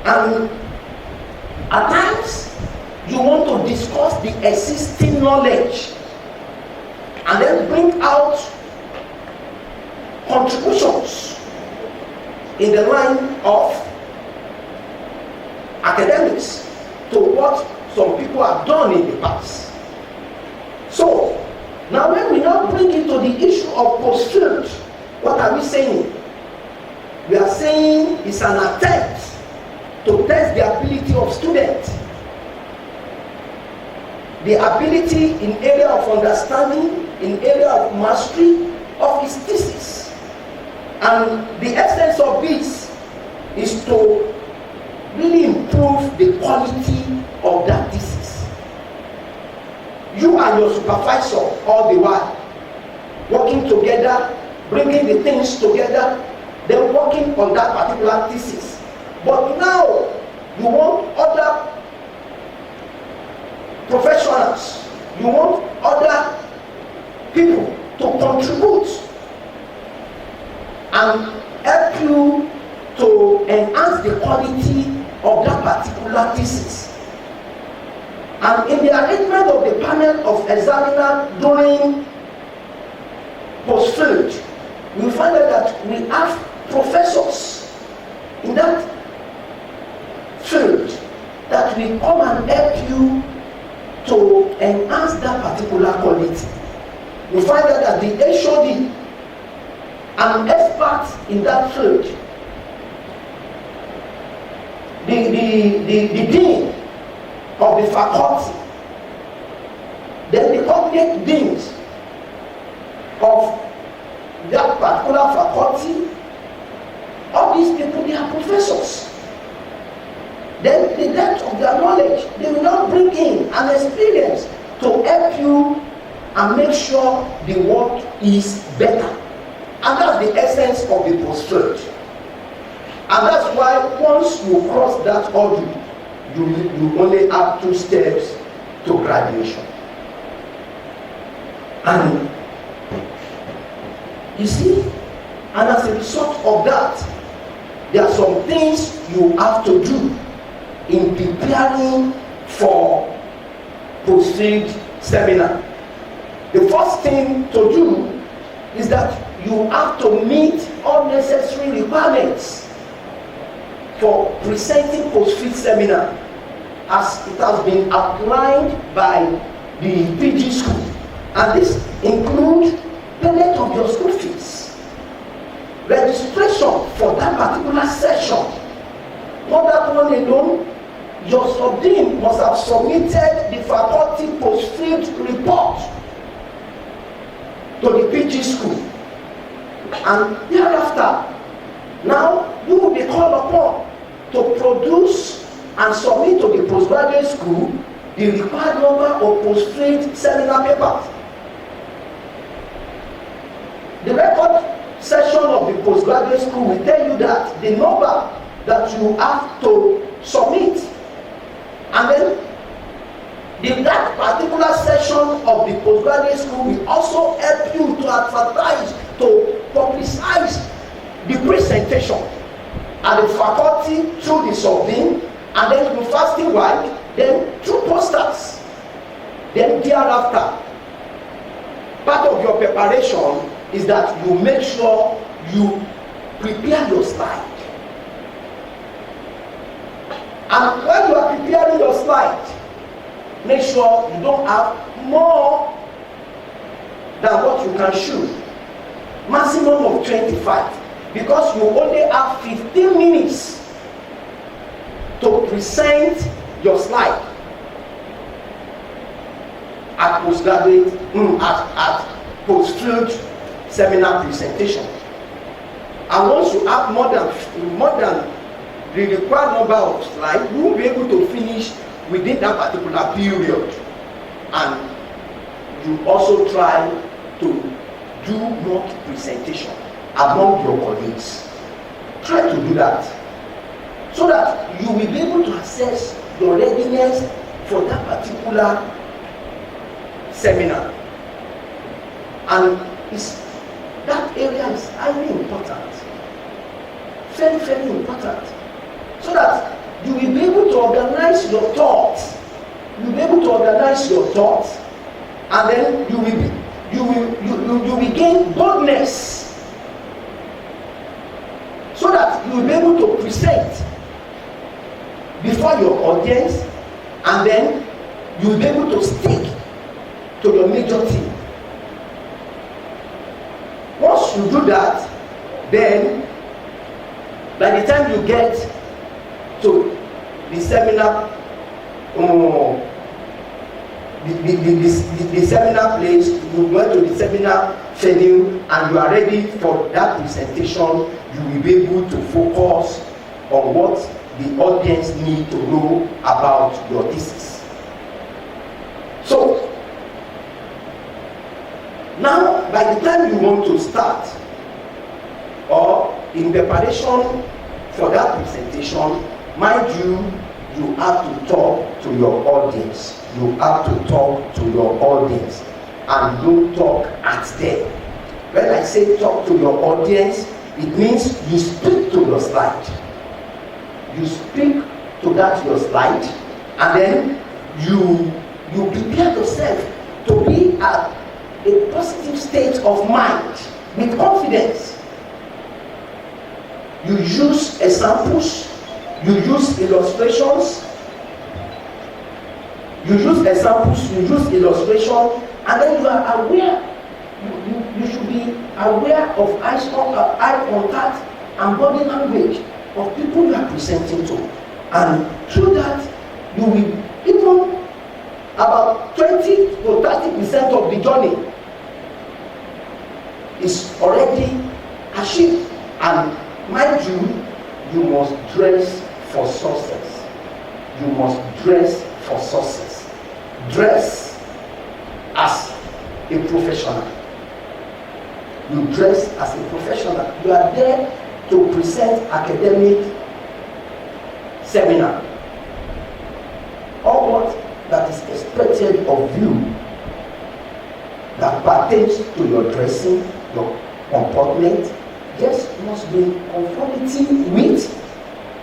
And at times, you want to discuss the existing knowledge and then bring out contributions in the line of academics to what some people have done in the past. So, now when we now bring it to the issue of post-field, what are we saying? We are saying it's an attempt to test the ability of students, the ability in area of understanding, in area of mastery of his thesis. And the essence of this is to really improve the quality of that thesis. You and your supervisor all the while working together, bringing the things together, then working on that particular thesis. But now you want other professionals, you want other people to contribute and help you to enhance the quality of that particular thesis. And in the arrangement of the panel of examiner during post-field, we find out that we have professors in that field that will come and help you to enhance that particular quality. You find out that the HOD, an expert in that field, the dean of the faculty, then the coordinate deans of that particular faculty, all these people, they are professors. Then the depth of their knowledge, they will now bring in an experience to help you and make sure the work is better. And that's the essence of the post-field. And that's why once you cross that hurdle, you only have 2 steps to graduation. And you see, and as a result of that, there are some things you have to do in preparing for post-field seminar. The first thing to do is that you have to meet all necessary requirements for presenting post-field seminar as it has been outlined by the PG school. And this includes payment of your school fees, registration for that particular session. Not that one alone, your sub-dean must have submitted the faculty post-field report to the PG school. And thereafter, now you will be called upon to produce and submit to the postgraduate school the required number of post-field seminar papers. The record section of the postgraduate school will tell you that the number that you have to submit, and then that particular section of the postgraduate school will also help you to advertise, to publicize the presentation at the faculty through the sub-dean, and then through fasting wide, then through posters. Then thereafter, part of your preparation is that you make sure you prepare your slide. And when you are preparing your slide, make sure you don't have more than what you can show. Maximum of 25, because you only have 15 minutes to present your slide at postgraduate, at post-field seminar presentation. And once you have more than the required number of slides, you will be able to finish within that particular period. And you also try to do mock presentation among your colleagues. Try to do that, so that you will be able to assess your readiness for that particular seminar. And that area is highly important Very, very important. So that you will be able to organize your thoughts. You will be able to organize your thoughts, and then you will gain boldness. So that you will be able to present before your audience, and then you will be able to stick to your major theme. Once you do that, then by the time you get to the seminar, the seminar place, you go to the seminar venue, and you are ready for that presentation, you will be able to focus on what the audience need to know about your thesis. So now, by the time you want to start, or in preparation for that presentation, mind you, you have to talk to your audience. You have to talk to your audience, and don't talk at them. When I say talk to your audience, it means you speak to your slide. You speak to that your slide, and then you prepare yourself to be at a positive state of mind with confidence. You use examples, you use illustrations, you use illustration, and then you are aware. You should be aware of eye contact and body language of people you are presenting to, and through that you will even about 20 to 30% of the journey is already achieved. And mind you, you must dress for success. You must dress for success. Dress as a professional. You dress as a professional. You are there to present academic seminar. All what that is expected of you that pertains to your dressing, your comportment, just must be conformity with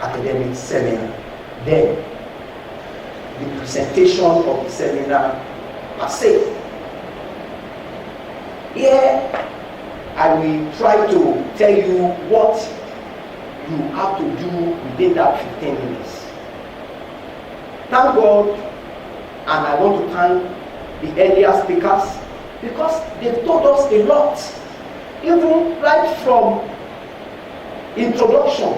academic seminar. Then the presentation of the seminar per se. Here I will try to tell you what you have to do within that 15 minutes. Thank God, and I want to thank the earlier speakers, because they've told us a lot, even right from introduction,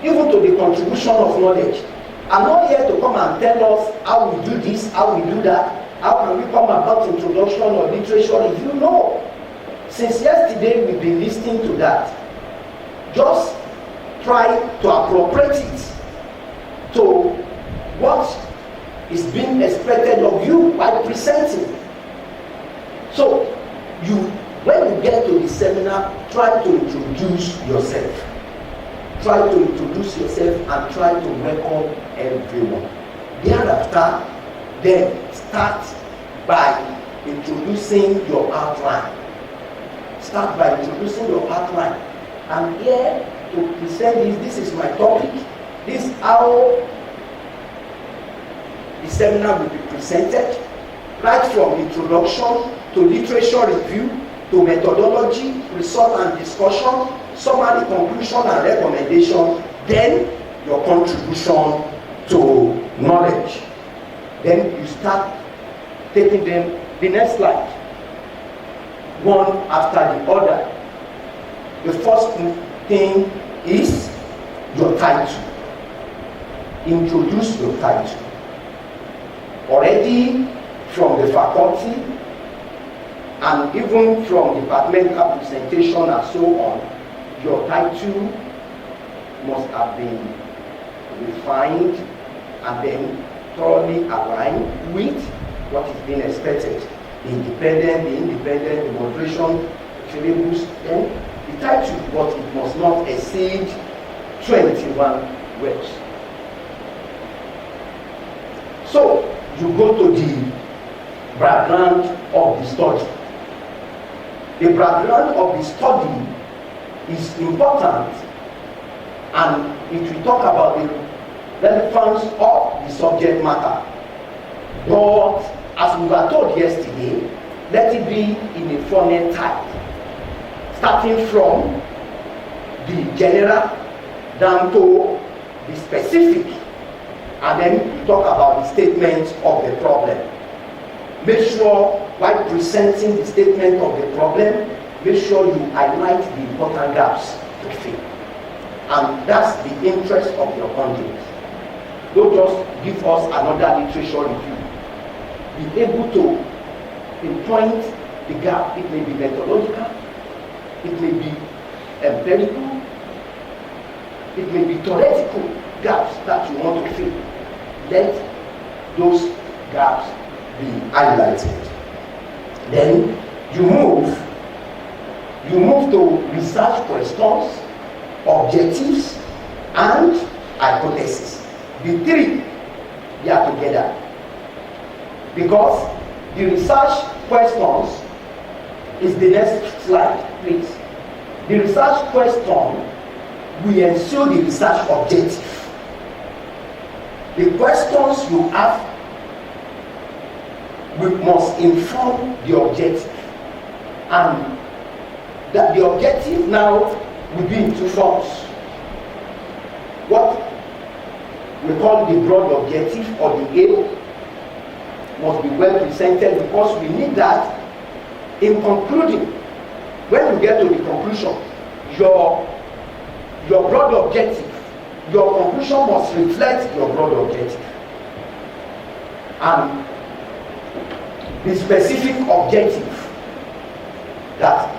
even to the contribution of knowledge. I'm not here to come and tell us how we do this, how we do that, how can we come about introduction or literature review. No. Since yesterday we've been listening to that. Just try to appropriate it to what is being expected of you by presenting. So when you get to the seminar, try to introduce yourself. Try to introduce yourself and try to welcome everyone. Thereafter, then start by introducing your outline. Start by introducing your outline. I'm here to present this is my topic. This is how the seminar will be presented, right from introduction to literature review, to methodology, result and discussion, summary, conclusion and recommendation, then your contribution to knowledge. Then you start taking them the next slide, one after the other. The first thing is your title. Introduce your title. Already from the faculty and even from departmental presentation and so on, your title must have been refined and then thoroughly aligned with what is being expected. The independent, the moderation, syllabus, then the title, but it must not exceed 21 words. So you go to the background of the study. The background of the study is important and it will talk about the relevance of the subject matter. But as we were told yesterday, let it be in a funnel type, starting from the general down to the specific, and then we talk about the statement of the problem. Make sure while presenting the statement of the problem, make sure you highlight the important gaps to fill. And that's the interest of your content. Don't just give us another literature review. Be able to pinpoint the gap. It may be methodological, it may be empirical, it may be theoretical gaps that you want to fill. Let those gaps be highlighted. Then you move to research questions, objectives, and hypotheses. The three, they are together. Because the research questions is the next slide, please. The research question will ensure the research objective. The questions you have must inform the objective, and that the objective now will be in two forms. What we call the broad objective or the aim must be well presented, because we need that in concluding. When you get to the conclusion, your broad objective, your conclusion must reflect your broad objective, and the specific objective that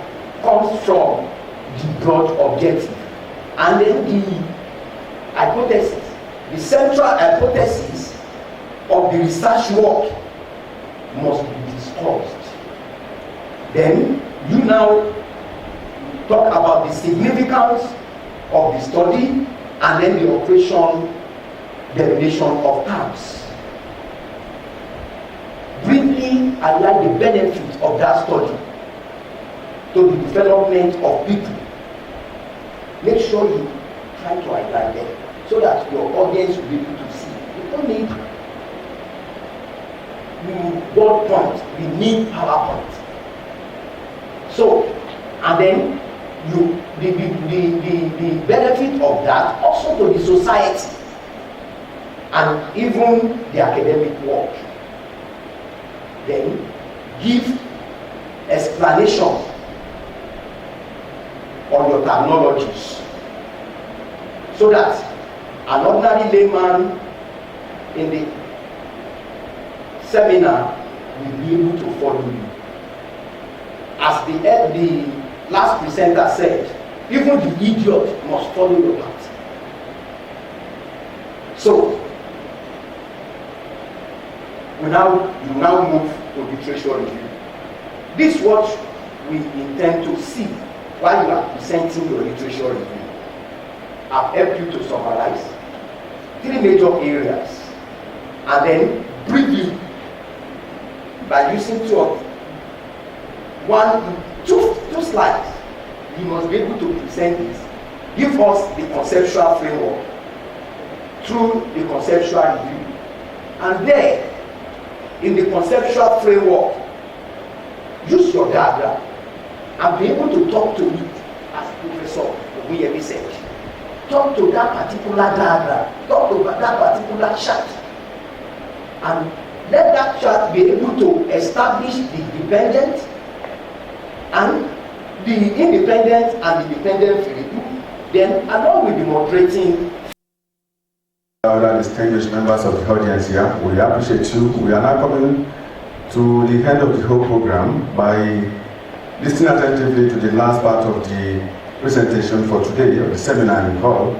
comes from the broad objective, and then the hypothesis, the central hypothesis of the research work must be discussed. Then you now talk about the significance of the study, and then the operation derivation of terms. Briefly highlight the benefit of that study to the development of people. Make sure you try to highlight them so that your audience will be able to see. You don't need word point, we need PowerPoint. So, and then the benefit of that also to the society and even the academic world. Then give explanation on your terminologies so that an ordinary layman in the seminar will be able to follow you. As the last presenter said, even the idiot must follow your path. So, you now move to literature review. This is what we intend to see while you are presenting your literature review. I've helped you to summarize 3 major areas, and then briefly, by using two slides, you must be able to present this. Give us the conceptual framework through the conceptual review, and then in the conceptual framework, use your diagram and be able to talk to it, as Professor Ogunyemi said. Talk to that particular diagram, talk to that particular chart, and let that chart be able to establish the dependent and the independent and the dependent variable. Then, along with the moderating. Other distinguished members of the audience here, we appreciate you. We are now coming to the end of the whole program by listening attentively to the last part of the presentation for today, or the seminar in hall.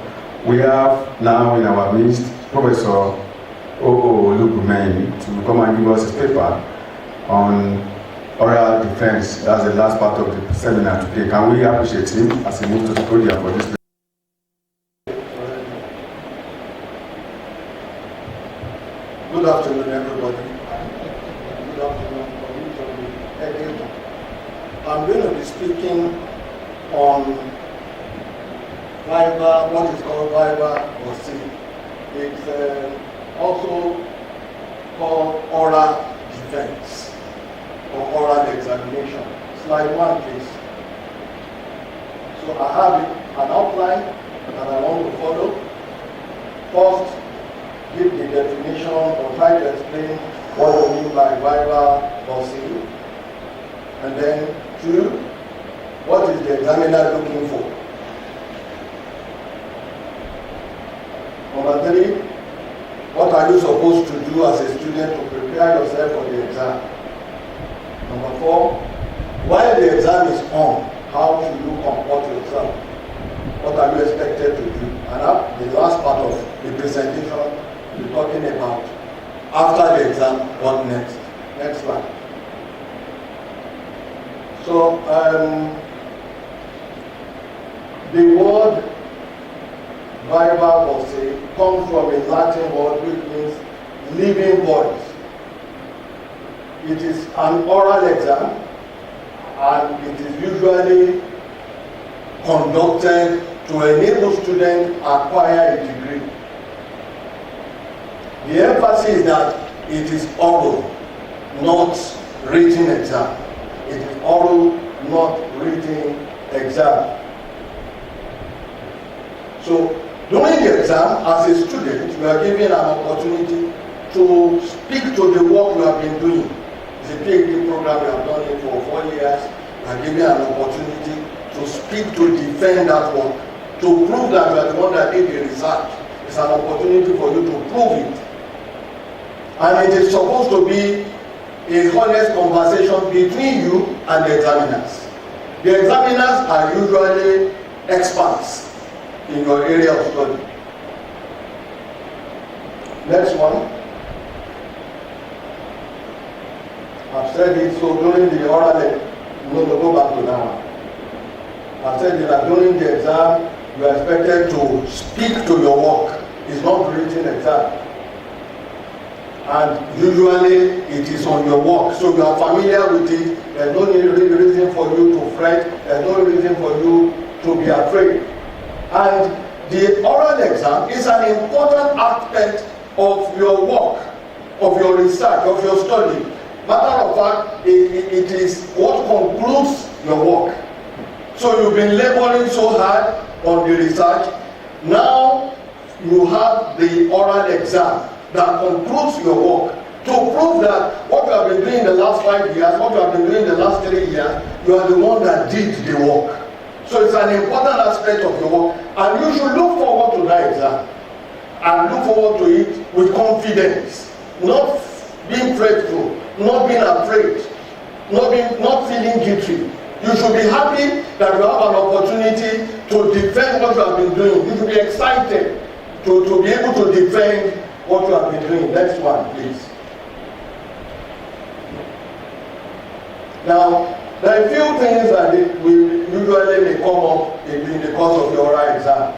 We have now in our midst Professor O.O. Olugbumeni to come and give us his paper on oral defense. That's the last part of the seminar today. Can we appreciate him as he moves to the podium for this? Good afternoon, everybody. Good afternoon. I'm going to be speaking on Viva, what is called Viva or C. It's also called oral defense or oral examination. Slide 1, please. So I have an outline that I want to follow. First, give the definition or try to explain what we mean by Viva or C. And then 2, what is the examiner looking for? Number 3, what are you supposed to do as a student to prepare yourself for the exam? Number 4, while the exam is on, how should you comport yourself? What are you expected to do? And the last part of the presentation, we're talking about after the exam, what next? Next slide. So, the word Viva voce comes from a Latin word which means living voice. It is an oral exam and it is usually conducted to enable students acquire a degree. The emphasis is that it is oral, not written exam. It is oral, not written exam. So, during the exam, as a student, you are given an opportunity to speak to the work you have been doing. It's a PhD program, you have done it for 4 years. You are given an opportunity to speak to defend that work, to prove that you are the one that did the research. It's an opportunity for you to prove it. And it is supposed to be a honest conversation between you and the examiners. The examiners are usually experts in your area of study. Next one. I've said it, so during the oral, go back to that one. I've said that during the exam, you are expected to speak to your work. It's not written exam. And usually it is on your work, so you are familiar with it. There's no reason for you to fret. There's no reason for you to be afraid. And the oral exam is an important aspect of your work, of your research, of your study. Matter of fact, it is what concludes your work. So you've been laboring so hard on the research. Now you have the oral exam that concludes your work to prove that what you have been doing the last 5 years, what you have been doing the last 3 years, you are the one that did the work. So it's an important aspect of your work, and you should look forward to that exam and look forward to it with confidence, not being fretful, not being afraid, not feeling guilty. You should be happy that you have an opportunity to defend what you have been doing. You should be excited to be able to defend what you have been doing. Next one, please. Now, there are a few things that will usually may come up in the course of your oral exam.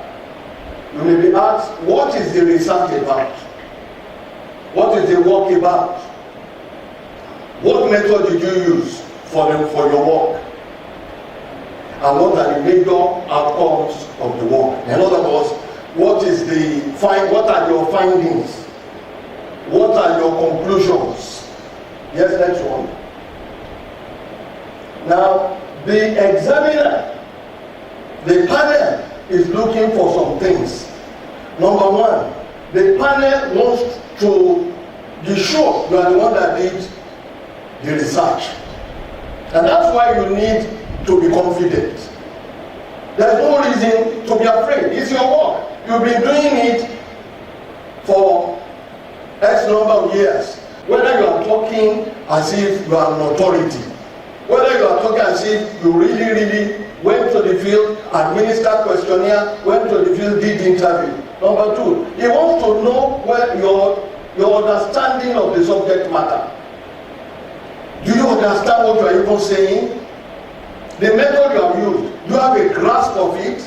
You may be asked, what is the research about? What is the work about? What method did you use for your work? And what are the major outcomes of the work? In other words, what are your findings? What are your conclusions? Yes, next one. Now, the examiner, the panel is looking for some things. Number one, the panel wants to be sure you are the one that did the research. And that's why you need to be confident. There's no reason to be afraid. It's your work. You've been doing it for X number of years. Whether you are talking as if you are an authority, whether you are talking as if you really went to the field, administered questionnaire, went to the field, did interview. Number two, he wants to know where your understanding of the subject matter. Do you understand what you are even saying? The method you have used, do you have a grasp of it?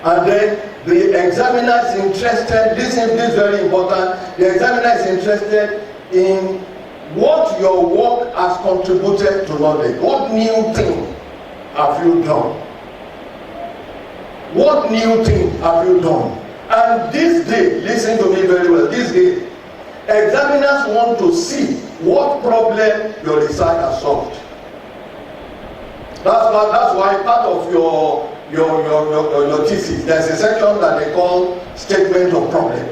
And then the examiner is interested, this is very important, the examiner is interested in what your work has contributed to knowledge. What new thing have you done? What new thing have you done? And this day, listen to me very well, this day, examiners want to see what problem your research has solved. That's why part of your thesis, there's a section that they call statement of problem.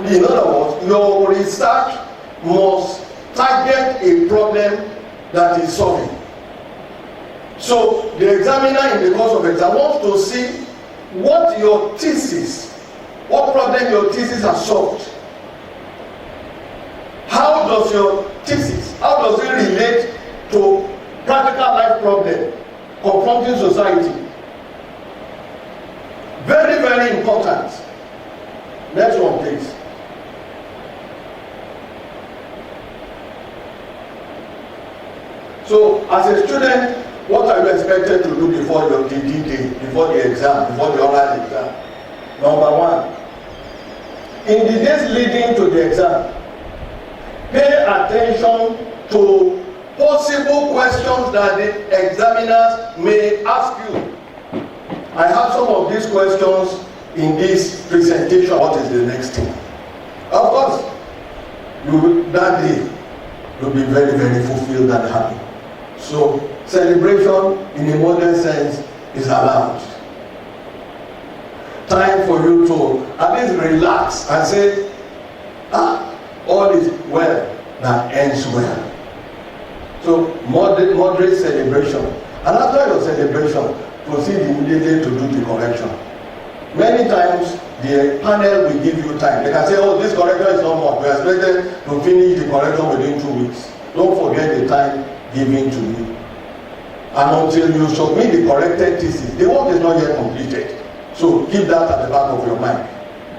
In other words, your research must target a problem that is solving. So the examiner in the course of exam wants to see what your thesis, what problem your thesis has solved. How does your thesis, how does it relate to practical life problem confronting society? Very, very important. Next one, please. So, as a student, what are you expected to do before your D-Day, before the exam, before the oral exam? Number one, in the days leading to the exam, pay attention to possible questions that the examiners may ask you. I have some of these questions in this presentation. What is the next thing? Of course, that day, you'll be very, very fulfilled and happy. So, celebration in a modern sense is allowed. Time for you to at least relax and say, all is well that ends well. So, moderate celebration. And after your celebration, proceed immediately to do the correction. Many times, the panel will give you time. They can say, oh, this correction is not more. We are expected to finish the correction within 2 weeks. Don't forget the time given to you. And until you submit the corrected thesis, the work is not yet completed. So keep that at the back of your mind.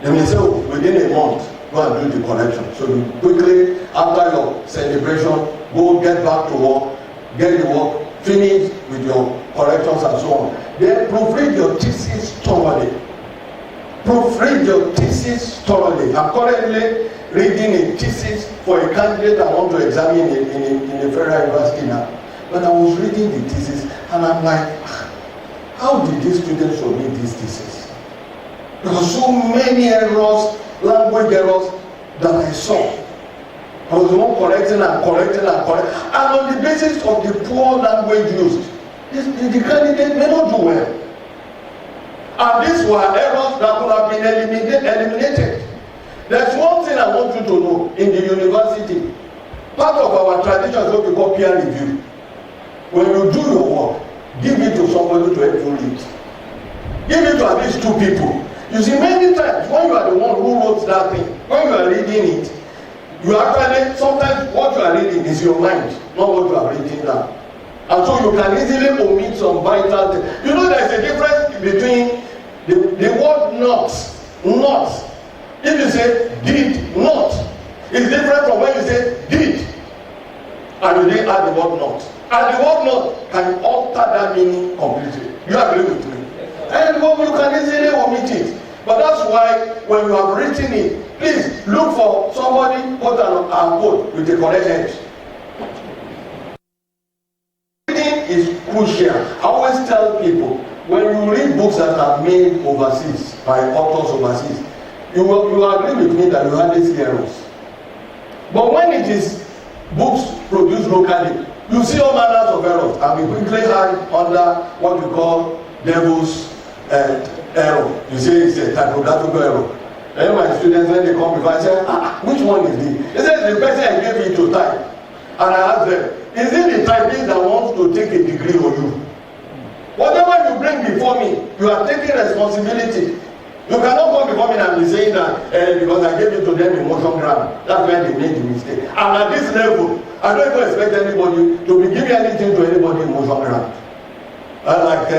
They may say, oh, within a month, go and do the correction. So you quickly, after your celebration, go get back to work, get the work finished with your corrections and so on. Then proofread your thesis thoroughly. Proofread your thesis thoroughly. I'm currently reading a thesis for a candidate I want to examine in a federal university now. But I was reading the thesis and I'm like, how did these students submit this thesis? There were so many errors, language errors that I saw. I was the one correcting and correcting and correcting. And on the basis of the poor language used, the candidate may not do well. And these were errors that could have been eliminated. There's one thing I want you to know in the university. Part of our tradition is what we call peer review. When you do your work, give it to somebody to help you read. Give it to at least 2 people. You see, many times when you are the one who wrote that thing, when you are reading it, you actually, sometimes what you are reading is your mind, not what you are reading down. And so you can easily omit some vital things. You know, there is a difference between the word not. If you say did not, it's different from when you say did and you didn't add the word not. And the word not can alter that meaning completely. You agree with me? And you can easily omit it. But that's why when you have written it, please look for somebody quote and quote with the correct edge. Reading is crucial. I always tell people, when you read books that are made overseas by authors overseas, you agree with me that you hardly see errors. But when it is books produced locally, you see all manners of errors, and we quickly hide under what we call devil's error. You say it's a typographical error. And my students, when they come before, I say, which one is this? They say, the person I gave it to type. And I ask them, is it the typist that wants to take a degree on you? Whatever you bring before me, you are taking responsibility. You cannot come before me and be saying that because I gave it to them in motion ground. That's why they made the mistake. And at this level, I don't even expect anybody to be giving anything to anybody in motion ground. Like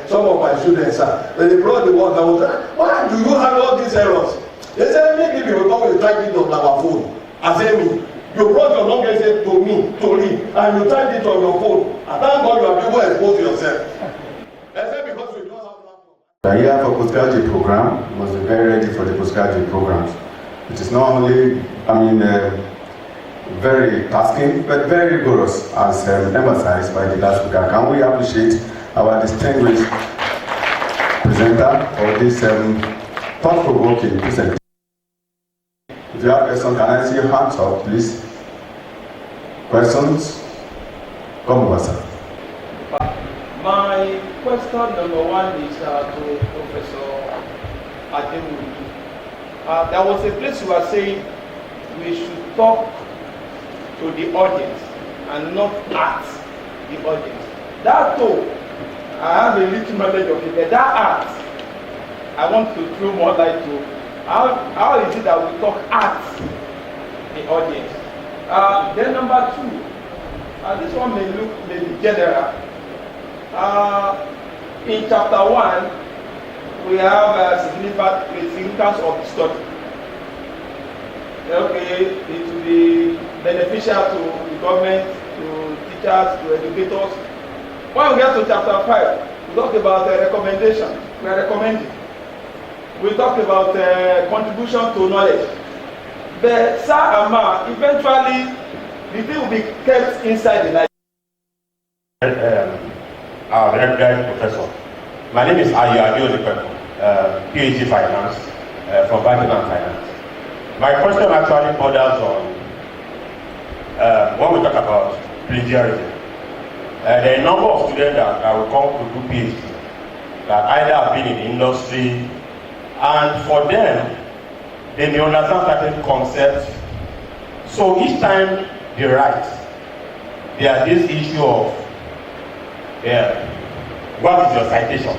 some of my students when they brought the work, I was like, why do you have all these errors? They said, maybe we will come with typing on our phone. I say, me, you brought your long essay to me to read, and you typed it on your phone. And thank God you have people exposed yourself. Except because we don't have laptop. The year for postgraduate program was very ready for the postgraduate programs. It is not only, very tasking, but very rigorous, as emphasized by the last speaker. Can we appreciate our distinguished presenter for this thought-provoking presentation. If you have questions, can I see your hands up, please? Questions? Come over, sir. My question number one is to Professor Ademuyi. There was a place you were saying we should talk to the audience and not at the audience. That though, I have a little knowledge of it, but that art, I want to throw more light to how is it that we talk at the audience. Then number two, this one may look maybe general. In chapter 1, we have significance of the study. Okay, it will be beneficial to the government, to teachers, to educators. When we get to chapter 5, we talk about recommendation. We are recommending. We talk about contribution to knowledge. But Sir Ama, eventually, the thing will be kept inside the library. Our resident professor. My name is Ayo Adeosepepo, PhD Finance from Banking and Finance. My question actually borders on when we talk about plagiarism. There are a number of students that will come to do PhD that either have been in the industry, and for them, they may understand certain concepts. So each time they write, there is this issue of what is your citation?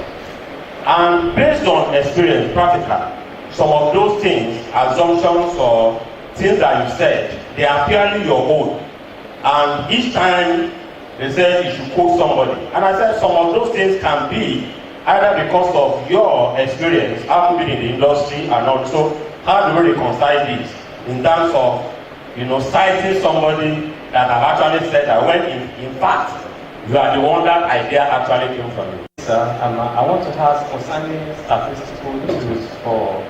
And based on experience, practical, some of those things, assumptions or things that you said, they are purely your own. And each time they said you should quote somebody. And I said some of those things can be either because of your experience, having been in the industry, and also how do we reconcile this in terms of, citing somebody that have actually said that when in fact you are the one that idea actually came from you. Sir, I want to ask concerning statistical issues for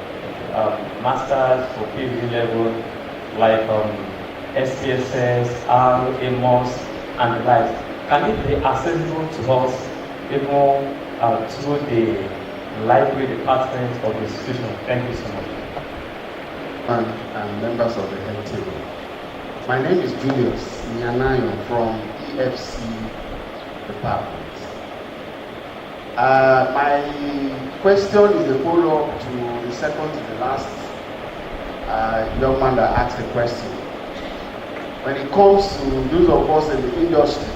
masters for PhD level, like SPSS, R, AMOS, and the like. Can it be accessible to us even through the library department of the institution? Thank you so much. And members of the head table. My name is Julius Nyanayo from EFC department. My question is a follow-up to the second to the last young man that asked the question. When it comes to those of us in the industry,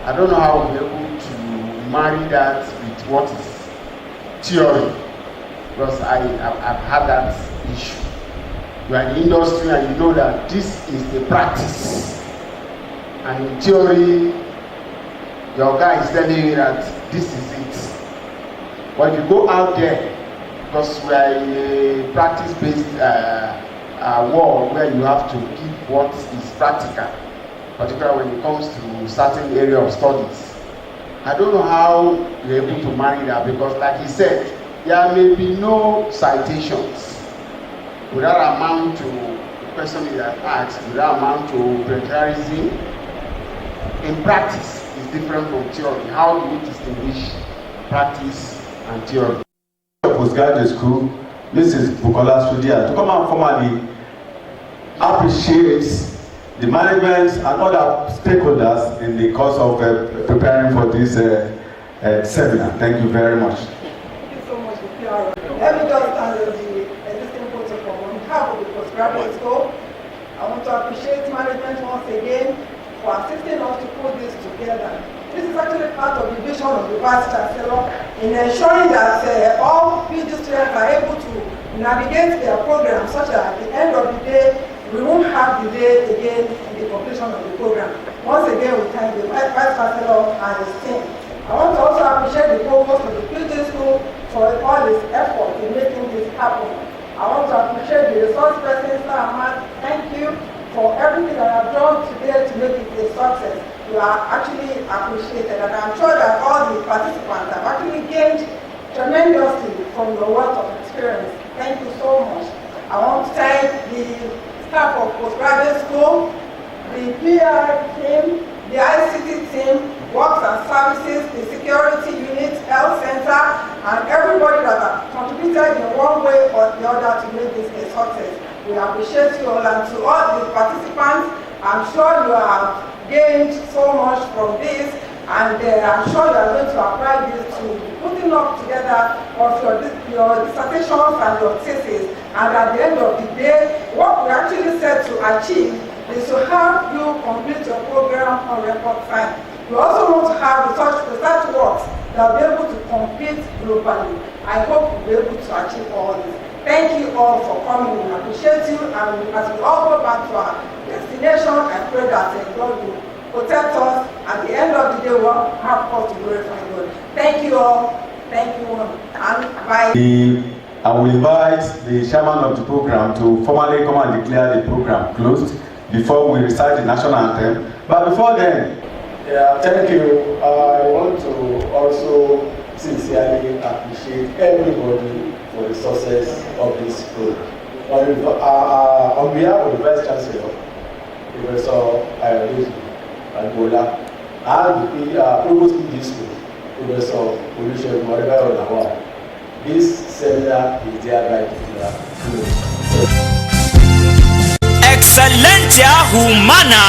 I don't know how we're able to marry that with what is theory, because I've had that issue. You are in the industry and you know that this is the practice, and in theory your guy is telling you that this is it. But you go out there, because we are in a practice-based world where you have to give what is practical, particularly when it comes to certain area of studies. I don't know how you're able to marry that, because like he said, there may be no citations without amount to the question you have asked, without amount to plagiarism. In practice, it's different from theory. How do we distinguish practice and theory? Postgraduate school, Mrs. Bukola Sudia, to come and formally appreciate the management and other stakeholders in the course of preparing for this seminar. Thank you very much. Thank you so much, PR. Let me just stand as the existing protocol on behalf of the postgraduate school. I want to appreciate management once again for assisting us to put this together. This is actually part of the vision of the Vice Chancellor in ensuring that all PhD students are able to navigate their program such that at the end of the day, we won't have delay again in the completion of the program. Once again, we thank the Vice Chancellor and his team. I want to also appreciate the provost of the PhD school for all his effort in making this happen. I want to appreciate the resource person, Sir Ahmad. Thank you for everything that I've done today to make it a success. You are actually appreciated, and I'm sure that all the participants have actually gained tremendously from your wealth of experience. Thank you so much. I want to thank the staff of postgraduate school, the PR team, the ICT team, works and services, the security unit, health center, appreciate you all, and to all the participants, I'm sure you have gained so much from this, and I'm sure you are going to apply this to putting up together of your dissertations and your thesis. And at the end of the day, what we actually set to achieve is to have you complete your program on record time. We also want to have research works that will be able to compete globally. I hope we'll be able to achieve all this. Thank you all for coming. We appreciate you, and as we all go back to our destination, I pray that God will protect us. At the end of the day, we'll have us to glorify God. Thank you all. Thank you all. And bye. I will invite the chairman of the program to formally come and declare the program closed before we recite the national anthem. But before then, thank you. I want to also sincerely appreciate everybody for the success of this program. On behalf of the Vice Chancellor, Professor Ayodeji Agbola, and the Provost PD School, Professor Olusegun Adebayo Lawal, this seminar is thereby closed. Excellentia Humana.